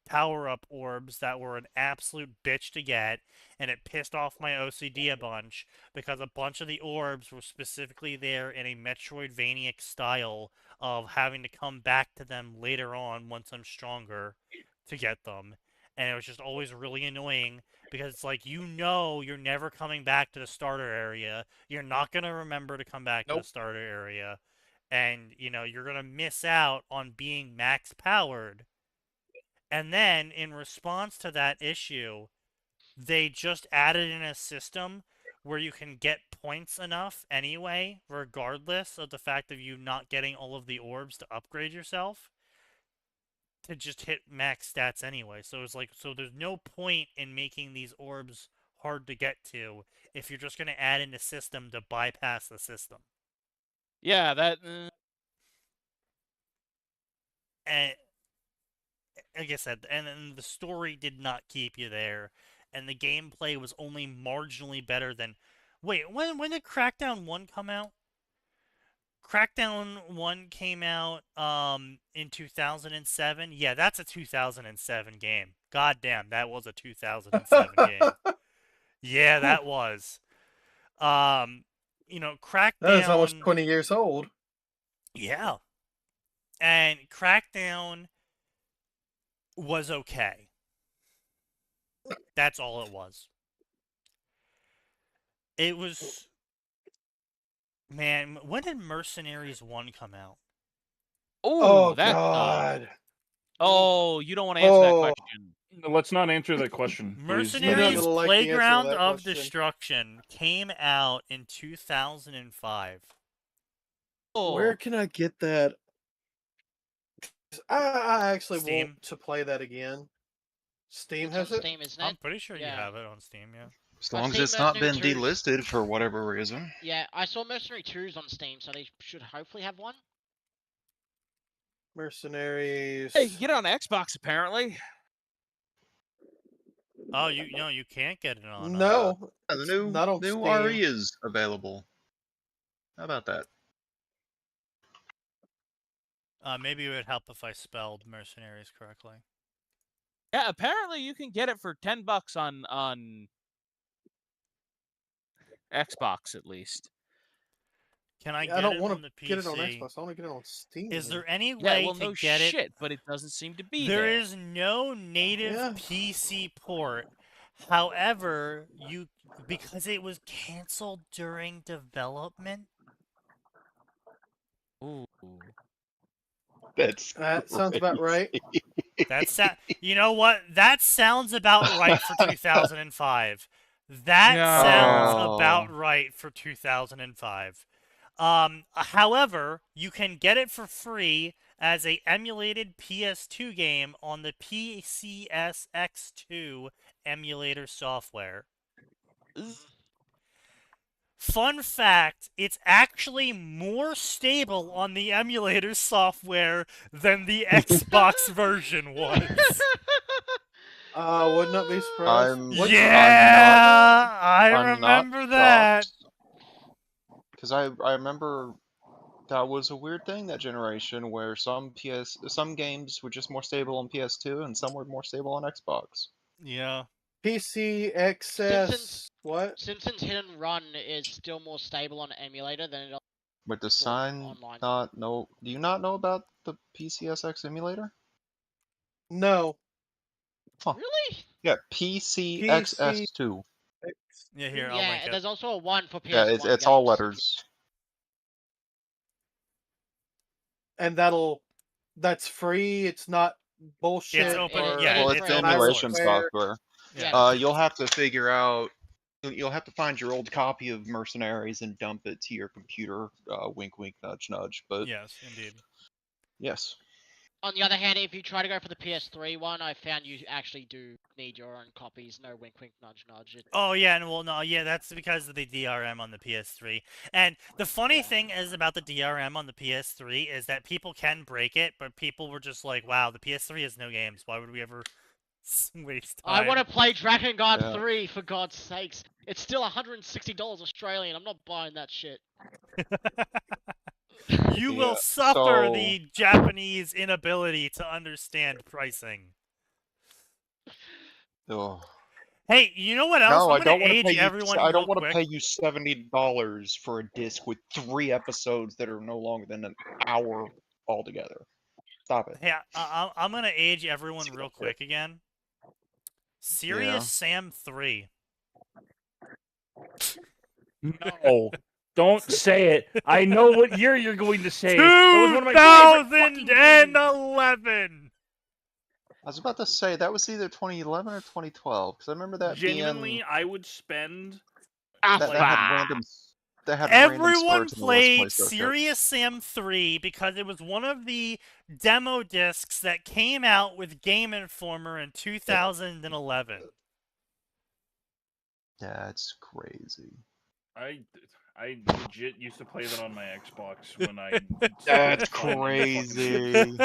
power-up orbs that were an absolute bitch to get, and it pissed off my OCD a bunch, because a bunch of the orbs were specifically there in a Metroidvania style of having to come back to them later on once I'm stronger to get them. And it was just always really annoying because it's like, you're never coming back to the starter area. You're not going to remember to come back to the starter area. And, you're going to miss out on being max powered. And then, in response to that issue, they just added in a system where you can get points enough anyway, regardless of the fact of you not getting all of the orbs to upgrade yourself, to just hit max stats anyway. So it's like, so there's no point in making these orbs hard to get to if you're just going to add in a system to bypass the system. Yeah, that. And like I said, and the story did not keep you there, and the gameplay was only marginally better than. Wait, when did Crackdown 1 come out? Crackdown 1 came out in 2007. Yeah, that's a 2007 game. God damn, that was a 2007 game. Yeah, that was. You know, Crackdown. That is almost 20 years old. Yeah. And Crackdown was okay. That's all it was. It was... Man, when did Mercenaries 1 come out? Oh, that, God. Oh, you don't want to answer that question. Let's not answer that question. Mercenaries like Playground that of question. Destruction came out in 2005. Where can I get that? I actually Steam. want to play that again. Steam It's has on it? Steam, isn't it? I'm pretty sure you Yeah. have it on Steam, yeah. As long as Steam it's not been Mercenary 2. delisted for whatever reason. Yeah, I saw Mercenary 2's on Steam, so they should hopefully have one. Mercenaries. Hey, you can get it on Xbox apparently. Oh, you can't get it on. No, Yeah, the it's new not on new Steam. RE is available. How about that? Maybe it would help if I spelled Mercenaries correctly. Yeah, apparently you can get it for $10 on Xbox at least. Can I I get don't it want on the to PC? get it on Xbox. I want to get it on Steam. Is there any Yeah, way well, to no get shit, it? but it doesn't seem to be There there. is no native Yeah. PC port. However, because it was canceled during development. Ooh. That sounds about right. You know what? That sounds about right for 2005. That No. sounds about right for 2005. However, you can get it for free as a emulated PS2 game on the PCSX2 emulator software. Fun fact, it's actually more stable on the emulator software than the Xbox version was. Would not be surprised. I remember that. Because I remember that was a weird thing that generation where some games were just more stable on PS2 and some were more stable on Xbox. Yeah. PC XS what? Simpsons Hit and Run is still more stable on emulator than it. But does Sign not know? Do you not know about the PCSX emulator? No. Huh. Really? Yeah, PCXS2. Yeah, here I'll link Yeah, it. there's also a 1 for PS1. Yeah, it's all games. letters. And that's free. It's not bullshit. It's open. Or- Yeah, Well, it's it's free. emulation Software. software. Yeah. You'll have to figure out. You'll have to find your old copy of Mercenaries and dump it to your computer. Wink, wink, nudge, nudge. But Yes, indeed. yes. On the other hand, if you try to go for the PS3 one, I found you actually do need your own copies. No wink, wink, nudge, nudge. Oh yeah, that's because of the DRM on the PS3. And the funny thing is about the DRM on the PS3 is that people can break it, but people were just like, "Wow, the PS3 has no games. Why would we ever waste time?" I want to play Dragon Guard Yeah. 3 for God's sakes. It's still $160 Australian. I'm not buying that shit. You will Yeah, suffer so- the Japanese inability to understand pricing. Ugh. Hey, you know what else? No, I I'm don't gonna want to age pay you. everyone I don't real want to quick. pay you $70 for a disc with 3 episodes that are no longer than an hour altogether. Stop it. Hey, I'm gonna age everyone See real that quick again. Serious Sam 3. No. Don't say it. I know what year you're going to say. That was one of my favorite fucking games. 2011. I was about to say that was either 2011 or 2012 because I remember that Genuinely, being. I would spend that had random Everyone spurts in the Let's Play played circuit. Serious Sam 3 because it was one of the demo discs that came out with Game Informer in 2011. That's crazy. I legit used to play that on my Xbox when I. That's still find crazy.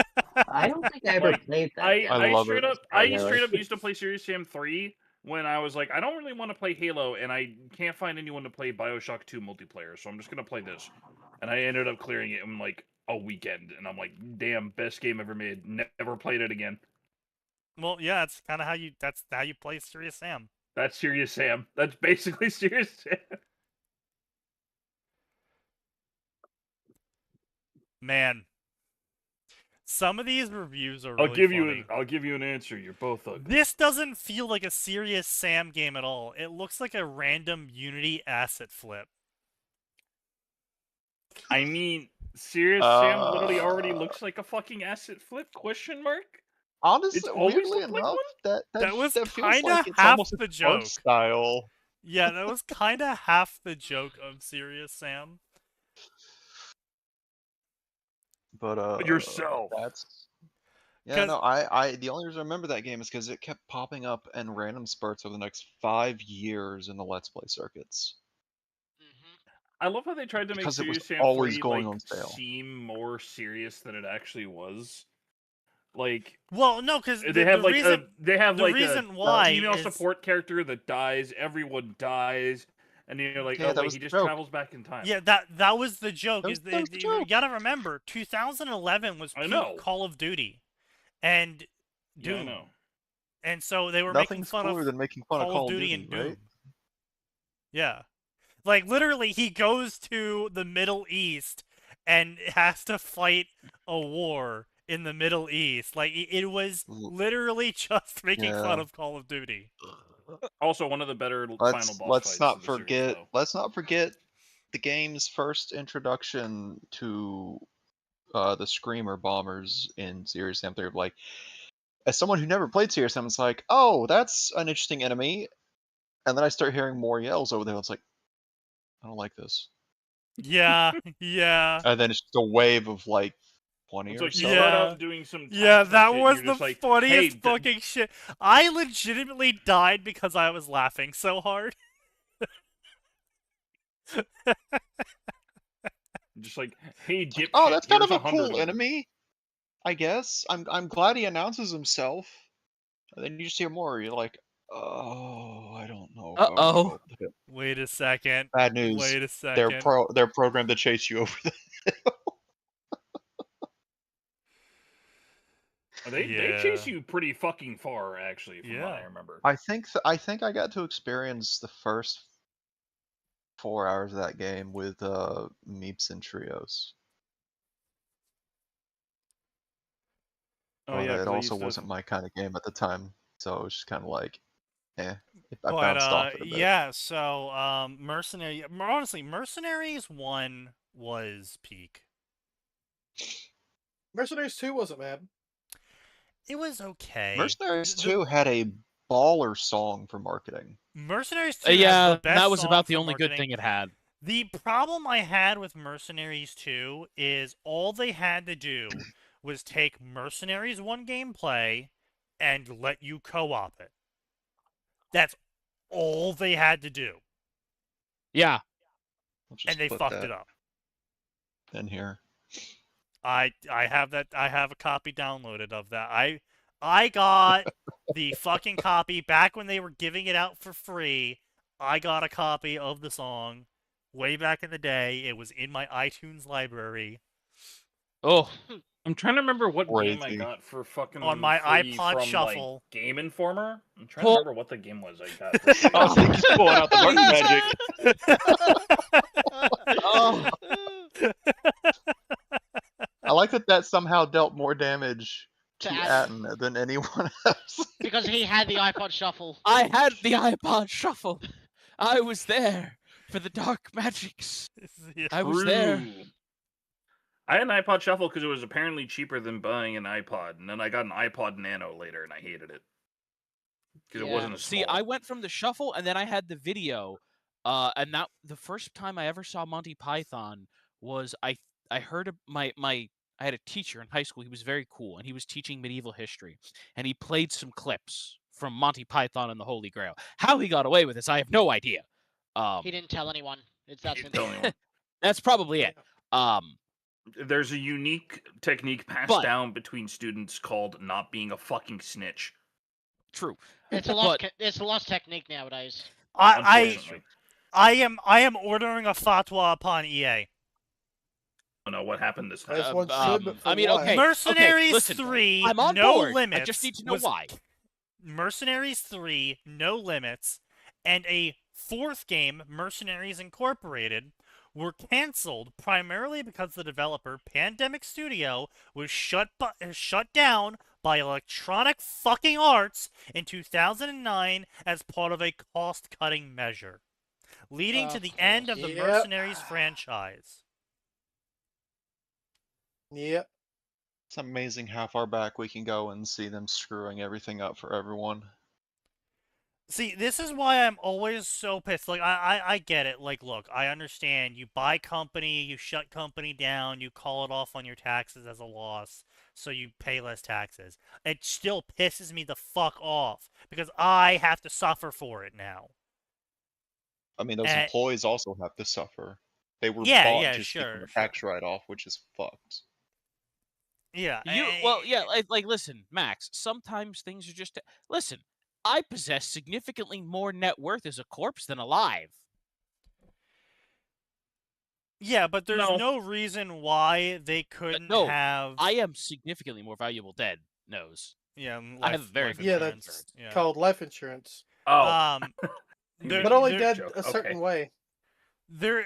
I don't think I ever Like, played that. I game. straight up Really. used to play Serious Sam 3 when I was like, I don't really want to play Halo, and I can't find anyone to play BioShock 2 multiplayer, so I'm just gonna play this. And I ended up clearing it in like a weekend, and I'm like, damn, best game ever made. Never played it again. Well, yeah, it's kind of that's how you play Serious Sam. That's Serious Sam. That's basically Serious Sam. Man, some of these reviews are really funny. I'll give you an answer. You're both ugly. This doesn't feel like a Serious Sam game at all. It looks like a random Unity asset flip. I mean, Serious Sam literally already looks like a fucking asset flip? Question mark? Honestly, It's always weirdly looked like enough, one? That was feels kinda like it's half almost the its art joke. style. Yeah, that was kind of half the joke of Serious Sam. But yourself. That's no. I the only reason I remember that game is because it kept popping up in random spurts over the next 5 years in the Let's Play circuits. I love how they tried to make Because it was Serious Sam always 3 going like on sale. seem more serious than it actually was. Like, Well, no, because they have the like reason, they have the like reason a why female is- support character that dies. Everyone dies, and you're like, Yeah, oh that wait, was he the just joke. travels back in time. Yeah, that was the joke. That was the You joke. gotta remember, 2011 was I peak know. Call of Duty, and Doom, Yeah, I know. and so they were making Nothing's fun cooler of than making fun of Call of Duty and Doom. right? Yeah, like literally, he goes to the Middle East and has to fight a war in the Middle East. Like it was literally just making fun Yeah. of Call of Duty. Also, one of the better final Let's boss let's fights not of the series, forget though. let's not forget the game's first introduction to the Screamer bombers in Serious Sam 3. Like, as someone who never played Serious Sam, it's like, oh, that's an interesting enemy. And then I start hearing more yells over there. It's like, I don't like this. Yeah, yeah. And then it's just a wave of like 20 It's or like so. you start out doing some Yeah, tactical that shit, and was you're the just like, funniest hey, fucking shit. I legitimately died because I was laughing so hard. just like, hey, dipshit, Oh, that's kind here's of a 100 cool of them. enemy, I guess. I'm glad he announces himself. And then you just hear more. You're like, oh, I don't know. if I wanna go up the hill." Wait a second. Bad news. Wait a They're second. they're programmed to chase you over the They chase you pretty fucking far, actually, from what I Yeah. remember. I think I got to experience the first 4 hours of that game with Meeps and Trios. Oh yeah, It 'cause I also used to- wasn't my kind of game at the time, so it was just kind of like, I But bounced off it a bit. yeah, so honestly, Mercenaries 1 was peak. Mercenaries 2 wasn't bad. It was okay. Mercenaries 2 had a baller song for marketing. Mercenaries 2 has Yeah, the best that was song about the for only good marketing. thing it had. The problem I had with Mercenaries 2 is all they had to do was take Mercenaries 1 gameplay and let you co-op it. That's all they had to do. Yeah. Let's just And they put fucked that it up. in here. I have a copy downloaded of that. I got the fucking copy back when they were giving it out for free. I got a copy of the song way back in the day. It was in my iTunes library. Oh, I'm trying to remember what game I Crazy. got for fucking On my free iPod from, Shuffle. Like, Game Informer. I'm trying to Well- remember what the game was I got. For free. Oh, so you just pulling out the dark magic. oh. I like that somehow dealt more damage to To Atten than anyone else. Because he had the iPod Shuffle. I had the iPod Shuffle. I was there for the dark magics. I was there. True. I had an iPod Shuffle because it was apparently cheaper than buying an iPod, and then I got an iPod Nano later, and I hated it because it wasn't as small. See, I went from the Shuffle, and then I had the video And that the first time I ever saw Monty Python was I heard I had a teacher in high school. He was very cool, and he was teaching medieval history, and he played some clips from Monty Python and the Holy Grail. How he got away with this, I have no idea. He didn't tell anyone. It's that He didn't simple. tell anyone. That's probably it. There's a unique technique passed down between students called not being a fucking snitch. True. It's a lost technique nowadays. I am ordering a fatwa upon EA. I don't know what happened this time. As one should, but for I mean, what? okay. Mercenaries listen, 3, I'm on no board. limits. I just need to know why. Mercenaries 3, no limits, and a fourth game, Mercenaries Incorporated, were canceled primarily because the developer, Pandemic Studio, was shut down by Electronic fucking Arts in 2009 as part of a cost-cutting measure, leading to the end of the Mercenaries franchise. Yep. It's amazing how far back we can go and see them screwing everything up for everyone. See, this is why I'm always so pissed. Like, I get it. Like, look, I understand. You buy company, you shut company down, you call it off on your taxes as a loss, so you pay less taxes. It still pisses me the fuck off, because I have to suffer for it now. I mean, those employees also have to suffer. They were bought just to get a tax write-off, which is fucked. Yeah. Like, listen, Max, sometimes things are just... Listen, I possess significantly more net worth as a corpse than alive. Yeah, but there's no reason why they couldn't have... I am significantly more valuable dead, Nose. Yeah, I have very good that's called life insurance. Oh. But only dead a certain way. The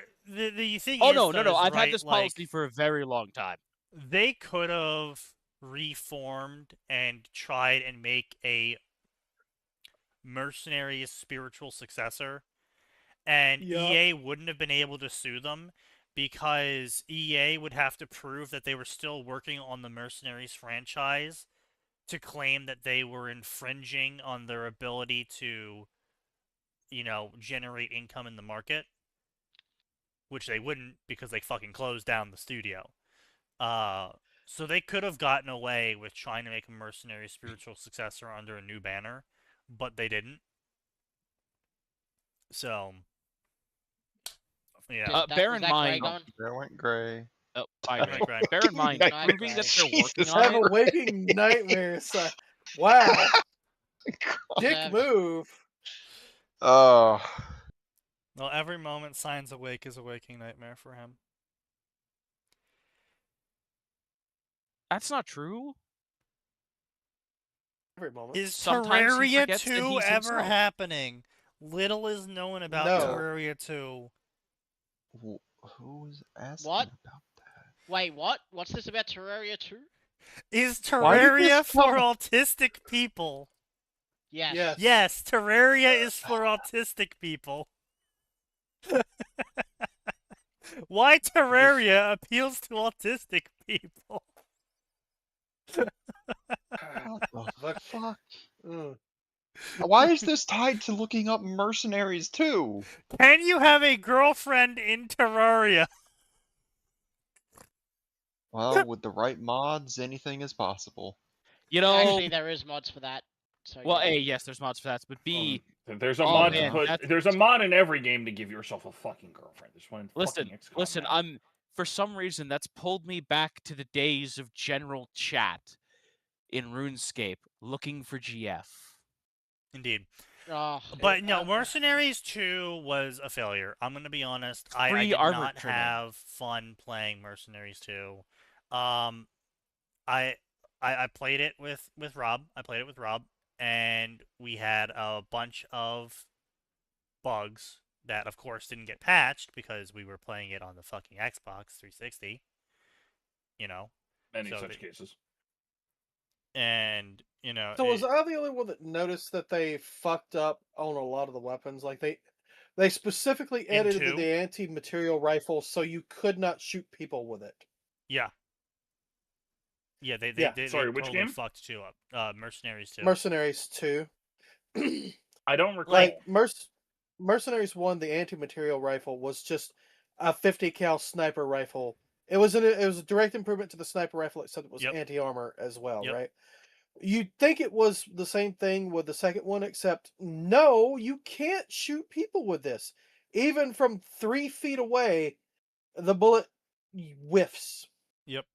thing is... no, I've had this policy for a very long time. They could have reformed and tried and make a Mercenaries spiritual successor, and EA wouldn't have been able to sue them because EA would have to prove that they were still working on the Mercenaries franchise to claim that they were infringing on their ability to, generate income in the market, which they wouldn't because they fucking closed down the studio. So they could have gotten away with trying to make a Mercenary spiritual successor under a new banner, but they didn't. So, yeah. Bear in mind... There went gray. Oh, bear in mind, proving that they're working on it. Have a waking nightmare. Wow. Dick move. Oh. Well, every moment Signs Awake is a waking nightmare for him. That's not true. Every moment. Is Terraria 2 ever happening? Little is known about Terraria 2. Who's asking about that? Wait, what? What's this about Terraria 2? Is Terraria for autistic people? Yes. Yes, Terraria is for autistic people. Why Terraria appeals to autistic people? What the fuck? Why is this tied to looking up Mercenaries too? Can you have a girlfriend in Terraria? Well, with the right mods, anything is possible. Actually, there is mods for that. So well, A, yes, there's mods for that, but B... there's a mod there's a mod in every game to give yourself a fucking girlfriend. There's one in listen, for some reason, that's pulled me back to the days of general chat in RuneScape, looking for GF. Indeed. Oh, but no, Mercenaries 2 was a failure. I'm going to be honest. I did not have fun playing Mercenaries 2. I played it with Rob. And we had a bunch of bugs that, of course, didn't get patched because we were playing it on the fucking Xbox 360. Many such cases. And, So was I the only one that noticed that they fucked up on a lot of the weapons? Like, they specifically edited the anti-material rifle so you could not shoot people with it. Yeah. Yeah, they Sorry, which totally game? fucked 2 up. Mercenaries 2. Mercenaries 2. I don't recall. Like, Mercenaries 1, the anti-material rifle was just a 50 cal sniper rifle. It was a direct improvement to the sniper rifle, except it was Yep. anti-armor as well, Yep. right? You'd think it was the same thing with the second one, except no, you can't shoot people with this. Even from 3 feet away, the bullet whiffs Yep.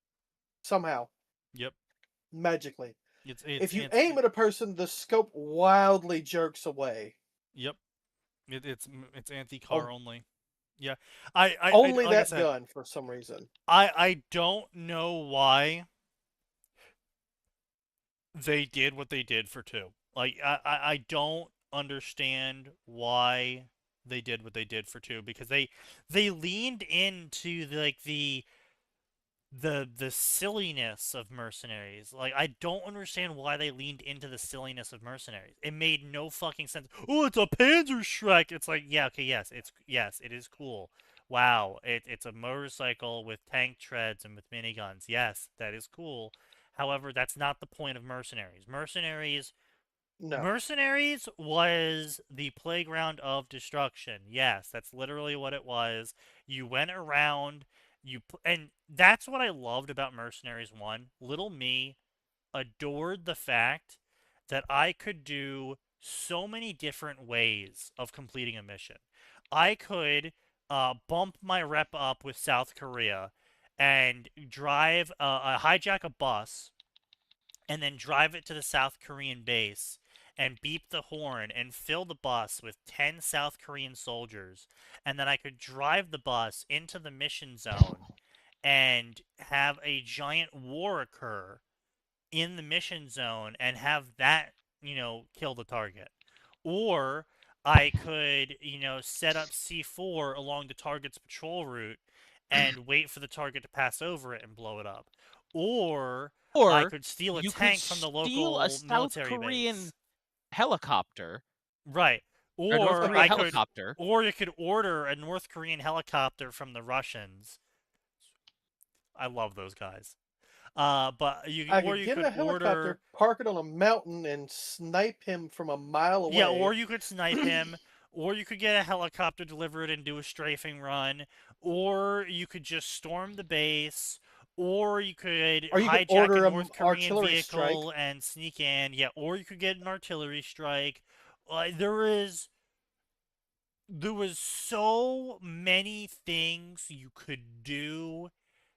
somehow, Yep. magically. It's If you aim at a person, the scope wildly jerks away. Yep. It's anti-car Oh. only. Yeah. I Only like I that said, gun for some reason. I don't know why they did what they did for 2. Like I don't understand why they did what they did for 2, because they leaned into the silliness of Mercenaries. Like, I don't understand why they leaned into the silliness of Mercenaries. It made no fucking sense. Oh, it's a Panzerschreck. It's like, yeah, okay, yes, it is cool. Wow, it's a motorcycle with tank treads and with miniguns. Yes, that is cool. However, that's not the point of Mercenaries. No. Mercenaries was the playground of destruction. Yes, that's literally what it was. You went around, and that's what I loved about Mercenaries 1. Little me adored the fact that I could do so many different ways of completing a mission. I could bump my rep up with South Korea and drive, hijack a bus and then drive it to the South Korean base and beep the horn and fill the bus with 10 South Korean soldiers. And then I could drive the bus into the mission zone and have a giant war occur in the mission zone and have that, kill the target. Or I could, set up C4 along the target's patrol route and wait for the target to pass over it and blow it up. Or I could steal a you tank could from the steal local a South military Korean base. helicopter. Right. Or North Or Korean helicopter. or you could order a North Korean helicopter from the Russians. I love those guys. But you I or could you get could a helicopter, order park it on a mountain, and snipe him from a mile away. Yeah, or you could snipe him, or you could get a helicopter delivered and do a strafing run, or you could just storm the base, or you could Or you could hijack order a an North Korean artillery strike. vehicle and sneak in. Yeah, or you could get an artillery strike. There was so many things you could do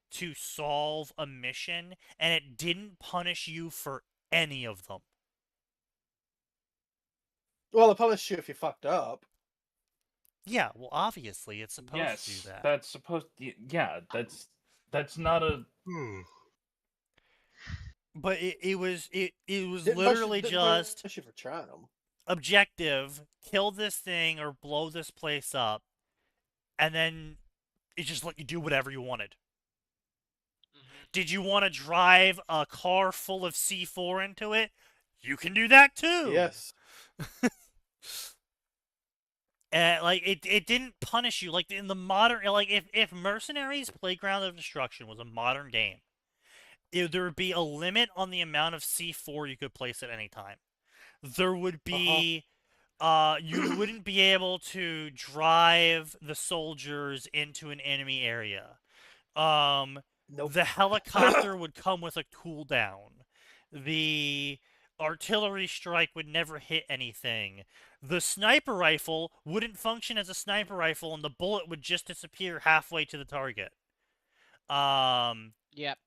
to solve a mission, and it didn't punish you for any of them. Well, it punished you if you fucked up. Yeah, well, obviously it's supposed to do that. That's supposed to, yeah, that's not a But it was Didn't literally didn't just punish you for trying them. objective, kill this thing or blow this place up, and then it just let you do whatever you wanted. Did you want to drive a car full of C4 into it? You can do that too. Yes. Like it didn't punish you like in the modern, like if Mercenaries Playground of Destruction was a modern game, there would be a limit on the amount of C4 you could place at any time. There would be you wouldn't be able to drive the soldiers into an enemy area. Nope. The helicopter would come with a cooldown. The artillery strike would never hit anything. The sniper rifle wouldn't function as a sniper rifle, and the bullet would just disappear halfway to the target. Yep.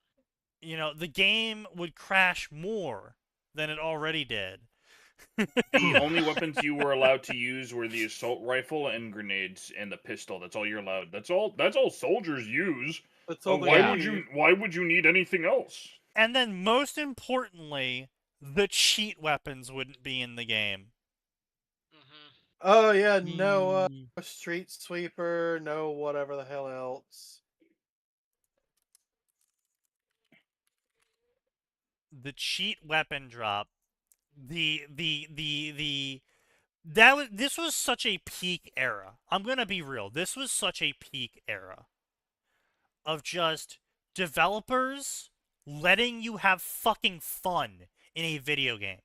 The game would crash more than it already did. The only weapons you were allowed to use were the assault rifle and grenades and the pistol. That's all you're allowed. That's all soldiers use. That's all Why would you need anything else? And then most importantly, the cheat weapons wouldn't be in the game. Oh yeah, no street sweeper, no whatever the hell else. The cheat weapon drop. This was such a peak era. I'm gonna be real. This was such a peak era of just developers letting you have fucking fun in a video game.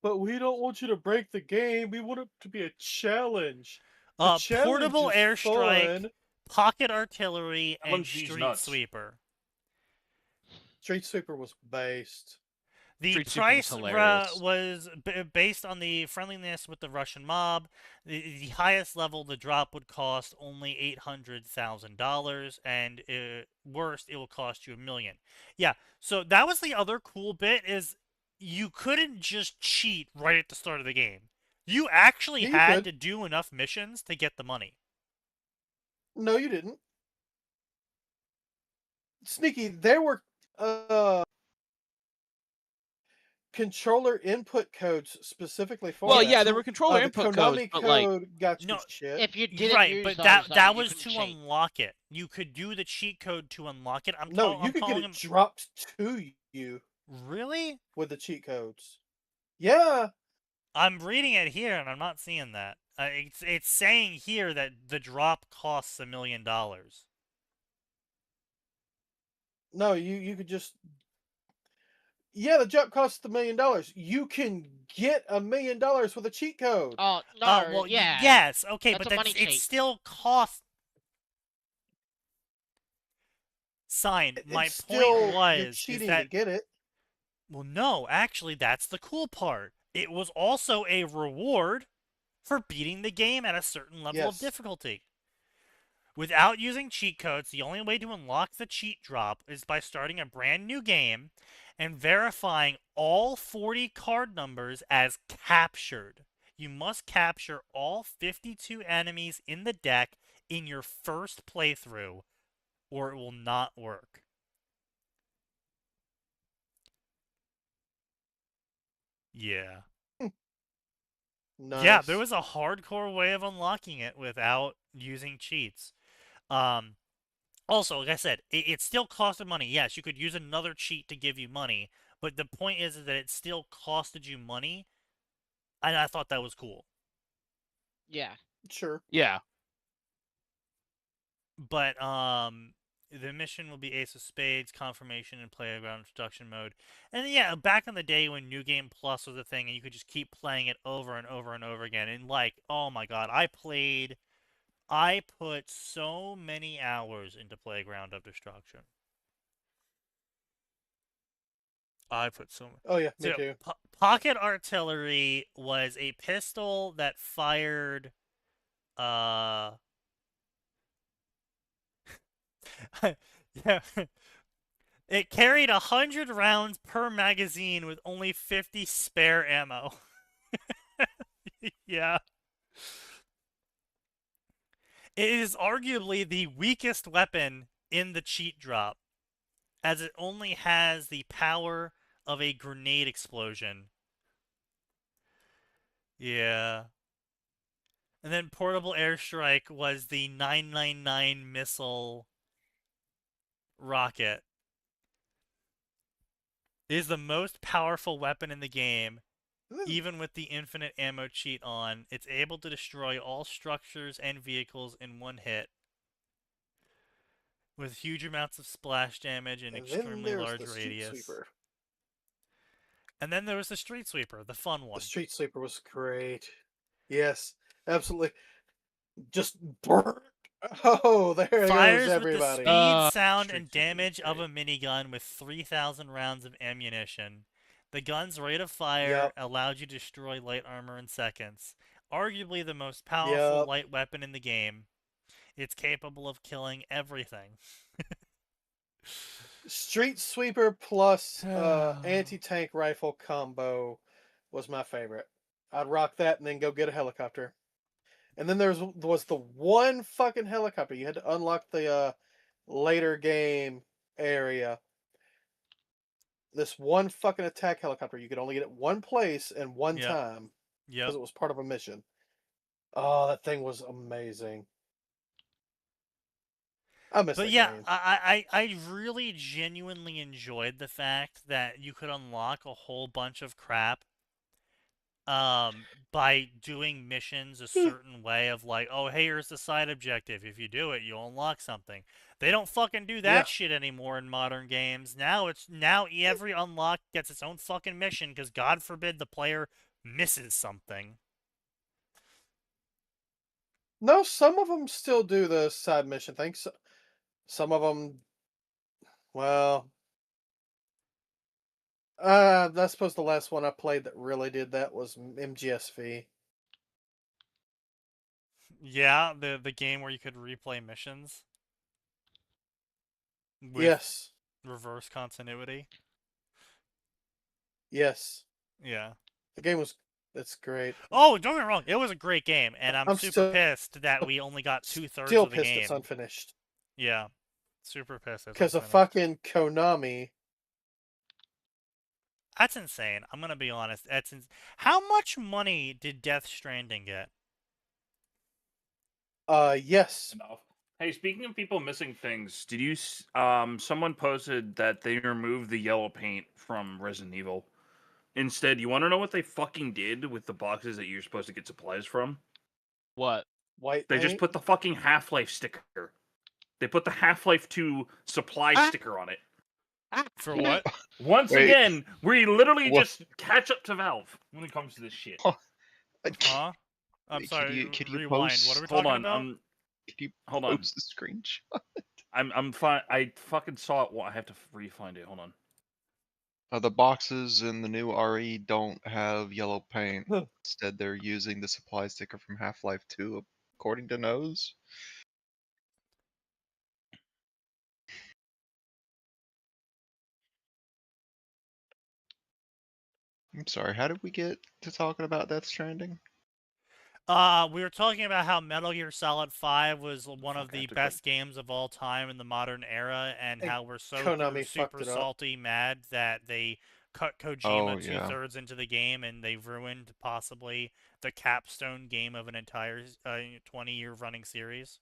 But we don't want you to break the game. We want it to be a challenge. The challenge Portable is airstrike, fun. pocket artillery, and LMG's street nuts. sweeper. Street Sweeper was based. The Street Sweeper was price hilarious. was based on the friendliness with the Russian mob. The highest level, the drop would cost only $800,000, and worst, it will cost you $1 million. Yeah, so that was the other cool bit, is you couldn't just cheat right at the start of the game. You actually Yeah, you had could. to do enough missions to get the money. No, you didn't. Sneaky, there were controller input codes specifically for Well, that. yeah, there were controller The input Konami codes, but like, code got you No, shit. If you didn't Right, use but those, that though, you was couldn't to cheat. unlock it. You could do the cheat code to unlock it. No, you could get calling it them... dropped to you Really? with the cheat codes. Yeah. I'm reading it here, and I'm not seeing that. It's saying here that the drop costs $1 million. No, you could just. Yeah, the drop costs $1 million. You can get $1 million with a cheat code. Oh no, Well, yeah. yes, okay, That's but a money it cheat. still costs. Signed. My It's point still, you're was is cheating that to get it. well, no, actually, that's the cool part. It was also a reward for beating the game at a certain level of Yes. difficulty. Without using cheat codes, the only way to unlock the cheat drop is by starting a brand new game and verifying all 40 card numbers as captured. You must capture all 52 enemies in the deck in your first playthrough, or it will not work. Yeah. Nice. Yeah, there was a hardcore way of unlocking it without using cheats. Also, like I said, it still costed money. Yes, you could use another cheat to give you money, but the point is that it still costed you money, and I thought that was cool. Yeah. Sure. yeah. But the mission will be Ace of Spades, Confirmation, and Playground Introduction Mode. And yeah, back in the day when New Game Plus was a thing, and you could just keep playing it over and over and over again, and like, oh my god, I put so many hours into Playground of Destruction. I put so much. Oh yeah, me So, too. pocket artillery was a pistol that fired yeah. It carried 100 rounds per magazine with only 50 spare ammo. Yeah. It is arguably the weakest weapon in the cheat drop, as it only has the power of a grenade explosion. Yeah. And then portable airstrike was the 999 missile rocket. It is the most powerful weapon in the game, even with the infinite ammo cheat on. It's able to destroy all structures and vehicles in one hit, with huge amounts of splash damage and extremely large radius. And then there was the Street Sweeper, the fun one. The Street Sweeper was great. Yes, absolutely. Just burnt. Oh, there Fires goes with the everybody. speed, sound, Street and Sweeper was damage of a great. minigun with 3,000 rounds of ammunition. The gun's rate of fire allowed you to destroy light armor in seconds. Arguably the most powerful light weapon in the game. It's capable of killing everything. Street Sweeper plus anti-tank rifle combo was my favorite. I'd rock that and then go get a helicopter. And then there was the one fucking helicopter. You had to unlock the later game area. This one fucking attack helicopter. You could only get it one place and one time. Because it was part of a mission. Oh, that thing was amazing. I miss that game. I really genuinely enjoyed the fact that you could unlock a whole bunch of crap by doing missions a certain way of like, oh, hey, here's the side objective. If you do it, you'll unlock something. They don't fucking do that shit anymore in modern games. Now every unlock gets its own fucking mission because God forbid the player misses something. No, some of them still do the side mission thing. Some of them, well, I suppose the last one I played that really did that was MGSV. Yeah, the game where you could replay missions with Yes, reverse continuity. yes. Yeah. The game was. It's great. Oh, don't get me wrong. It was a great game, and I'm super still pissed that we only got 2/3 still of the pissed game. it's unfinished. Yeah, super pissed. Because of fucking Konami. That's insane. I'm gonna be honest. How much money did Death Stranding get? Yes. Enough. Hey, speaking of people missing things, did you someone posted that they removed the yellow paint from Resident Evil? Instead, you want to know what they fucking did with the boxes that you're supposed to get supplies from? What? White They paint? just put the fucking Half-Life sticker. They put the Half-Life 2 supply sticker on it. For what? Once Wait. again, we literally What? just catch up to Valve when it comes to this shit. Huh? I'm sorry. Can you rewind. post- What are we Hold talking on, about? Can you hold on. post the screenshot? I'm fine. I fucking saw it. Well, I have to re-find it. Hold on. The boxes in the new RE don't have yellow paint. Instead, they're using the supply sticker from Half-Life 2, according to Nose. I'm sorry, how did we get to talking about Death Stranding? We were talking about how Metal Gear Solid 5 was one of Fuck, I the have to best games of all time in the modern era, and And how we're so Konami fucked super it up. salty mad that they cut Kojima Oh, yeah. 2/3 into the game, and they've ruined possibly the capstone game of an entire 20-year running series.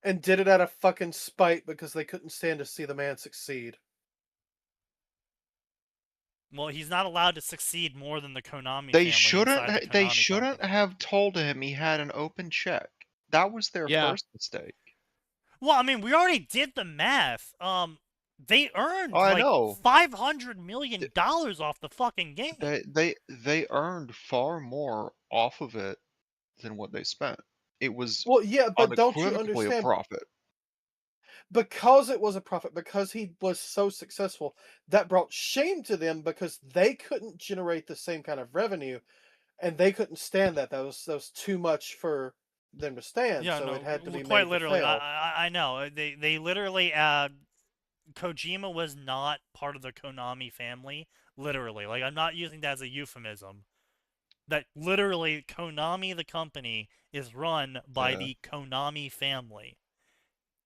And did it out of fucking spite because they couldn't stand to see the man succeed. Well, he's not allowed to succeed more than the Konami They family shouldn't. inside the They Konami shouldn't company. have told him he had an open check. That was their Yeah. first mistake. Well, I mean, we already did the math. They earned Oh, I like know. $500 million off the fucking game. They earned far more off of it than what they spent. It was Well, yeah, but don't you unequivocally a understand? profit. Because it was a profit, because he was so successful, that brought shame to them because they couldn't generate the same kind of revenue, and they couldn't stand that. That was too much for them to stand. Yeah, so no, it had to be quite made literally. To fail. I know. They literally Kojima was not part of the Konami family. Literally, like I'm not using that as a euphemism. That literally Konami, the company, is run by the Konami family,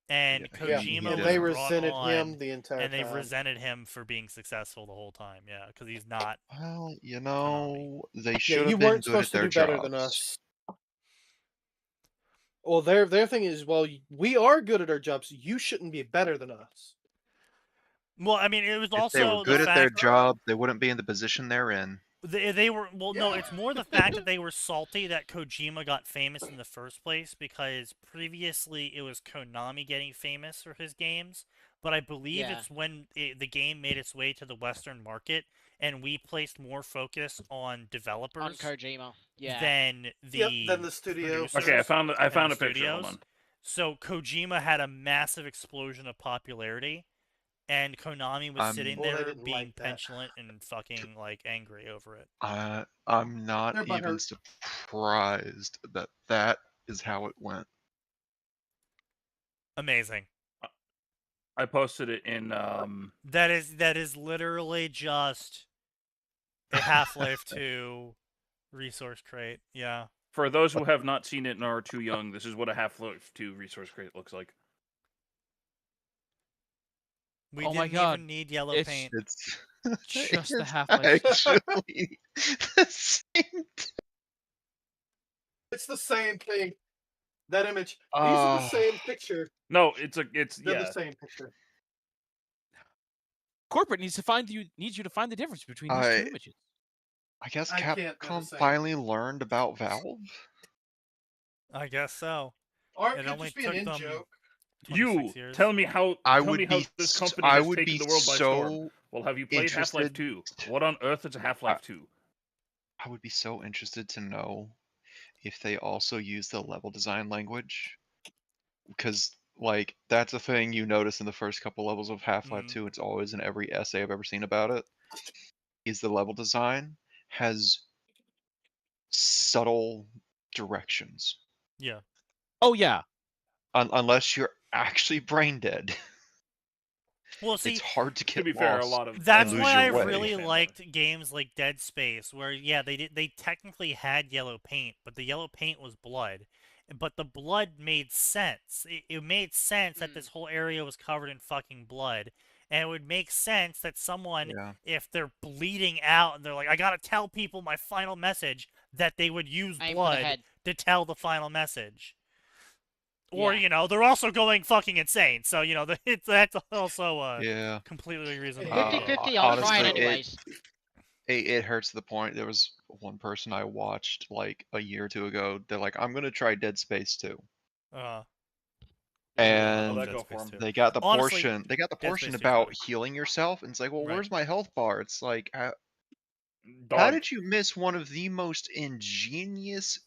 and Yeah, Kojima and was they brought resented on, him the entire and they've time. resented him for being successful the whole time. Yeah, because he's not. Well, you know, they Yeah, should you have been weren't good at supposed to their do better jobs. than us. Well, their thing is, well, we are good at our jobs. You shouldn't be better than us. Well, I mean, it was If also they were good the at their fact job, they wouldn't be in the position they're in. they were no, Yeah. it's more the fact that they were salty that Kojima got famous in the first place, because previously it was Konami getting famous for his games, but I believe Yeah. it's when the game made its way to the Western market and we placed more focus on developers On Kojima. Yeah. than the studio. producers Okay, I found and a the picture. Hold studios. on. So Kojima had a massive explosion of popularity, and Konami was sitting Well, they there didn't being like that. petulant and fucking like angry over it. I'm not They're even butthurt. surprised that that is how it went. Amazing. I posted it in That is literally just a Half-Life 2 resource crate. Yeah. For those who have not seen it and are too young, this is what a Half-Life 2 resource crate looks like. We Oh my didn't God. even need yellow It's paint. It's just the it's Half-Life. actually the same. It's the same thing. That image. These are the same picture. No, it's They're yeah. the same picture. Corporate needs you to find the difference between these two images. I guess I can't do the Capcom same. finally learned about Valve. I guess so. Or It it could only just be an took in them joke. 26 years. Tell me how. I tell would me how be this s- company I has would taken be the world by storm. so Well, have you played Half-Life interested. 2? What on earth is a Half-Life 2? I would be so interested to know if they also use the level design language, because like that's a thing you notice in the first couple levels of Half-Life 2. It's always in every essay I've ever seen about it. Is the level design has subtle directions. Yeah. Oh yeah. Unless you're actually brain dead, Well, see, it's hard to To get be fair, a lost. lot of that's lose why I your way. really liked games like Dead Space, where they technically had yellow paint, but the yellow paint was blood. But the blood made sense. It made sense that this whole area was covered in fucking blood. And it would make sense that someone, Yeah. if they're bleeding out and they're like, I gotta tell people my final message, that they would use Aim for the blood head. to tell the final message. Or, Yeah. they're also going fucking insane. So, that's also Yeah. completely reasonable. 50-50, I'll try it honestly, anyways. It hurts to the point. There was one person I watched like a year or two ago. They're like, I'm gonna try Dead Space 2. And How'd that go for 'em? they got the Honestly, portion. They got the Dead portion Space 2 's about better. healing yourself, and it's like, well, Right. where's my health bar? It's like, how Dog. did you miss one of the most ingenious,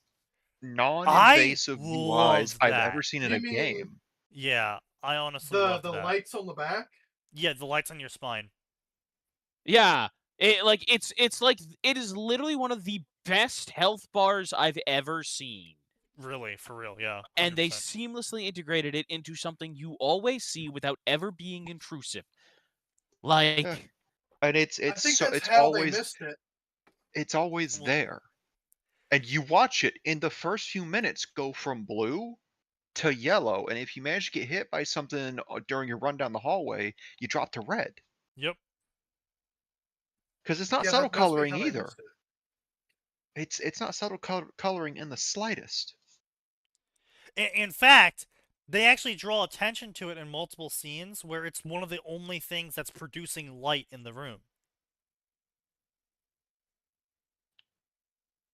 I non-invasive UIs love I've that. ever seen in You a mean game? Yeah, I honestly the love the that. lights on the back? Yeah, the lights on your spine. Yeah. It's like it is literally one of the best health bars I've ever seen. Really, for real, yeah. 100%. And they seamlessly integrated it into something you always see without ever being intrusive. Like, Yeah. And it's I think so that's it's how always they missed it. it's always Well- there. And you watch it in the first few minutes go from blue to yellow, and if you manage to get hit by something during your run down the hallway, you drop to red. Yep. Because it's not Yeah, subtle that must be coloring how they either. missed it. It's not subtle coloring in the slightest. In fact, they actually draw attention to it in multiple scenes where it's one of the only things that's producing light in the room.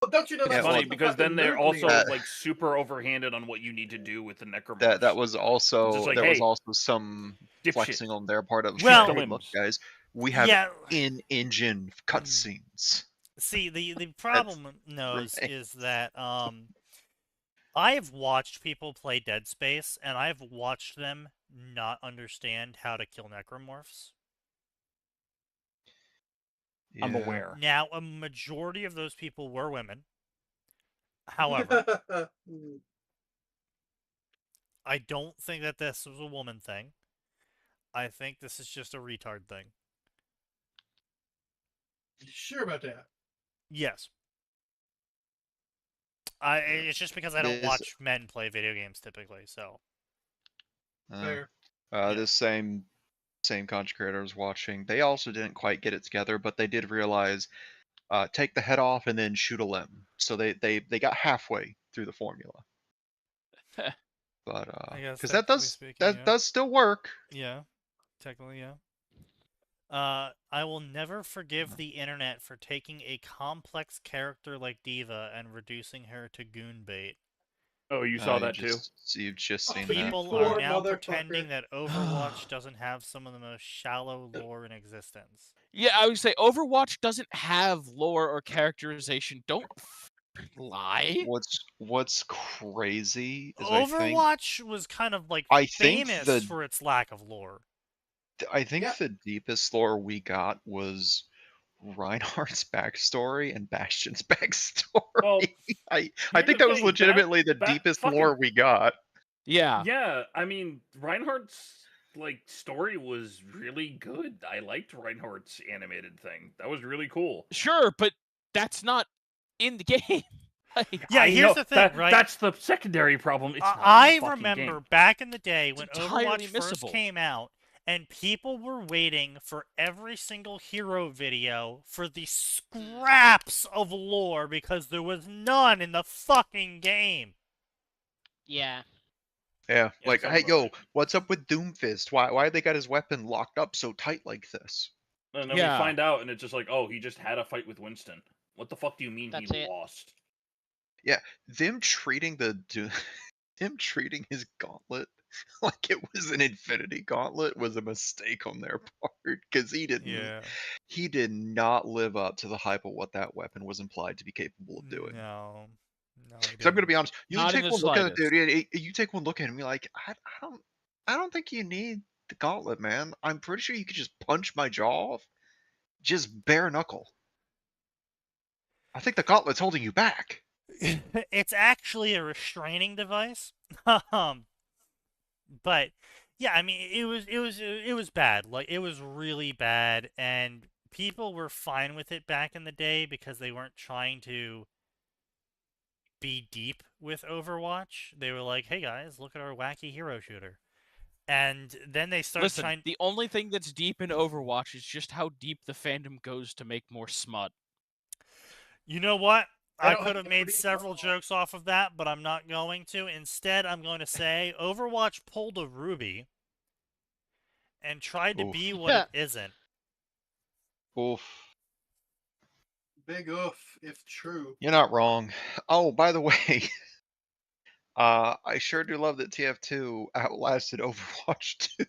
But don't you know It's Yeah, that's funny well, just the because then fucking they're also nuclear. like super overhanded on what you need to do with the necromorphs. that was also Just like, there was hey, also some dipshit. flexing on their part of Well- hey, look, guys, we have Yeah. in-engine cutscenes. See, the problem knows right. is that I have watched people play Dead Space, and I've watched them not understand how to kill necromorphs. I'm Yeah. aware. Now, a majority of those people were women. However, I don't think that this was a woman thing. I think this is just a retard thing. You sure about that? Yes. It's just because I don't This- watch men play video games typically, so. Fair. This same content creator I was watching, they also didn't quite get it together, but they did realize take the head off and then shoot a limb. So they got halfway through the formula. But I guess because that technically speaking, yeah. does still work. Yeah. Technically, yeah. I will never forgive the internet for taking a complex character like Diva and reducing her to goon bait. Oh, you saw that too? You've just seen that. People poor are now motherfucker. pretending that Overwatch doesn't have some of the most shallow lore in existence. yeah, I would say Overwatch doesn't have lore or characterization. Don't lie. What's crazy is I think Overwatch was kind of like I think famous for its lack of lore. Yeah. the deepest lore we got was Reinhardt's backstory and Bastion's backstory. Well, I here's think the that was thing, legitimately the that deepest fucking- lore we got. Yeah. Yeah, I mean, Reinhardt's like story was really good. I liked Reinhardt's animated thing. That was really cool. Sure, but that's not in the game. Like, Yeah, I here's know, the thing, right? That's the secondary problem. It's not in the I fucking remember game. back in the day when entirely Overwatch first missable. came out, and people were waiting for every single hero video for the scraps of lore because there was none in the fucking game. Yeah. Yeah, Yeah, like, sounds hey, about yo, right. what's up with Doomfist? Why they got his weapon locked up so tight like this? And then Yeah. we find out, and it's just like, oh, he just had a fight with Winston. What the fuck do you mean That's he it. lost? Yeah, them treating him treating his gauntlet Like it was an Infinity Gauntlet was a mistake on their part because Yeah. he did not live up to the hype of what that weapon was implied to be capable of doing. No, he Because I'm going to didn't. be honest, you Not in take the one look at it, slightest. dude. You take one look at him, you're like, I don't think you need the gauntlet, man. I'm pretty sure you could just punch my jaw off, just bare knuckle. I think the gauntlet's holding you back. It's actually a restraining device. But yeah, I mean, it was bad. Like it was really bad, and people were fine with it back in the day because they weren't trying to be deep with Overwatch. They were like, "Hey guys, look at our wacky hero shooter." And then they started Listen, trying. the only thing that's deep in Overwatch is just how deep the fandom goes to make more smut. You know what? They I don't could have have made parodies at several all. jokes off of that, but I'm not going to. Instead, I'm going to say Overwatch pulled a Ruby and tried to Oof. be what it isn't. Oof. Big oof, if true. You're not wrong. Oh, by the way, I sure do love that TF2 outlasted Overwatch 2.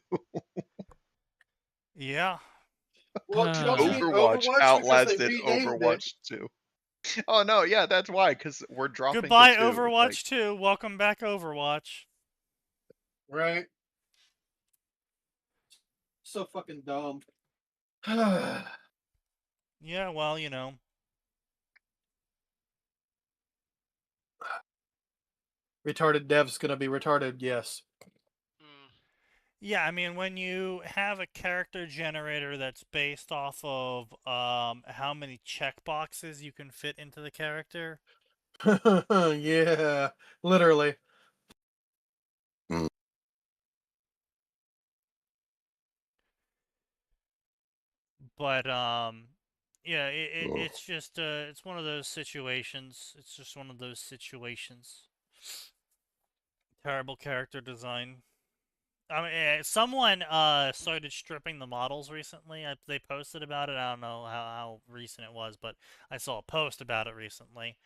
Yeah. Well, don't you mean Overwatch Overwatch because they outlasted renamed it? Overwatch 2. Oh no, yeah, that's why, because we're dropping Goodbye, to 2. It's like, Overwatch 2. Welcome back, Overwatch. Right. So fucking dumb. Yeah, well, you know. Retarded dev's gonna be retarded, yes. Mm. Yeah, I mean, when you have a character generator that's based off of how many checkboxes you can fit into the character. Yeah, literally. But yeah, it's just it's one of those situations. It's just one of those situations. Terrible character design. I mean, someone started stripping the models recently. They posted about it. I don't know how recent it was, but I saw a post about it recently.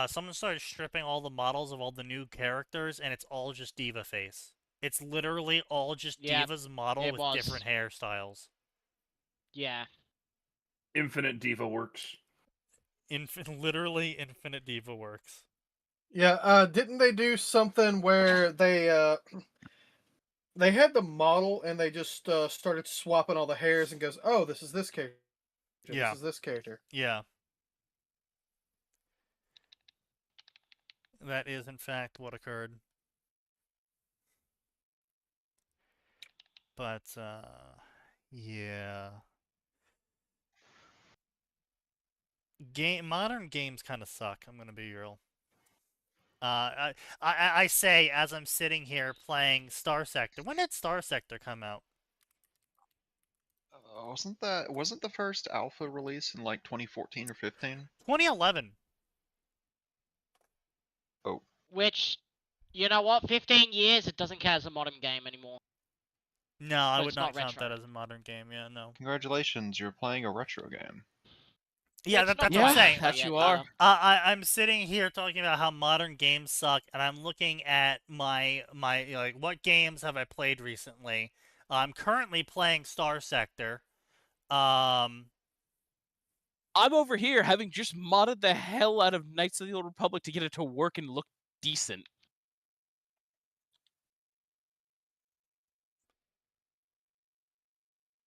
Someone started stripping all the models of all the new characters, and it's all just Diva face. It's literally all just Yeah, Diva's model it with was. different hairstyles. Yeah. Infinite Diva works. Literally infinite Diva works. Yeah, didn't they do something where they had the model and they just started swapping all the hairs and goes, "Oh, this is this character. Yeah. This is this character." Yeah. That is, in fact, what occurred. But, yeah. Modern games kind of suck, I'm gonna be real. I say as I'm sitting here playing Star Sector. When did Star Sector come out? wasn't the first alpha release in like 2014 or 15? 2011. Oh, Which, you know what? 15 years, it doesn't count as a modern game anymore. No, I But would it's not not count that retro. as a modern game. Yeah, no. congratulations, you're playing a retro game. Yeah, It's not that's the what I'm right saying. retro that yet, you are. though. I'm sitting here talking about how modern games suck, and I'm looking at my like what games have I played recently. I'm currently playing Star Sector. I'm over here having just modded the hell out of Knights of the Old Republic to get it to work and look decent.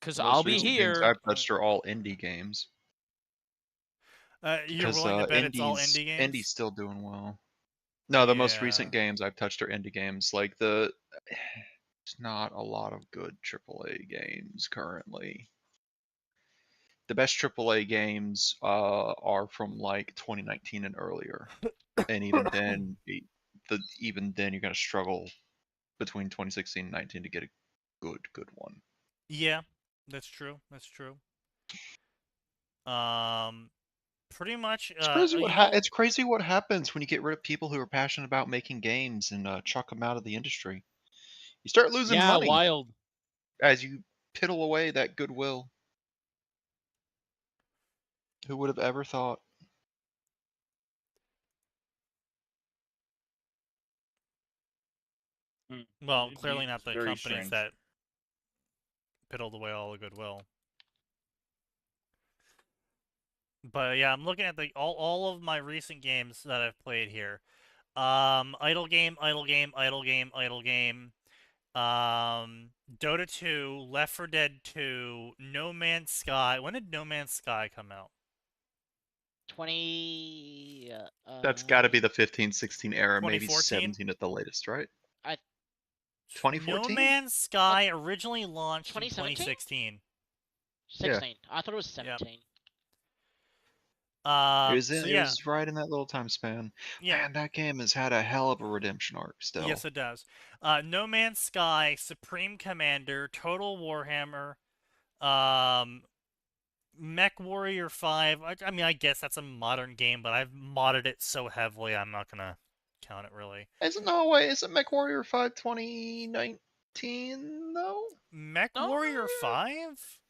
Because The I'll most be recent games here. I've touched are all indie games. You're Because willing to bet it's all indie games? indie's still doing well. No, the most Yeah. recent games I've touched are indie games. Like there's not a lot of good AAA games currently. The best AAA games are from like 2019 and earlier, and even then, you're gonna struggle between 2016 and 19 to get a good one. Yeah, that's true. That's true. Pretty much. It's crazy what happens when you get rid of people who are passionate about making games and chuck them out of the industry. You start losing Yeah, money wild. as you piddle away that goodwill. Who would have ever thought? Well, clearly not It's the very companies strange. that piddled away all the goodwill. But yeah, I'm looking at all of my recent games that I've played here. Idle game, idle game, idle game, idle game. Dota 2, Left 4 Dead 2, No Man's Sky. When did No Man's Sky come out? 20. That's got to be the 15, 16 era, maybe 2014? 17 at the latest, right? I- 2014? No Man's Sky originally launched in 2017? 2016. 16. I thought it was 17. It was, So it yeah, was right in that little time span. yeah. Man, that game has had a hell of a redemption arc still. Yes, it does. No Man's Sky, Supreme Commander, Total Warhammer, Mech Warrior 5. I mean, I guess that's a modern game, but I've modded it so heavily, I'm not gonna count it really. Isn't MechWarrior 5 2019 though? Mech Oh, Warrior yeah. 5?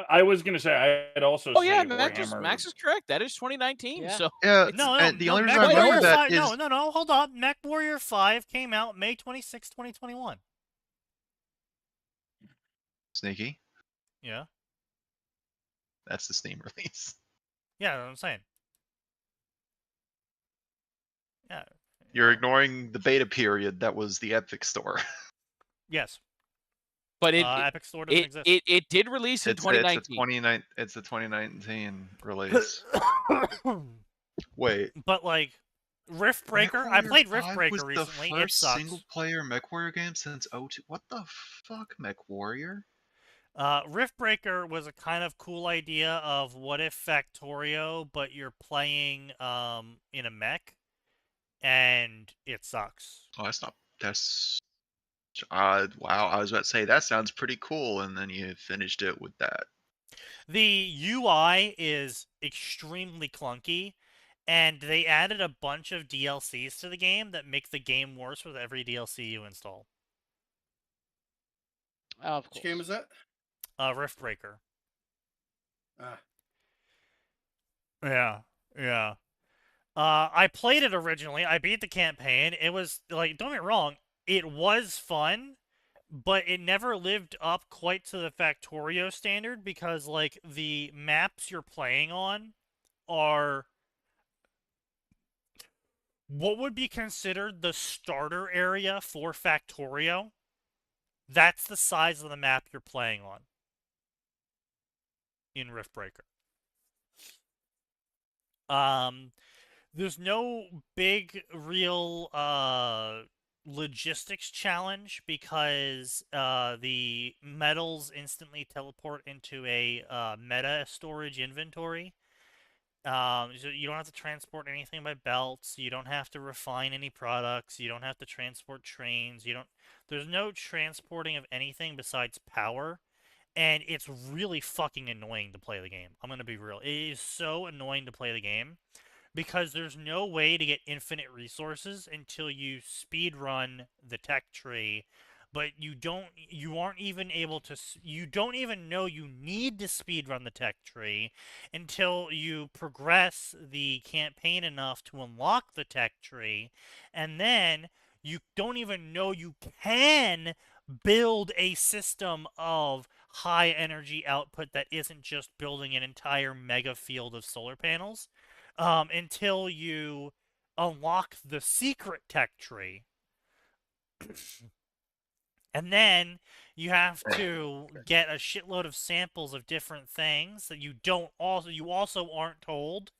I was gonna say I'd also Oh say yeah, Warhammer. Max is correct. That is 2019. Yeah. So Yeah, No, the only Mech reason I remember Warrior that 5. is No, hold on. Mech Warrior 5 came out May 26, 2021. Sneaky. Yeah. That's the Steam release. Yeah, that's what I'm saying. Yeah. You're ignoring the beta period that was the Epic Store. Yes. but Epic Store doesn't exist. it did release in 2019. It's the 2019 release. Wait. But like Riftbreaker, I played Riftbreaker was recently. The It first sucks. single-player MechWarrior game since 02. What the fuck, MechWarrior? Riftbreaker was a kind of cool idea of what if Factorio, but you're playing in a mech, and it sucks. Oh, that's wow. I was about to say that sounds pretty cool, and then you finished it with that. The UI is extremely clunky, and they added a bunch of DLCs to the game that make the game worse with every DLC you install. Of course. Which game is that? Riftbreaker. Ah. Yeah. I played it originally. I beat the campaign. It was, like, don't get me wrong, it was fun, but it never lived up quite to the Factorio standard because, like, the maps you're playing on are what would be considered the starter area for Factorio. That's the size of the map you're playing on in Riftbreaker. There's no big real logistics challenge because the metals instantly teleport into a meta storage inventory. So you don't have to transport anything by belts. You don't have to refine any products. You don't have to transport trains. There's no transporting of anything besides power. And it's really fucking annoying to play the game. I'm going to be real. It is so annoying to play the game because there's no way to get infinite resources until you speedrun the tech tree, but you don't even know you need to speedrun the tech tree until you progress the campaign enough to unlock the tech tree, and then you don't even know you can build a system of high energy output that isn't just building an entire mega field of solar panels until you unlock the secret tech tree. And then you have to get a shitload of samples of different things that you also aren't told.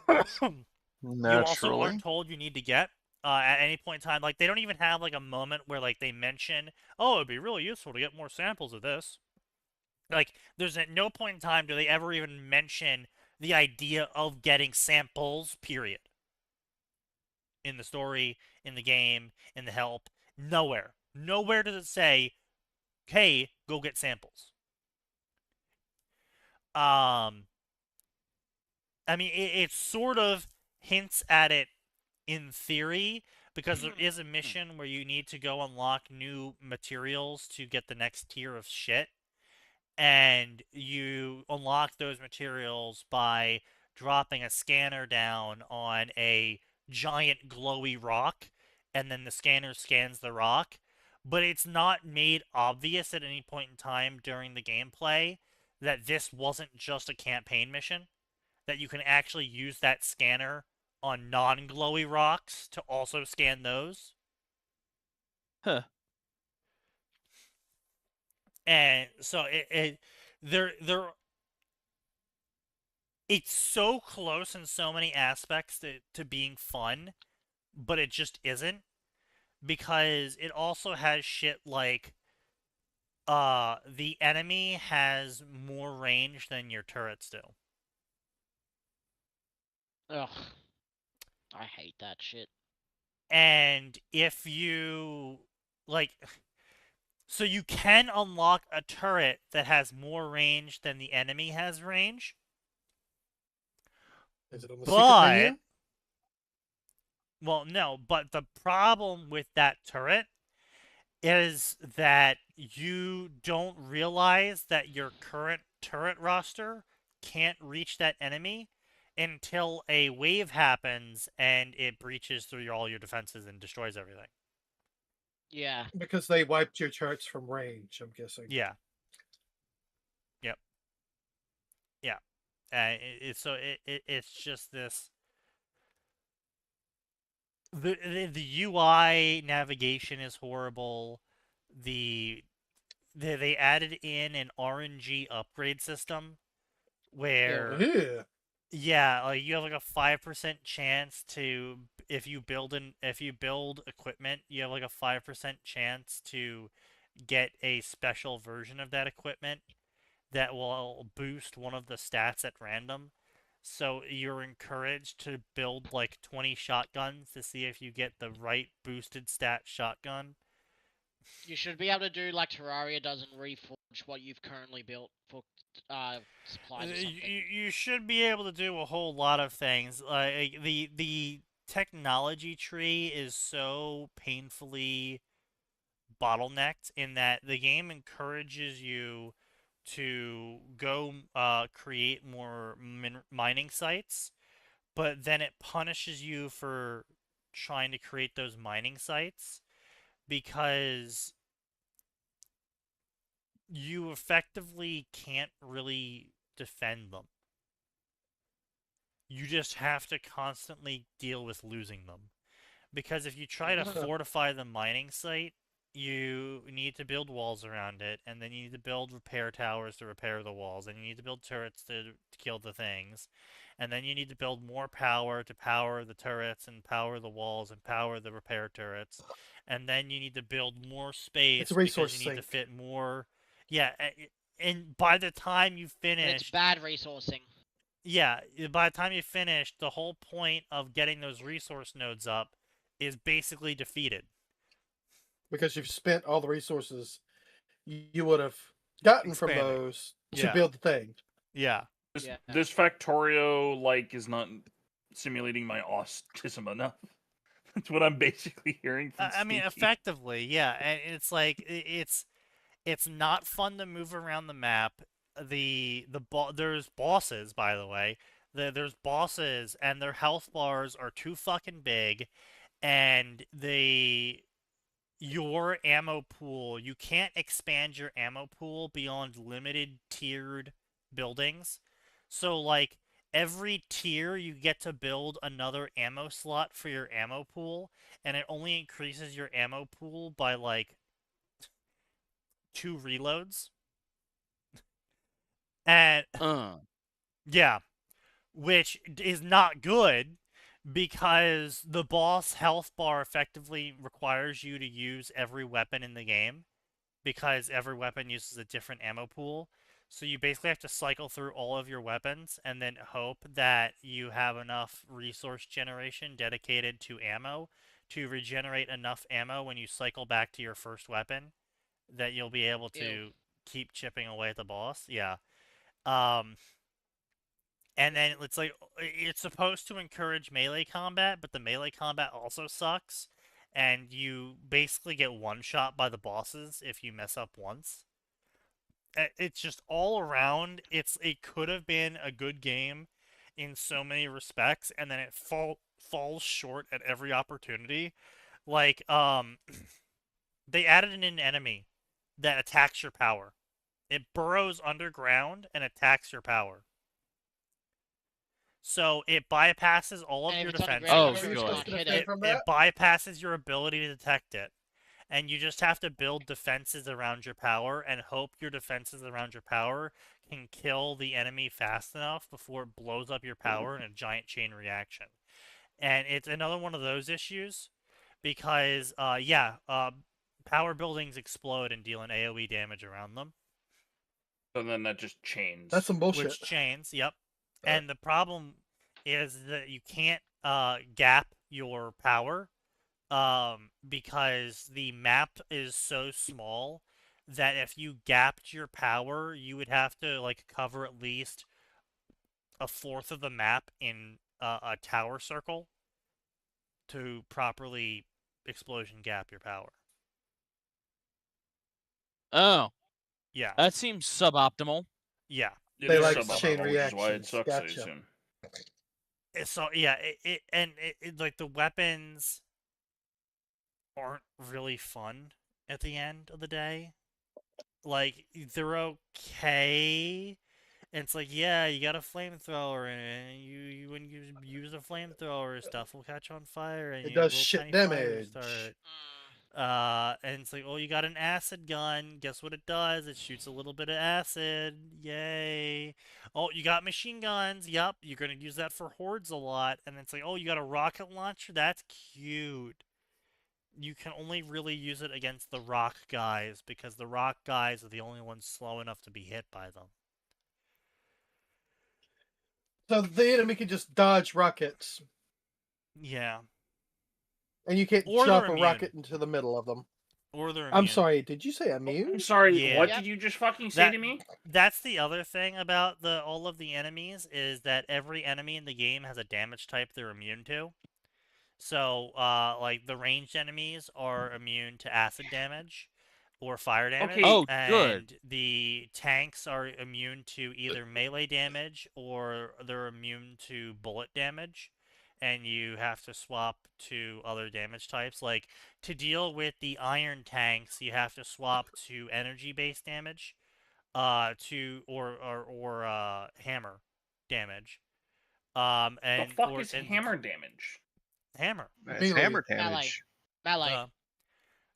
You also aren't told you need to get at any point in time. Like, they don't even have like a moment where like they mention, oh, it'd be really useful to get more samples of this. Like, there's at no point in time do they ever even mention the idea of getting samples, period. In the story, in the game, in the help, nowhere. Nowhere does it say, hey, go get samples. I mean, it sort of hints at it in theory, because there is a mission where you need to go unlock new materials to get the next tier of shit. And you unlock those materials by dropping a scanner down on a giant glowy rock, and then the scanner scans the rock, but it's not made obvious at any point in time during the gameplay that this wasn't just a campaign mission, that you can actually use that scanner on non-glowy rocks to also scan those. Huh. And so it's so close in so many aspects to being fun, but it just isn't, because it also has shit like the enemy has more range than your turrets do. Ugh. I hate that shit. And if you like, so you can unlock a turret that has more range than the enemy has range. Is it on the secret But menu? well, no, but the problem with that turret is that you don't realize that your current turret roster can't reach that enemy until a wave happens and it breaches through all your defenses and destroys everything. Yeah. Because they wiped your turrets from range, I'm guessing. Yeah. Yep. Yeah. It's just this. The UI navigation is horrible. They added in an RNG upgrade system where Yeah. like you have like a 5% chance to if you build equipment, you have like a 5% chance to get a special version of that equipment that will boost one of the stats at random. So you're encouraged to build like 20 shotguns to see if you get the right boosted stat shotgun. You should be able to do like Terraria does and reforge what you've currently built for supplies or something. You should be able to do a whole lot of things. The technology tree is so painfully bottlenecked in that the game encourages you to go create more mining sites, but then it punishes you for trying to create those mining sites because you effectively can't really defend them. You just have to constantly deal with losing them. Because if you try to fortify the mining site, you need to build walls around it, and then you need to build repair towers to repair the walls, and you need to build turrets to kill the things, and then you need to build more power to power the turrets and power the walls and power the repair turrets, and then you need to build more space It's a resource because you need to sink. fit more. Yeah, and by the time you finish, It's bad resourcing. yeah, by the time you finish, the whole point of getting those resource nodes up is basically defeated. Because you've spent all the resources you would have gotten from Expanding. those to Yeah. build the thing. Yeah. This Factorio like is not simulating my autism enough. That's what I'm basically hearing from I mean, Sneaky. effectively, yeah, and it's like it's not fun to move around the map. There's bosses, by the way. There's bosses, and their health bars are too fucking big, and your ammo pool, you can't expand your ammo pool beyond limited tiered buildings. So like every tier you get to build another ammo slot for your ammo pool, and it only increases your ammo pool by like 2 reloads. And yeah, which is not good because the boss health bar effectively requires you to use every weapon in the game because every weapon uses a different ammo pool. So you basically have to cycle through all of your weapons and then hope that you have enough resource generation dedicated to ammo to regenerate enough ammo when you cycle back to your first weapon that you'll be able to keep chipping away at the boss. Yeah. And then it's like, it's supposed to encourage melee combat, but the melee combat also sucks. And you basically get one shot by the bosses if you mess up once. It's just all around, it could have been a good game in so many respects, and then it falls short at every opportunity. Like, they added in an enemy that attacks your power. It burrows underground and attacks your power. So it bypasses all of And if your it's defenses. underground, Oh, you're good. supposed to It- hit it- it. from It that? bypasses your ability to detect it. And you just have to build defenses around your power and hope your defenses around your power can kill the enemy fast enough before it blows up your power in a giant chain reaction. And it's another one of those issues because, power buildings explode and deal an AoE damage around them. So then that just chains. That's some bullshit. Which chains, yep. And the problem is that you can't gap your power because the map is so small that if you gapped your power, you would have to like cover at least a fourth of the map in a tower circle to properly explosion gap your power. Oh, Yeah, that seems suboptimal. yeah. It They is like suboptimal, chain which is why it reactions. sucks so Gotcha. soon. So yeah, it like the weapons aren't really fun at the end of the day. Like they're okay. And it's like, yeah, you got a flamethrower and you when you use a flamethrower, stuff will catch on fire and It you does little shit tiny fires damage. start. Mm. And it's like, oh, you got an acid gun. Guess what it does? It shoots a little bit of acid. Yay. Oh, you got machine guns. Yup, you're going to use that for hordes a lot. And it's like, oh, you got a rocket launcher? That's cute. You can only really use it against the rock guys because the rock guys are the only ones slow enough to be hit by them. So the enemy can just dodge rockets, Yeah. and you can't Or drop they're a immune. rocket into the middle of them. Or they're I'm immune. sorry, did you say immune? I'm sorry, Yeah. what Yep. did you just fucking say That- to me? That's the other thing about all of the enemies is that every enemy in the game has a damage type they're immune to. So, like the ranged enemies are immune to acid damage or fire damage. Okay. Oh, and good. the tanks are immune to either melee damage or they're immune to bullet damage. And you have to swap to other damage types. Like to deal with the iron tanks, you have to swap to energy-based damage, to or hammer damage. And The fuck or is and hammer damage? hammer. That's Melee. hammer Melee. damage. Melee.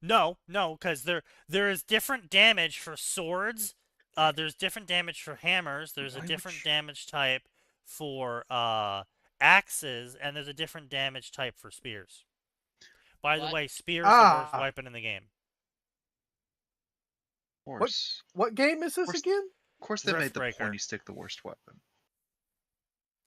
No, because there is different damage for swords. There's different damage for hammers. There's a different Language. damage type for axes, and there's a different damage type for spears. By the What? way, spears are the worst Ah. weapon in the game. Of course. What game is this Course- again? Of course, they made the Riftbreaker. pointy stick the worst weapon.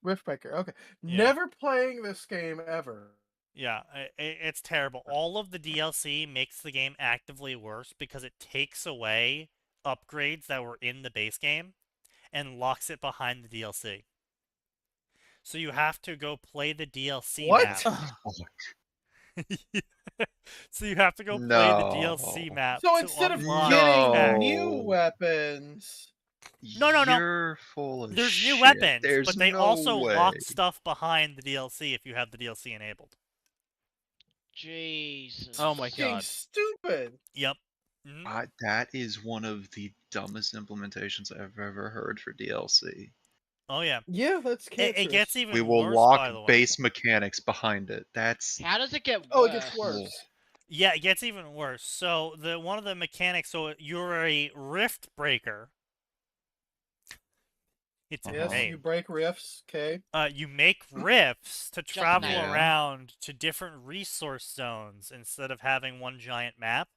Riftbreaker. Okay. Yeah. Never playing this game ever. Yeah, it's terrible. All of the DLC makes the game actively worse because it takes away upgrades that were in the base game and locks it behind the DLC. So you have to go play the DLC What? map. So you have to go play the DLC No. map. So to instead of unlock getting packs. new No. weapons, No. You're full of There's shit. new weapons, There's but they no also way. lock stuff behind the DLC if you have the DLC enabled. Jesus. Oh my fucking god. stupid. Yep. Mhm. That is one of the dumbest implementations I've ever heard for DLC. Oh yeah. Yeah, that's cancerous. It gets even We will worse, by the lock way. base mechanics behind it. That's How does it get worse? Oh, it gets worse. Yeah, it gets even worse. So one of the mechanics. So you're a rift breaker. It's a Yes, name. you break rifts. Okay. You make rifts to Just travel name. around to different resource zones instead of having one giant map.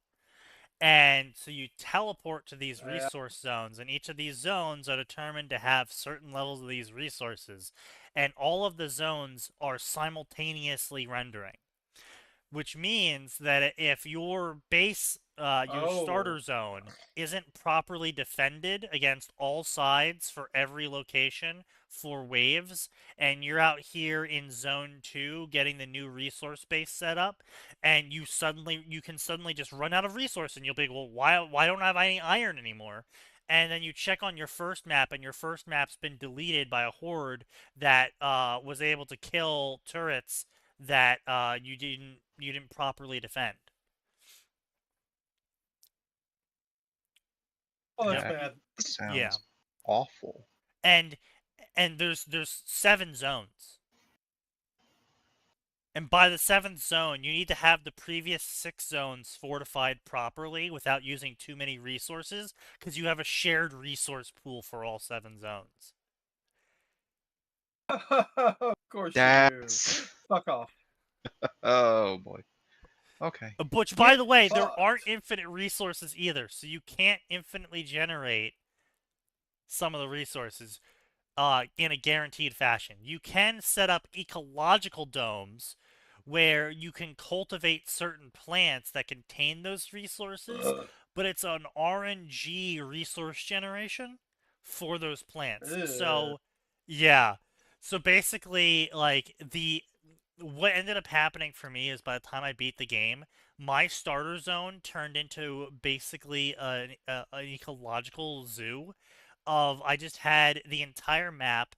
And so you teleport to these Yeah. resource zones, and each of these zones are determined to have certain levels of these resources. And all of the zones are simultaneously rendering. Which means that if your base, your starter zone, isn't properly defended against all sides for every location for waves, and you're out here in zone 2 getting the new resource base set up, and you can suddenly just run out of resource, and you'll be, well, why don't I have any iron anymore? And then you check on your first map, and your first map's been deleted by a horde that was able to kill turrets that you didn't properly defend. Oh, that's That bad. sounds Yeah. awful. And there's 7 zones. And by the 7th zone, you need to have the previous 6 zones fortified properly without using too many resources, because you have a shared resource pool for all 7 zones. Of course you do. That's Fuck off. oh boy. Okay. Which, by Get the way, there fucked. aren't infinite resources either, so you can't infinitely generate some of the resources in a guaranteed fashion. You can set up ecological domes where you can cultivate certain plants that contain those resources, but it's an RNG resource generation for those plants. Ugh. So, yeah. So basically, like, what ended up happening for me is by the time I beat the game, my starter zone turned into basically an ecological zoo of I just had the entire map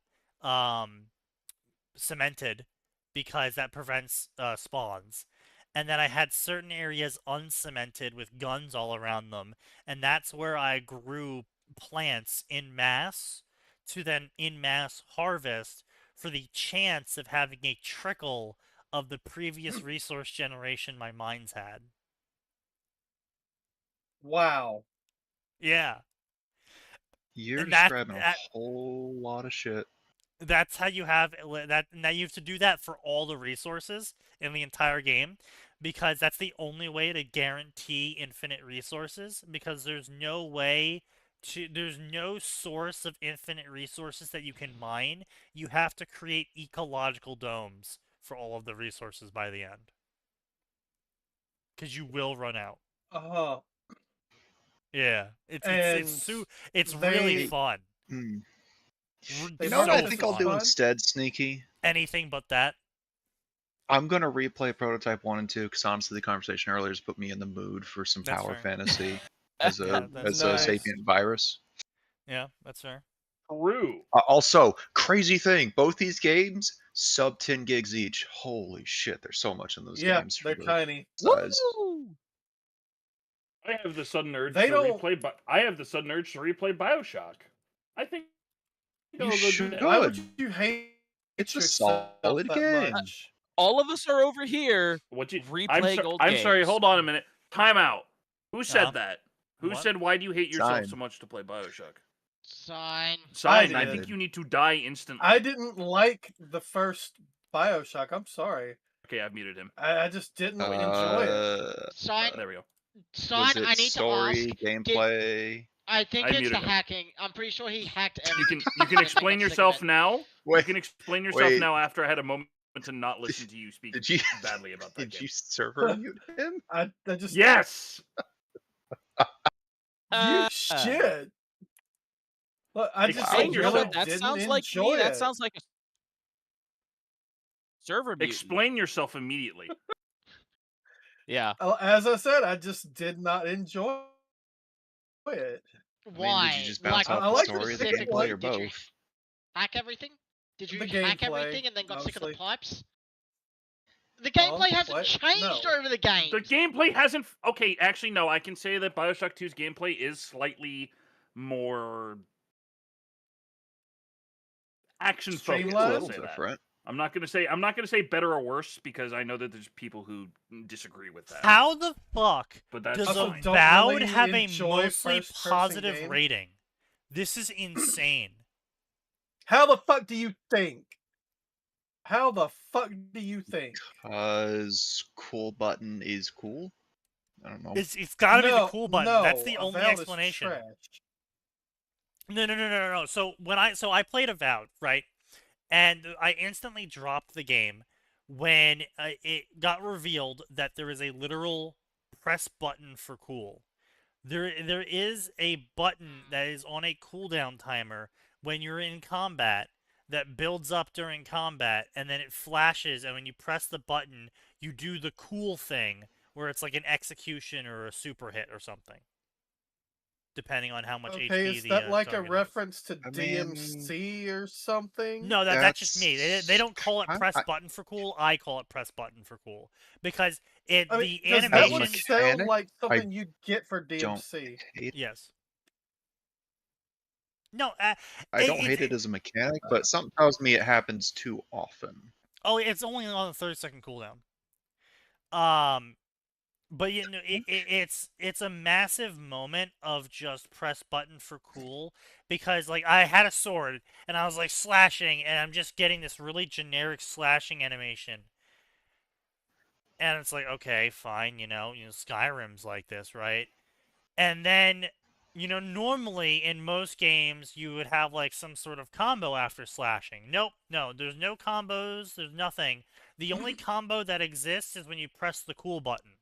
cemented because that prevents spawns. And then I had certain areas uncemented with guns all around them. And that's where I grew plants in mass to then in mass harvest for the chance of having a trickle of the previous resource generation my mines had. Wow. Yeah. You're And that- describing a that- whole lot of shit. That's how you have that. Now you have to do that for all the resources in the entire game, because that's the only way to guarantee infinite resources, because there's no source of infinite resources that you can mine. You have to create ecological domes for all of the resources by the end, because you will run out. Uh-huh. Yeah, it's And really they- fun. Hmm. They You know what I so think I'll fun. do instead, Sneaky? Anything but that. I'm gonna replay Prototype 1 and 2 because honestly, the conversation earlier has put me in the mood for some That's power fair. fantasy as a Yeah, that's nice. sapient virus. Yeah, that's fair. True. Also, crazy thing, both these games sub 10 gigs each. Holy shit, there's so much in those Yeah, games. they're for the tiny. size. Woo! I have the sudden urge They to don't- replay. I have the sudden urge to replay Bioshock. I think You I'll go do should. that. Why would you hate It's a yourself solid that game. much? All of us are over here What you? replaying old I'm sorry. games. Hold on a minute. Time out. Who said Uh-huh. that? Who What? said why do you hate yourself Sign. so much to play Bioshock? Sign. Sign. I did. think you need to die instantly. I didn't like the first Bioshock. I'm sorry. Okay, I've muted him. I just didn't enjoy it. Sign. There we go. Sign. Was it I need story, to ask. gameplay? I think I it's muted the him. hacking. I'm pretty sure he hacked You everything. can explain yourself now. You Wait, can explain yourself wait. now after I had a moment to not listen to you speak Did you badly about that did game. you server mute him? I just Yes. You shit. Look, I just Explain really yourself. That didn't sounds like enjoy me. it. That sounds like a server mutant. Explain yourself immediately. Yeah. As I said, I just did not enjoy it. Why? Did you just bounce I off the like the story, the specific gameplay, one. or Did you both? hack everything? Did you The hack gameplay, everything and then got sick of the mostly. pipes? The gameplay hasn't what? changed No. over the game. The gameplay hasn't. Okay, actually, no. I can say that Bioshock 2's gameplay is slightly more action focused. A Streamlined? little I'll say that. different. I'm not gonna say better or worse because I know that there's people who disagree with that. How the fuck But that's does Also, fine. don't Avowed really have a enjoy mostly first-person positive games. rating? This is insane. How the fuck do you think? How the fuck do you think? Cause cool button is cool. I don't know. It's gotta be the cool button. No, That's the only Avowed is explanation. trash. No. So I played Avowed, right? And I instantly dropped the game when it got revealed that there is a literal press button for cool. There is a button that is on a cooldown timer when you're in combat that builds up during combat, and then it flashes, and when you press the button, you do the cool thing where it's like an execution or a super hit or something. depending on how much Okay, HP is the that like a target has. reference to I mean, DMC or something? No, that's just me. They don't call it That's press button for cool. I call it press button for cool because I mean, the does that as a would animation. sound mechanic, like I something you'd get for don't DMC. hate. Yes. No, I don't hate it as a mechanic, but something tells me it happens too often. Oh, it's only on the 30-second cooldown. But you know, it's a massive moment of just press button for cool because like I had a sword and I was like slashing and I'm just getting this really generic slashing animation. And it's like, okay, fine, you know, Skyrim's like this, right? And then, normally in most games you would have like some sort of combo after slashing. Nope, no, there's no combos, there's nothing. The only combo that exists is when you press the cool button.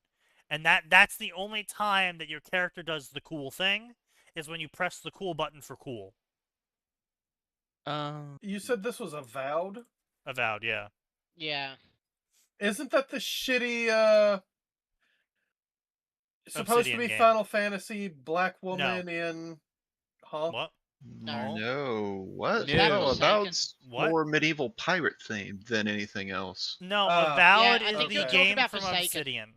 And that's the only time that your character does the cool thing, is when you press the cool button for cool. You said this was Avowed? Avowed, yeah. Yeah. Isn't that the shitty, supposed to Obsidian be game. Final Fantasy Black Woman in... Huh? What? No, what? Was that No, Forsaken? Avowed's What? more medieval pirate themed than anything else. No, Ah. Avowed Yeah, I is think the you're talking game about from Forsaken. Obsidian.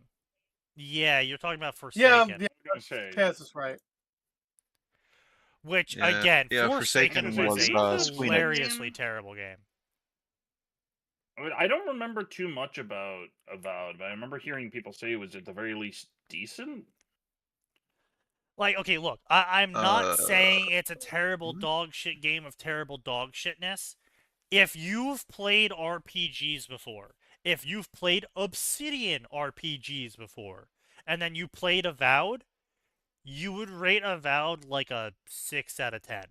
Yeah, you're talking about Yeah, Forsaken. yeah, gonna say. Kaz is right. Which, Yeah, again, yeah, Forsaken Forsaken was was, a Squeenix. hilariously terrible game. I mean, I don't remember too much about Avowed, but I remember hearing people say it was at the very least decent. Like, okay, look, I'm not saying it's a Hmm? terrible dog shit game of terrible dog shitness. If you've played RPGs before, if you've played Obsidian RPGs before, and then you played Avowed, you would rate Avowed like a 6 out of 10.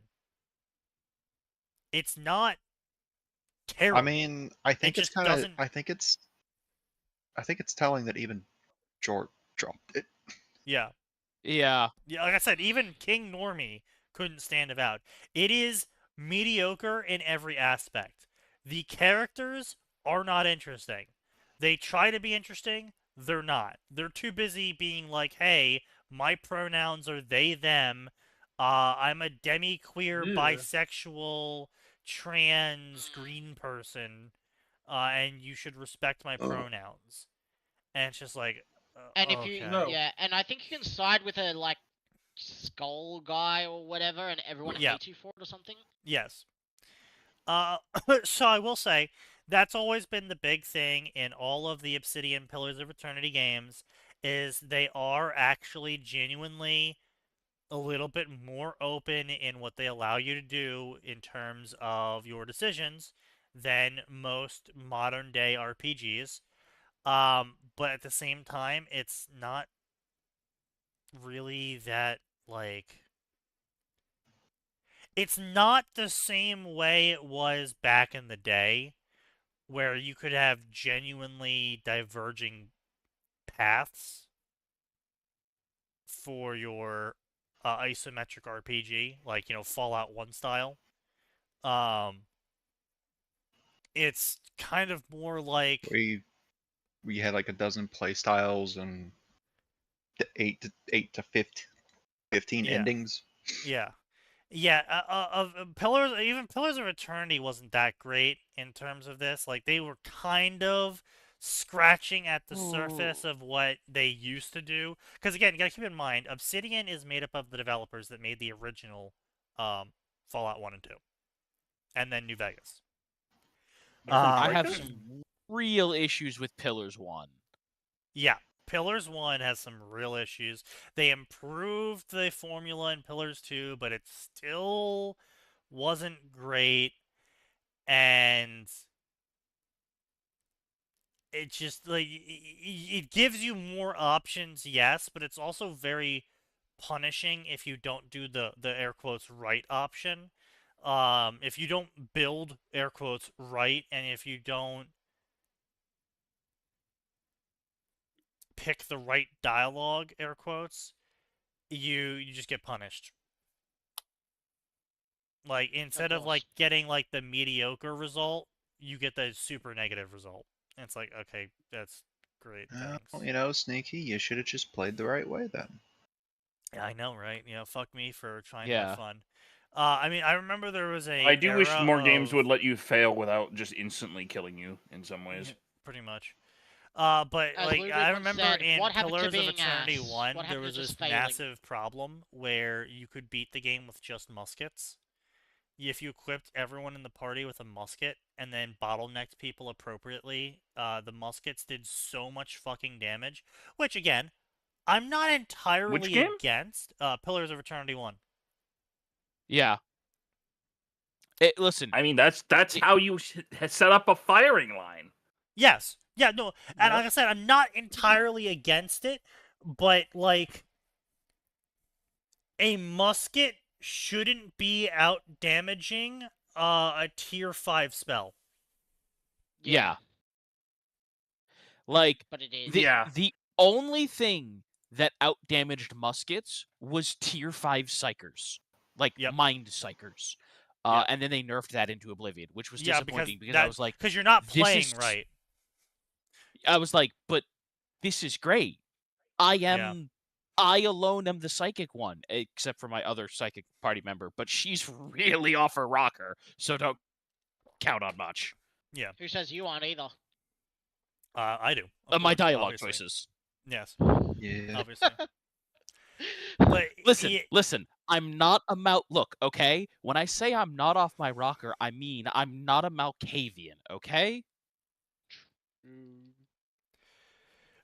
It's not terrible. I mean, I think It it's just kind of. doesn't- I think it's telling that even George dropped it. Yeah. Yeah. Yeah, like I said, even King Normie couldn't stand Avowed. It is mediocre in every aspect. The characters are not interesting. They try to be interesting, they're not. They're too busy being like, hey, my pronouns are they, them. I'm a demi-queer, Yeah. bisexual, trans, green person, and you should respect my pronouns. And it's just like, And if okay. you, No. yeah, and I think you can side with a like skull guy or whatever, and everyone Yeah. hates you for it or something. Yes. So I will say that's always been the big thing in all of the Obsidian Pillars of Eternity games is they are actually genuinely a little bit more open in what they allow you to do in terms of your decisions than most modern day RPGs. But at the same time, it's not really that like it's not the same way it was back in the day where you could have genuinely diverging paths for your isometric RPG, like, Fallout 1 style. It's kind of more like We had like a dozen play styles and 8 to 15 Yeah. endings. Yeah. Yeah, Pillars of Eternity wasn't that great in terms of this. Like, they were kind of scratching at the surface of what they used to do. Because, again, you gotta keep in mind, Obsidian is made up of the developers that made the original Fallout 1 and 2. And then New Vegas. I have some real issues with Pillars 1. Yeah. Pillars 1 has some real issues. They improved the formula in Pillars 2, but it still wasn't great. And it just, like, it gives you more options, yes, but it's also very punishing if you don't do the air quotes right option. If you don't build air quotes right, and if you don't pick the right dialogue, air quotes, you just get punished. Like, instead of like getting like the mediocre result, you get the super negative result. And it's like, okay, that's great. Thanks. Sneaky, you should have just played the right way then. Yeah, I know, right? Fuck me for trying to Yeah. have fun. I mean, I remember there was a I do wish era more games of- would let you fail without just instantly killing you in some Yeah, ways. pretty much. But As like I Ludwig once remember said, in what happened to Pillars of being Eternity ass? 1, What there happened was to this just failing? massive problem where you could beat the game with just muskets. If you equipped everyone in the party with a musket and then bottlenecked people appropriately, the muskets did so much fucking damage. Which again, I'm not entirely game? against. Pillars of Eternity 1. Yeah. Listen, I mean, that's how you set up a firing line. Yes. Yeah, no. And Yep. like I said, I'm not entirely against it, but like a musket shouldn't be out damaging a tier 5 spell. yeah. Like But it is. the only thing that outdamaged muskets was tier 5 psychers. Like Yep. mind psychers. Yep. And then they nerfed that into Oblivion, which was Yeah, disappointing because I was like, because you're not this playing is- right. I was like, but this is great. Yeah. I alone am the psychic one, except for my other psychic party member, but she's really off her rocker, so don't count on much. Yeah. Who says you aren't either? I do. My course, dialogue obviously. choices. Yes, Yeah. obviously. But Listen, I'm not a Look, okay? When I say I'm not off my rocker, I mean I'm not a Malkavian, okay?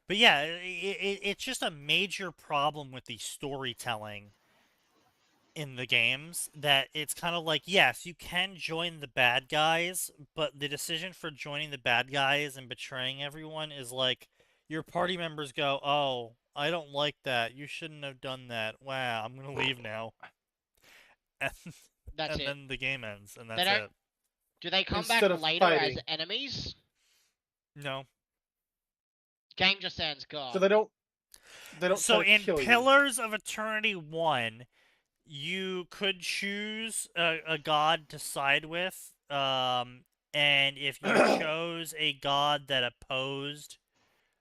But yeah, it's just a major problem with the storytelling in the games that it's kind of like, yes, you can join the bad guys, but the decision for joining the bad guys and betraying everyone is like your party members go, "Oh, I don't like that. You shouldn't have done that. Wow, I'm going to leave now." And, That's it. then the game ends, and They that's don't- it. Do they come Instead back of later as fighting. enemies? No. Game just ends. God. So they don't. So try to in kill you. Pillars of Eternity 1, you could choose a god to side with, and if you chose a god that opposed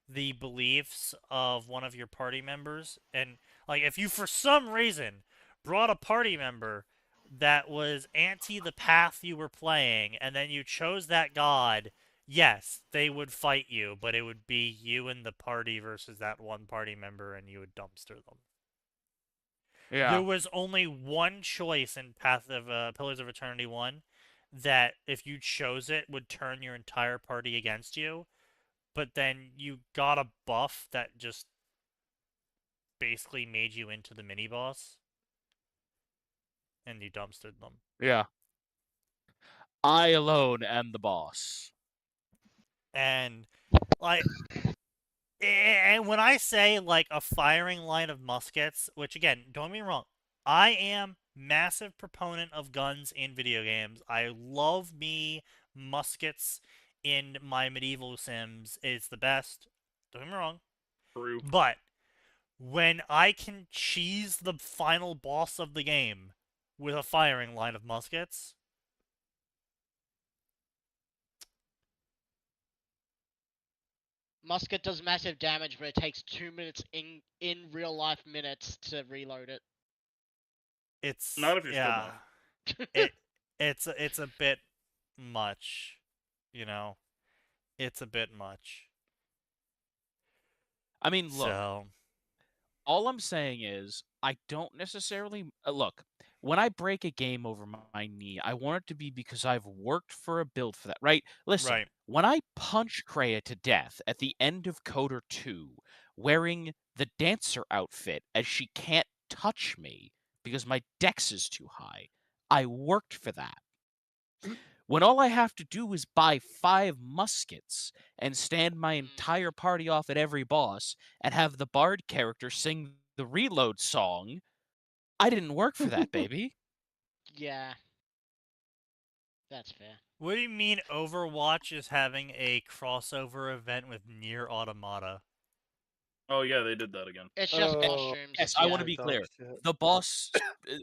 the beliefs of one of your party members, and like if you for some reason brought a party member that was anti the path you were playing, and then you chose that god, yes, they would fight you, but it would be you and the party versus that one party member, and you would dumpster them. Yeah. There was only one choice in Path of Pillars of Eternity 1 that if you chose it would turn your entire party against you, but then you got a buff that just basically made you into the mini boss, and you dumpstered them. Yeah. I alone am the boss. And like, and when I say like a firing line of muskets, which again, don't get me wrong, I am massive proponent of guns in video games. I love me muskets in my medieval sims. It's the best. Don't get me wrong. True. But when I can cheese the final boss of the game with a firing line of muskets, Musket does massive damage, but it takes 2 minutes in real life minutes to reload it. it's Not if you're yeah, it's a bit much, It's a bit much. I mean, look, So all I'm saying is I don't necessarily look. When I break a game over my knee, I want it to be because I've worked for a build for that, right? Listen, right. when I punch Kreia to death at the end of Coder 2, wearing the dancer outfit as she can't touch me because my dex is too high, I worked for that. When all I have to do is buy 5 muskets and stand my entire party off at every boss and have the bard character sing the reload song, I didn't work for that, baby. Yeah. That's fair. What do you mean Overwatch is having a crossover event with Nier Automata? Oh yeah, they did that again. It's just Oh, costumes. Yes, yeah. I want to be Dog clear. shit. The boss,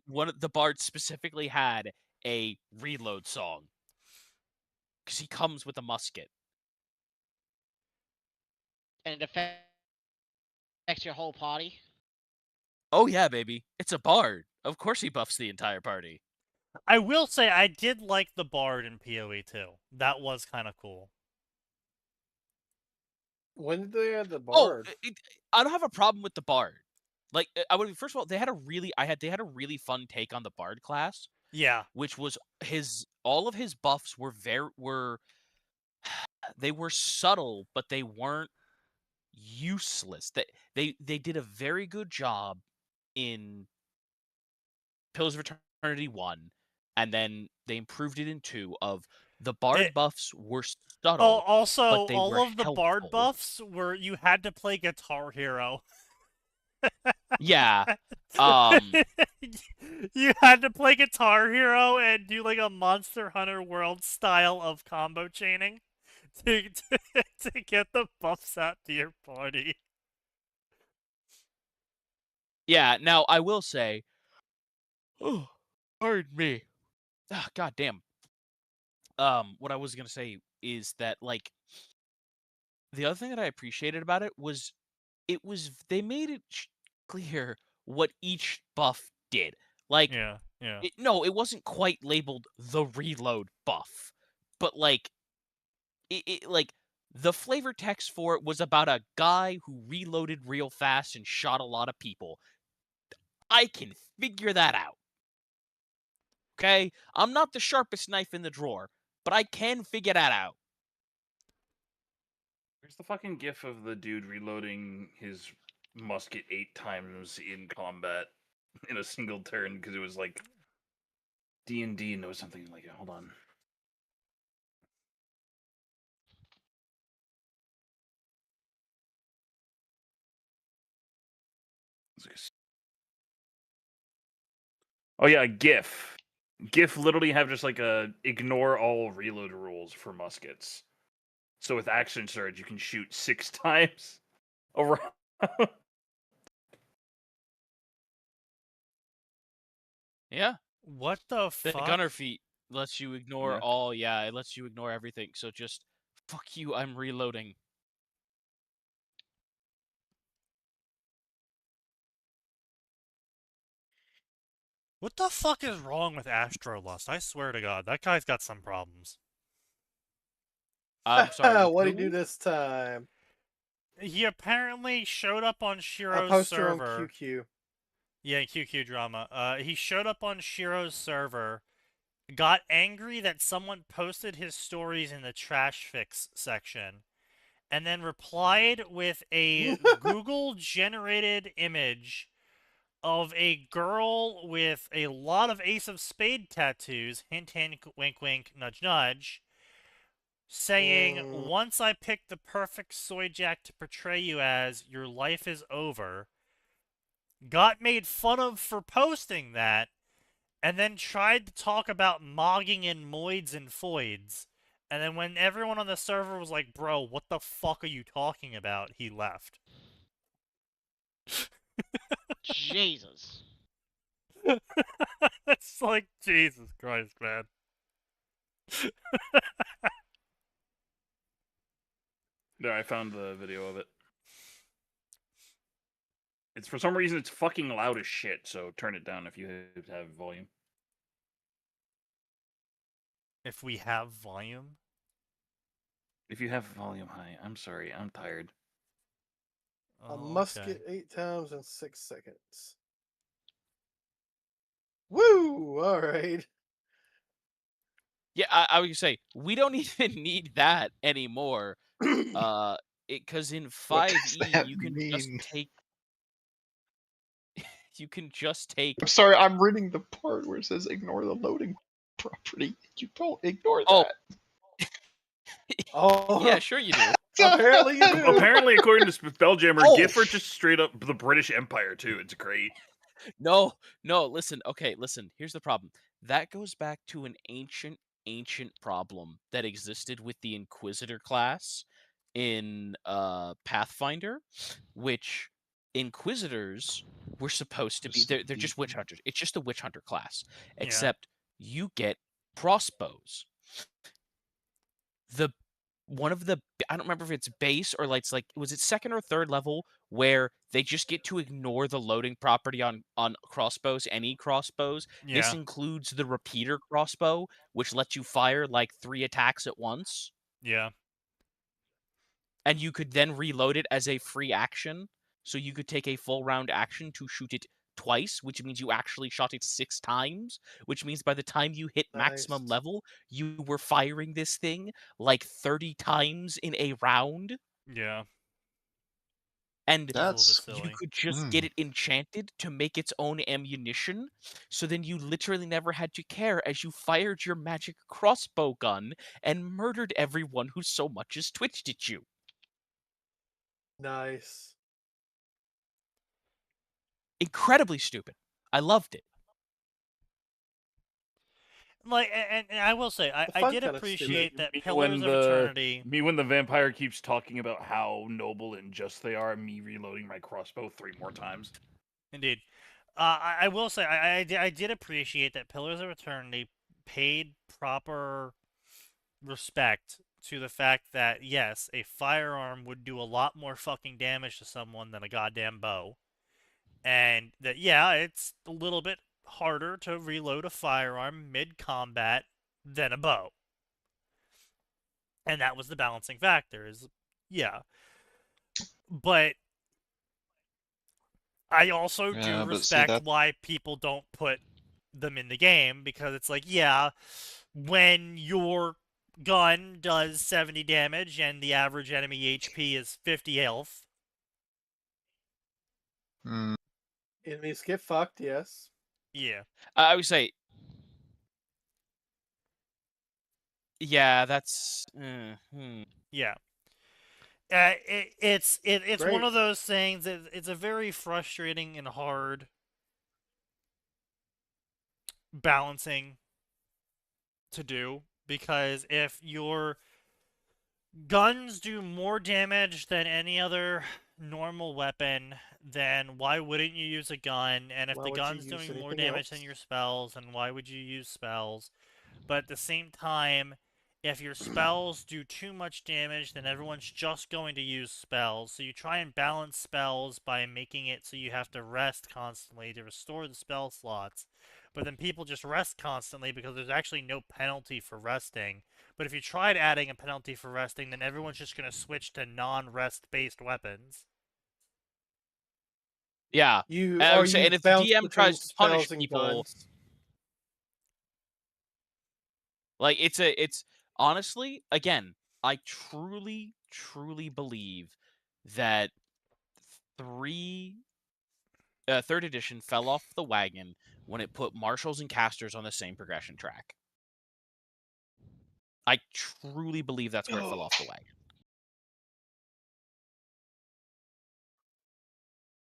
the bard specifically had a reload song because he comes with a musket. And it affects your whole party. Oh yeah, baby. It's a bard. Of course he buffs the entire party. I will say I did like the bard in PoE 2. That was kind of cool. When did they add the Oh, bard? I don't have a problem with the bard. Like, I would first of all, they had a really fun take on the bard class, Yeah. which was all of his buffs were they were subtle, but they weren't useless. They did a very good job in Pillars of Eternity 1, and then they improved it in 2 of the bard buffs were subtle, Also, but they all were of the bard helpful. buffs were you had to play Guitar Hero. Yeah. You had to play Guitar Hero and do like a Monster Hunter World style of combo chaining to get the buffs out to your party. Yeah, now I will say, oh, pardon me. Oh, God damn. What I was gonna say is that, like, the other thing that I appreciated about it was they made it clear what each buff did. Like, Yeah. it wasn't quite labeled the reload buff, but like, like the flavor text for it was about a guy who reloaded real fast and shot a lot of people. I can figure that out. Okay? I'm not the sharpest knife in the drawer, but I can figure that out. Where's the fucking gif of the dude reloading his musket 8 times in combat in a single turn because it was like D&D knows something like it. Hold on. Oh yeah, GIF. GIF literally have just like a ignore all reload rules for muskets. So with action surge, you can shoot 6 times around. Yeah. What the fuck? The gunner feat lets you ignore Yeah. it lets you ignore everything. So just fuck you, I'm reloading. What the fuck is wrong with Astrolust? I swear to God, that guy's got some problems. I'm sorry. What'd he do this time? He apparently showed up on I Shiro's posted server. on QQ. Yeah, QQ drama. He showed up on Shiro's server, got angry that someone posted his stories in the trash fix section, and then replied with a Google-generated image of a girl with a lot of Ace of Spade tattoos, hint, hint, wink, wink, nudge, nudge, saying, once I picked the perfect soy jack to portray you as, your life is over. Got made fun of for posting that, and then tried to talk about mogging in moids and foids. And then when everyone on the server was like, bro, what the fuck are you talking about? He left. Jesus. It's like, Jesus Christ, man. There, I found the video of it. It's for some reason it's fucking loud as shit, so turn it down if you have volume. If we have volume? If you have volume high, I'm sorry, I'm tired. A musket 8 times in 6 seconds. Woo! All right. Yeah, I would say we don't even need that anymore. Because in 5e you can just take. You can just take. I'm sorry, I'm reading the part where it says ignore the loading property. You don't ignore that. Oh. Oh, yeah, sure you do. Apparently you do. Apparently, according to Spelljammer, GIF are just straight up the British Empire too. It's great. No, listen. Okay, listen. Here's the problem. That goes back to an ancient problem that existed with the Inquisitor class in Pathfinder, which Inquisitors were supposed to be. They're just witch hunters. It's just a witch hunter class, except you get crossbows. The one of the I don't remember if it's base or it's like was it second or third level where they just get to ignore the loading property on crossbows, any crossbows. This Yeah. includes the repeater crossbow, which lets you fire like 3 attacks at once, Yeah. and you could then reload it as a free action. So you could take a full round action to shoot it twice, which means you actually shot it 6 times, which means by the time you hit maximum Nice. level, you were firing this thing like 30 times in a round. Yeah. And It's a little bit That's you silly. could just get it enchanted to make its own ammunition, so then you literally never had to care as you fired your magic crossbow gun and murdered everyone who so much as twitched at you. Nice. Incredibly stupid. I loved it. Like, and I will say, I fun did kinda stupid. appreciate that Me Pillars of Eternity. Me when the vampire keeps talking about how noble and just they are, me reloading my crossbow 3 more times. Indeed. I will say, I did appreciate that Pillars of Eternity paid proper respect to the fact that, yes, a firearm would do a lot more fucking damage to someone than a goddamn bow. And that, yeah, it's a little bit harder to reload a firearm mid-combat than a bow. And that was the balancing factor, is, yeah. But I also do respect why people don't put them in the game, because it's like, yeah, when your gun does 70 damage and the average enemy HP is 50 health. Enemies get fucked, yes. Yeah. I would say, yeah, that's Yeah. It's Great. one of those things that it's a very frustrating and hard balancing to do, because if your guns do more damage than any other normal weapon, then why wouldn't you use a gun? And if Why the would you gun's use doing more anything damage than else? your spells, then why would you use spells? But at the same time, if your spells do too much damage, then everyone's just going to use spells. So you try and balance spells by making it so you have to rest constantly to restore the spell slots. But then people just rest constantly because there's actually no penalty for resting. But if you tried adding a penalty for resting, then everyone's just going to switch to non-rest based weapons. yeah. You And I or would say, you and if the bounce DM between tries to punish spells and people, guns. like it's honestly, again, I truly believe that third edition fell off the wagon when it put marshals and casters on the same progression track. I truly believe that's where it fell off the wagon.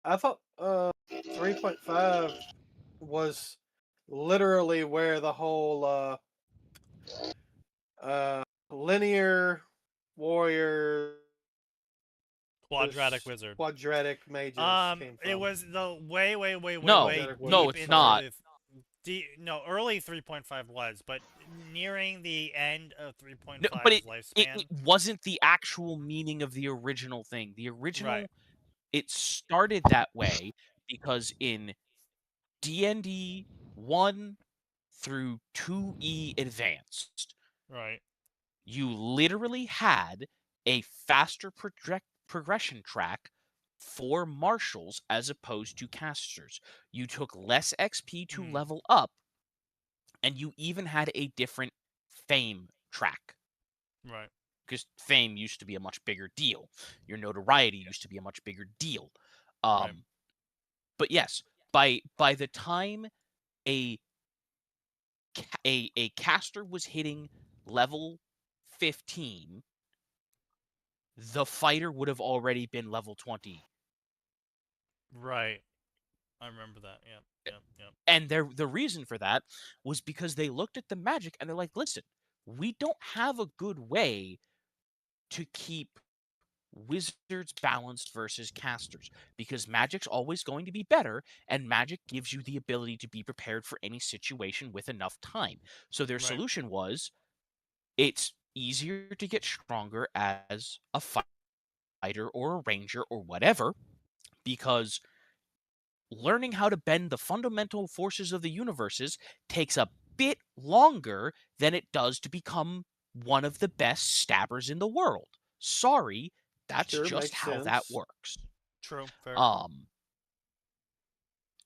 I thought 3.5 was literally where the whole linear warrior Quadratic wizard. quadratic mages came from. It was the way No, No, it's deep not. no, early 3.5 was, but nearing the end of 3.5's No, but it lifespan. wasn't the actual meaning of the original thing. The original, Right. it started that way because in D&D 1 through 2E Advanced, Right. you literally had a faster progression track for marshals as opposed to casters. You took less XP to level up, and you even had a different fame track. Right. Because fame used to be a much bigger deal. Your notoriety used to be a much bigger deal. Right. But yes, by the time a caster was hitting level 15, the fighter would have already been level 20. Right. I remember that. Yep. And the reason for that was because they looked at the magic and they're like, listen, we don't have a good way to keep wizards balanced versus casters, because magic's always going to be better, and magic gives you the ability to be prepared for any situation with enough time. So their solution was, it's easier to get stronger as a fighter or a ranger or whatever, because learning how to bend the fundamental forces of the universes takes a bit longer than it does to become one of the best stabbers in the world. Sorry, that's Sure, just makes how that sense. works. True. Fair.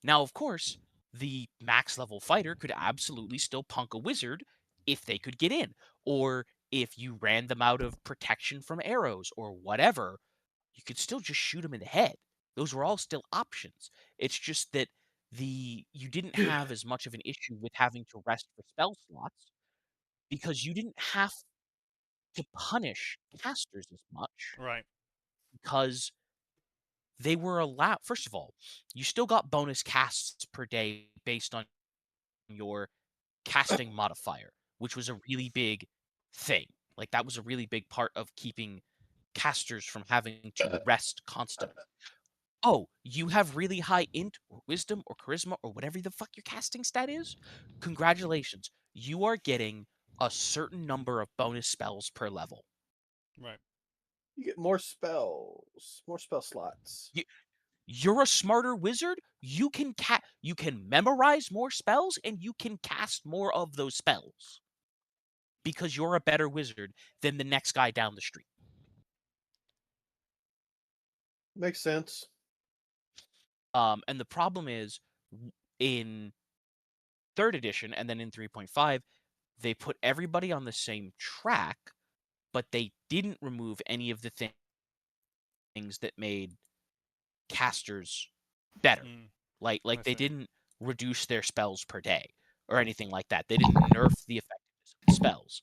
Now, of course, the max level fighter could absolutely still punk a wizard if they could get in, or if you ran them out of protection from arrows or whatever, you could still just shoot them in the head. Those were all still options. It's just that you didn't have as much of an issue with having to rest for spell slots because you didn't have to punish casters as much Right. because they were allowed. First of all, you still got bonus casts per day based on your casting modifier, which was a really big thing. Like, that was a really big part of keeping casters from having to rest constantly. Oh, you have really high int or wisdom or charisma or whatever the fuck your casting stat is? Congratulations. You are getting a certain number of bonus spells per level. Right. You get more spells, more spell slots. You're a smarter wizard. You can memorize more spells and you can cast more of those spells because you're a better wizard than the next guy down the street. Makes sense. And the problem is, in 3rd edition and then in 3.5, they put everybody on the same track, but they didn't remove any of the things that made casters better. Like I they see. didn't reduce their spells per day or anything like that. They didn't nerf the effectiveness of the spells.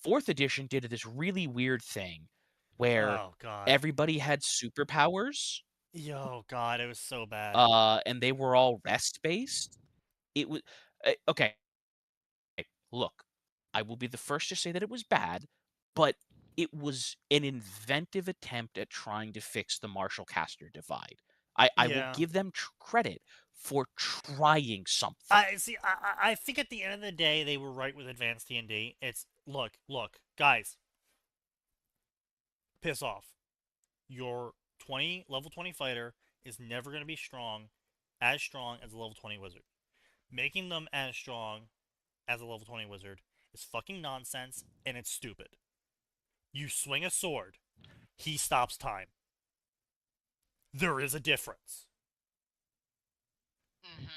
4th edition did this really weird thing where Oh god. everybody had superpowers. Yo, god, it was so bad. And they were all rest based. It was okay. Look, I will be the first to say that it was bad, but it was an inventive attempt at trying to fix the Marshall caster divide. I will Yeah. give them credit for trying something. I see. I think at the end of the day, they were right with advanced D&D. It's look, guys, piss off. Your level 20 fighter is never going to be as strong as a level 20 wizard. Making them as strong as a level 20 wizard is fucking nonsense, and it's stupid. You swing a sword, he stops time. There is a difference.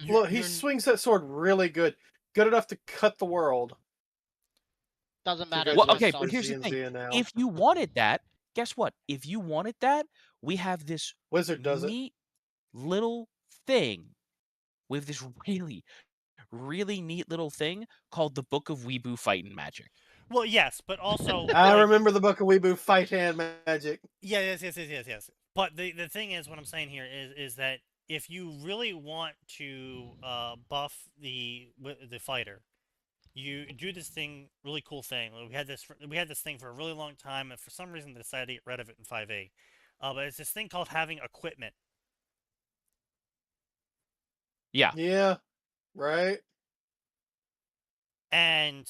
Look, he swings that sword really good. Good enough to cut the world. Doesn't matter. Well, okay, but here's the thing. If you wanted that, guess what? If you wanted that, we have this wizard does neat little thing with this really, really neat little thing called the Book of Weeboo Fighting Magic. Well, yes, but also I remember the Book of Weeboo Fight Hand Magic. Yeah, yes. But the thing is, what I'm saying here is that if you really want to buff the fighter, you do this really cool thing. We had this thing for a really long time, and for some reason they decided to get rid of it in 5A. But it's this thing called having equipment. Yeah. Yeah. Right. And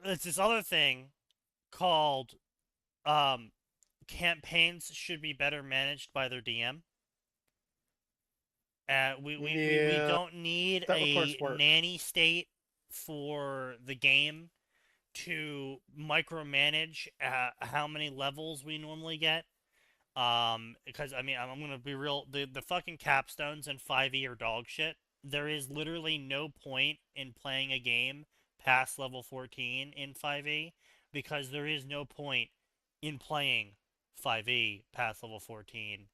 it's this other thing called campaigns should be better managed by their DM. We don't need a nanny state for the game to micromanage how many levels we normally get. Because I mean, I'm gonna be real. The fucking capstones in 5e are dog shit. There is literally no point in playing a game past level 14 in 5e because there is no point in playing 5e past level 14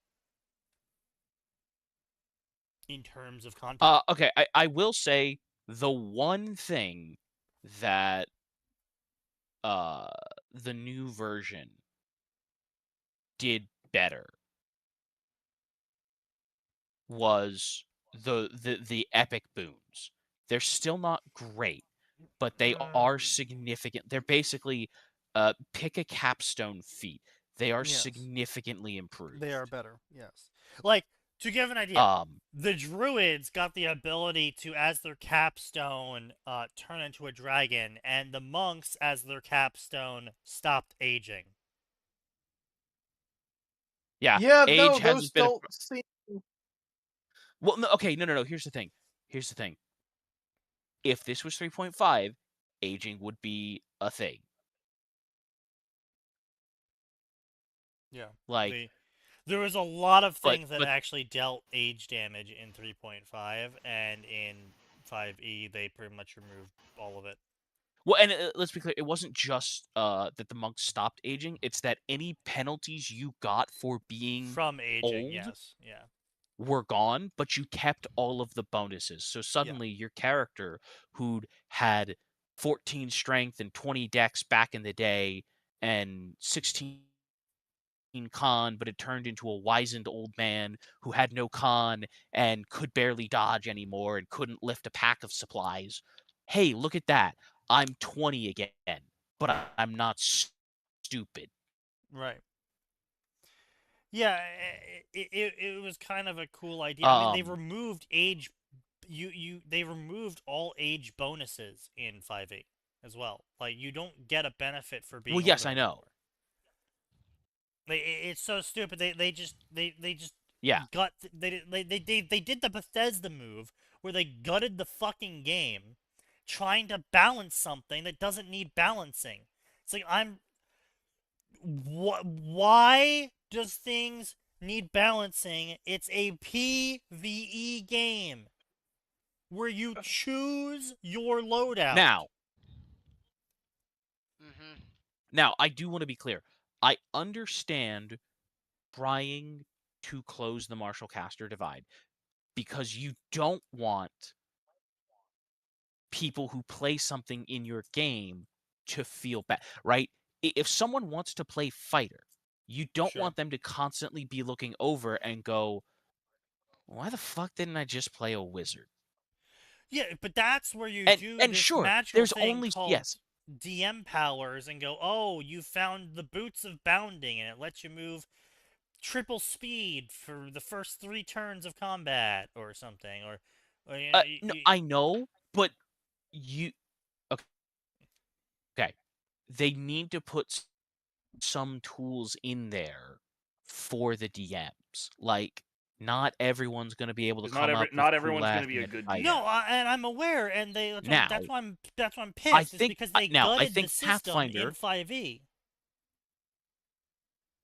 in terms of content. Okay, I will say the one thing that the new version did better was the epic boons. They're still not great, but they are significant. They're basically pick a capstone feat. They are significantly improved. They are better, yes. Like To give an idea, the druids got the ability to, as their capstone, turn into a dragon, and the monks, as their capstone, stopped aging. Yeah, Yeah, age no, hasn't those been. don't seem. Well, no, okay, no. Here's the thing. If this was 3.5, aging would be a thing. Yeah. Like, there was a lot of but things that actually dealt age damage in 3.5, and in 5e they pretty much removed all of it. well, and let's be clear, it wasn't just that the monks stopped aging. It's that any penalties you got for being From aging, old yes, yeah, were gone, but you kept all of the bonuses. So suddenly your character, who'd had 14 strength and 20 dex back in the day and 16 con, but it turned into a wizened old man who had no con and could barely dodge anymore and couldn't lift a pack of supplies. Hey, look at that. I'm 20 again, but I'm not stupid. right. Yeah, it was kind of a cool idea. I mean, they removed age. They removed all age bonuses in 5e as well. Like, you don't get a benefit for being. Well, yes, older I know. anymore. It's so stupid. They just yeah. They did the Bethesda move where they gutted the fucking game, trying to balance something that doesn't need balancing. It's like, why does things need balancing? It's a PvE game where you choose your loadout. Now, I do want to be clear. I understand trying to close the martial caster divide because you don't want people who play something in your game to feel bad, right? If someone wants to play fighter, you don't want them to constantly be looking over and go, why the fuck didn't I just play a wizard? Yeah, but that's where you do and this sure, magical there's thing only called yes. DM powers and go, oh, you found the boots of bounding, and it lets you move triple speed for the first 3 turns of combat or something. Or no, I know, but you okay. They need to put some tools in there for the DMs. Like, not everyone's going to be able to come up with not everyone's cool going to be a good DM. No, and I'm aware, and that's why I'm pissed. I think, because they I gutted think the system Pathfinder, in 5e.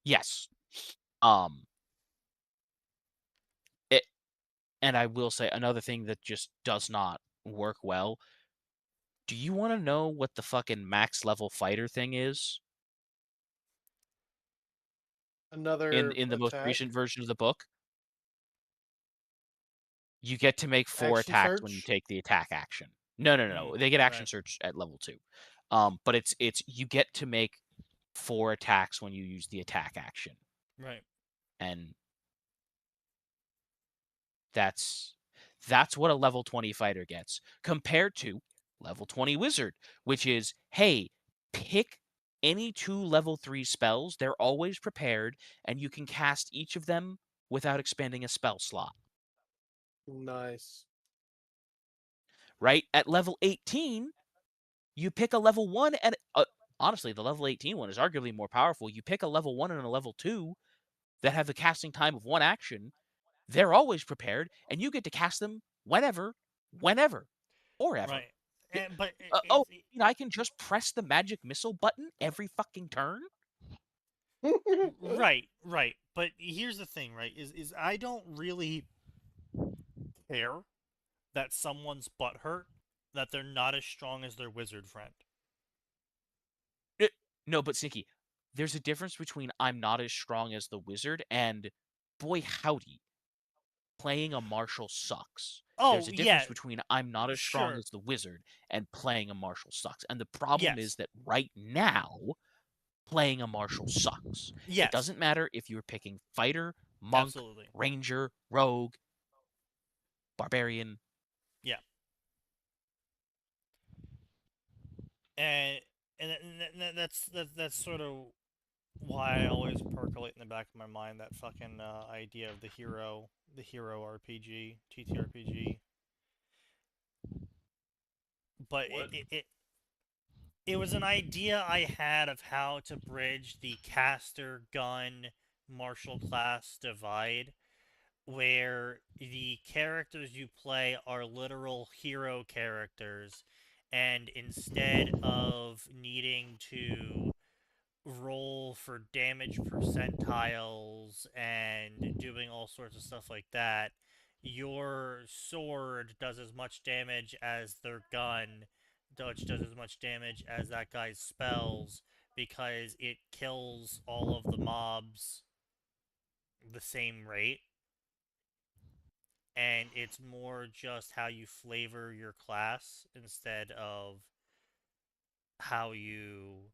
Yes. And I will say another thing that just does not work well. Do you want to know what the fucking max level fighter thing is? Another in the most attack? recent version of the book? You get to make 4 Action attacks when you surge? take the attack action. No. They get action right. search at level 2. But it's you get to make 4 attacks when you use the attack action. Right. And that's what a level 20 fighter gets compared to level 20 wizard, which is, hey, pick any 2 level 3 spells. They're always prepared, and you can cast each of them without expanding a spell slot. Nice. Right? At level 18, you pick a level 1, and honestly, the level 18 one is arguably more powerful. You pick a level 1 and a level 2 that have the casting time of 1 action. They're always prepared, and you get to cast them whenever, or ever. Right. But I can just press the magic missile button every fucking turn? right. But here's the thing, right? Is I don't really care that someone's butthurt that they're not as strong as their wizard friend. No, but Sneaky, there's a difference between I'm not as strong as the wizard and, boy howdy, playing a martial sucks. There's a difference between I'm not as strong as the wizard and playing a martial sucks. And the problem is that right now, playing a martial sucks. Yes. It doesn't matter if you're picking fighter, monk, ranger, rogue, barbarian. Yeah. And that's sort of why I always percolate in the back of my mind that fucking idea of the hero RPG, TTRPG. But What? it was an idea I had of how to bridge the caster gun martial class divide, where the characters you play are literal hero characters, and instead of needing to roll for damage percentiles and doing all sorts of stuff like that, your sword does as much damage as their gun, which does as much damage as that guy's spells, because it kills all of the mobs the same rate. And it's more just how you flavor your class instead of how you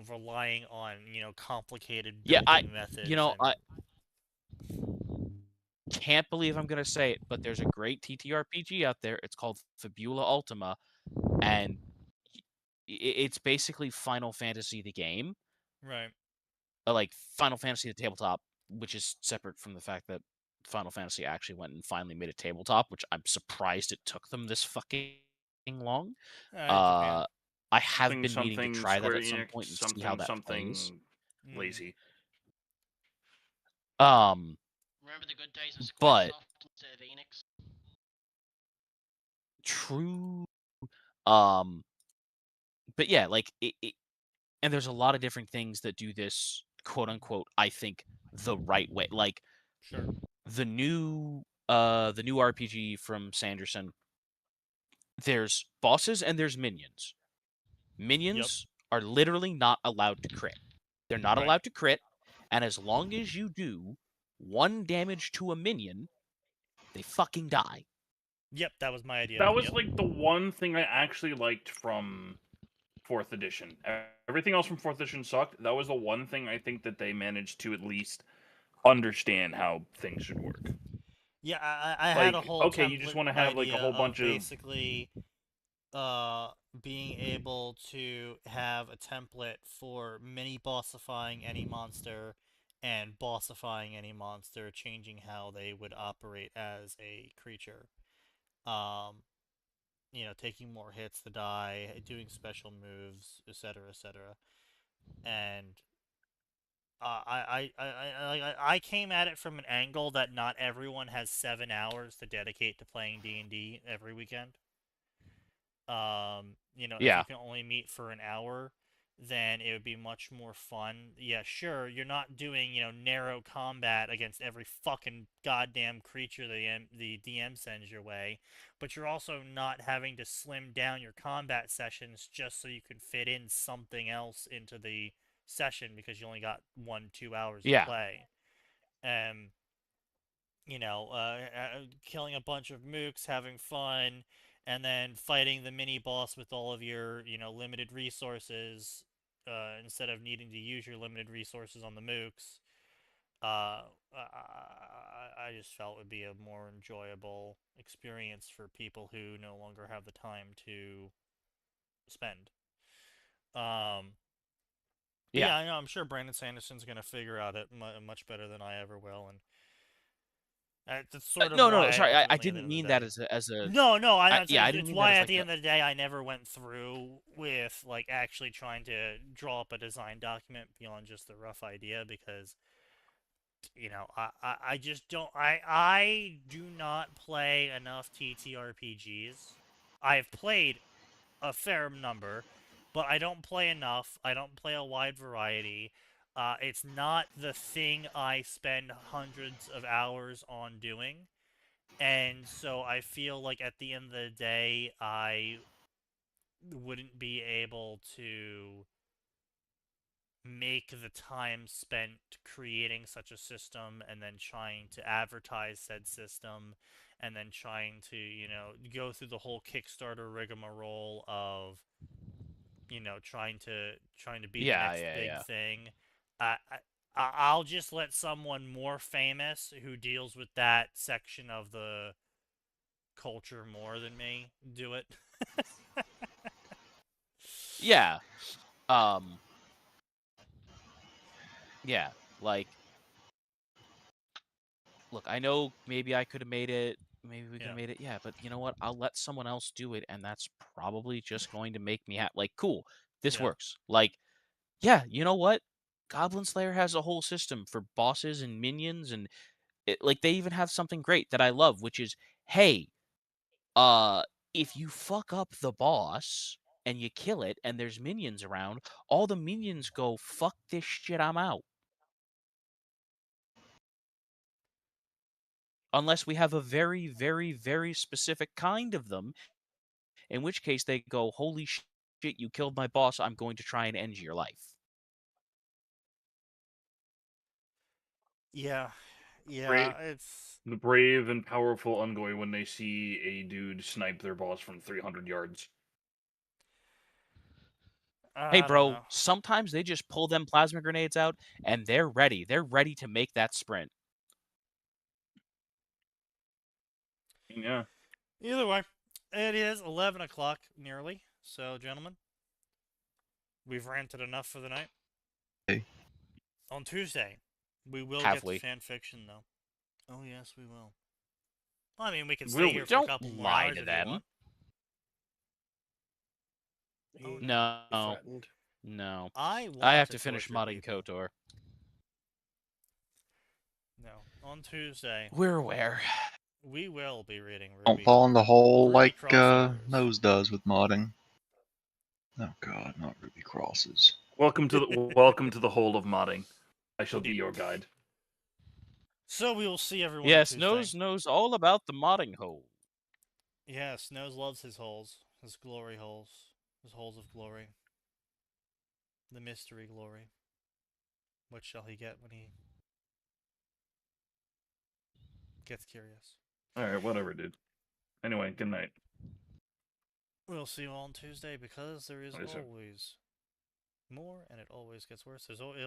relying on complicated building methods. I can't believe I'm gonna say it, but there's a great TTRPG out there. It's called Fabula Ultima, and it's basically Final Fantasy the game, right. like Final Fantasy the tabletop, which is separate from the fact that Final Fantasy actually went and finally made a tabletop, which I'm surprised it took them this fucking long. Japan. I have been meaning to try that Square at some Enix, point and see how that plays. lazy. Remember the good days of But Squaresoft instead of Enix? true. But yeah, like and there's a lot of different things that do this, quote unquote, I think the right way. Like Sure. the new RPG from Sanderson, there's bosses and there's minions. Minions are literally not allowed to crit. They're not allowed to crit, and as long as you do 1 damage to a minion, they fucking die. Yep, that was my idea. That was like the one thing I actually liked from 4th edition. Everything else from 4th edition sucked. That was the one thing I think that they managed to at least understand how things should work. Yeah, I had a whole okay, you just want to have like a whole bunch of basically being able to have a template for mini bossifying any monster and bossifying any monster, changing how they would operate as a creature. Taking more hits to die, doing special moves, etc., etc. And I came at it from an angle that not everyone has 7 hours to dedicate to playing D&D every weekend. If you can only meet for an hour, then it would be much more fun. Yeah, sure, you're not doing, narrow combat against every fucking goddamn creature the DM sends your way, but you're also not having to slim down your combat sessions just so you can fit in something else into the session because you only got 1-2 hours to play. Killing a bunch of mooks, having fun, and then fighting the mini boss with all of your, limited resources, instead of needing to use your limited resources on the mooks. I just felt it would be a more enjoyable experience for people who no longer have the time to spend. Yeah, I know. I'm sure Brandon Sanderson's gonna figure out it much better than I ever will, and that's sort of no, sorry, I didn't mean that as a. No, I didn't it's mean why that as at like the end of the day I never went through with like actually trying to draw up a design document beyond just the rough idea, because I just don't I do not play enough TTRPGs. I've played a fair number, but I don't play enough. I don't play a wide variety. It's not the thing I spend hundreds of hours on doing. And so I feel like at the end of the day, I wouldn't be able to make the time spent creating such a system and then trying to advertise said system and then trying to, go through the whole Kickstarter rigmarole of, trying to be the next big thing. I'll just let someone more famous who deals with that section of the culture more than me do it. Yeah. Yeah, like, look, I know maybe I could have made it, maybe we could have made it, yeah, but you know what? I'll let someone else do it, and that's probably just going to make me happy. Like, cool, this works. Like, yeah, you know what? Goblin Slayer has a whole system for bosses and minions, and like they even have something great that I love, which is, hey, if you fuck up the boss and you kill it, and there's minions around, all the minions go, fuck this shit, I'm out. Unless we have a very, very, very specific kind of them, in which case they go, holy shit, you killed my boss, I'm going to try and end your life. Yeah. Brave, It's the brave and powerful Ungoi when they see a dude snipe their boss from 300 yards. Hey, I don't bro, know. sometimes they just pull them plasma grenades out, and they're ready. They're ready to make that sprint. Yeah. Either way, it is 11 o'clock nearly. So, gentlemen, we've ranted enough for the night. Hey. On Tuesday, we will Have get we? to fan fiction, though. Oh yes, we will. I mean, we can Will stay we? here for a Don't couple more lie hours to if you them. want. He No, threatened. no. I want I have to finish torture modding people. KOTOR. No, on Tuesday, We're aware. we will be reading Don't Ruby. fall in the hole Ruby like crossovers. Nose does with modding. Oh god, not Ruby crosses. Welcome to the whole of modding. I shall be your guide. So we will see everyone Yes, on Tuesday. knows all about the modding hole. Yes, Nose loves his holes. His glory holes. His holes of glory. The mystery glory. What shall he get when he gets curious? Alright, whatever, dude. Anyway, good night. We'll see you all on Tuesday because there is Yes, sir. always more and it always gets worse. It always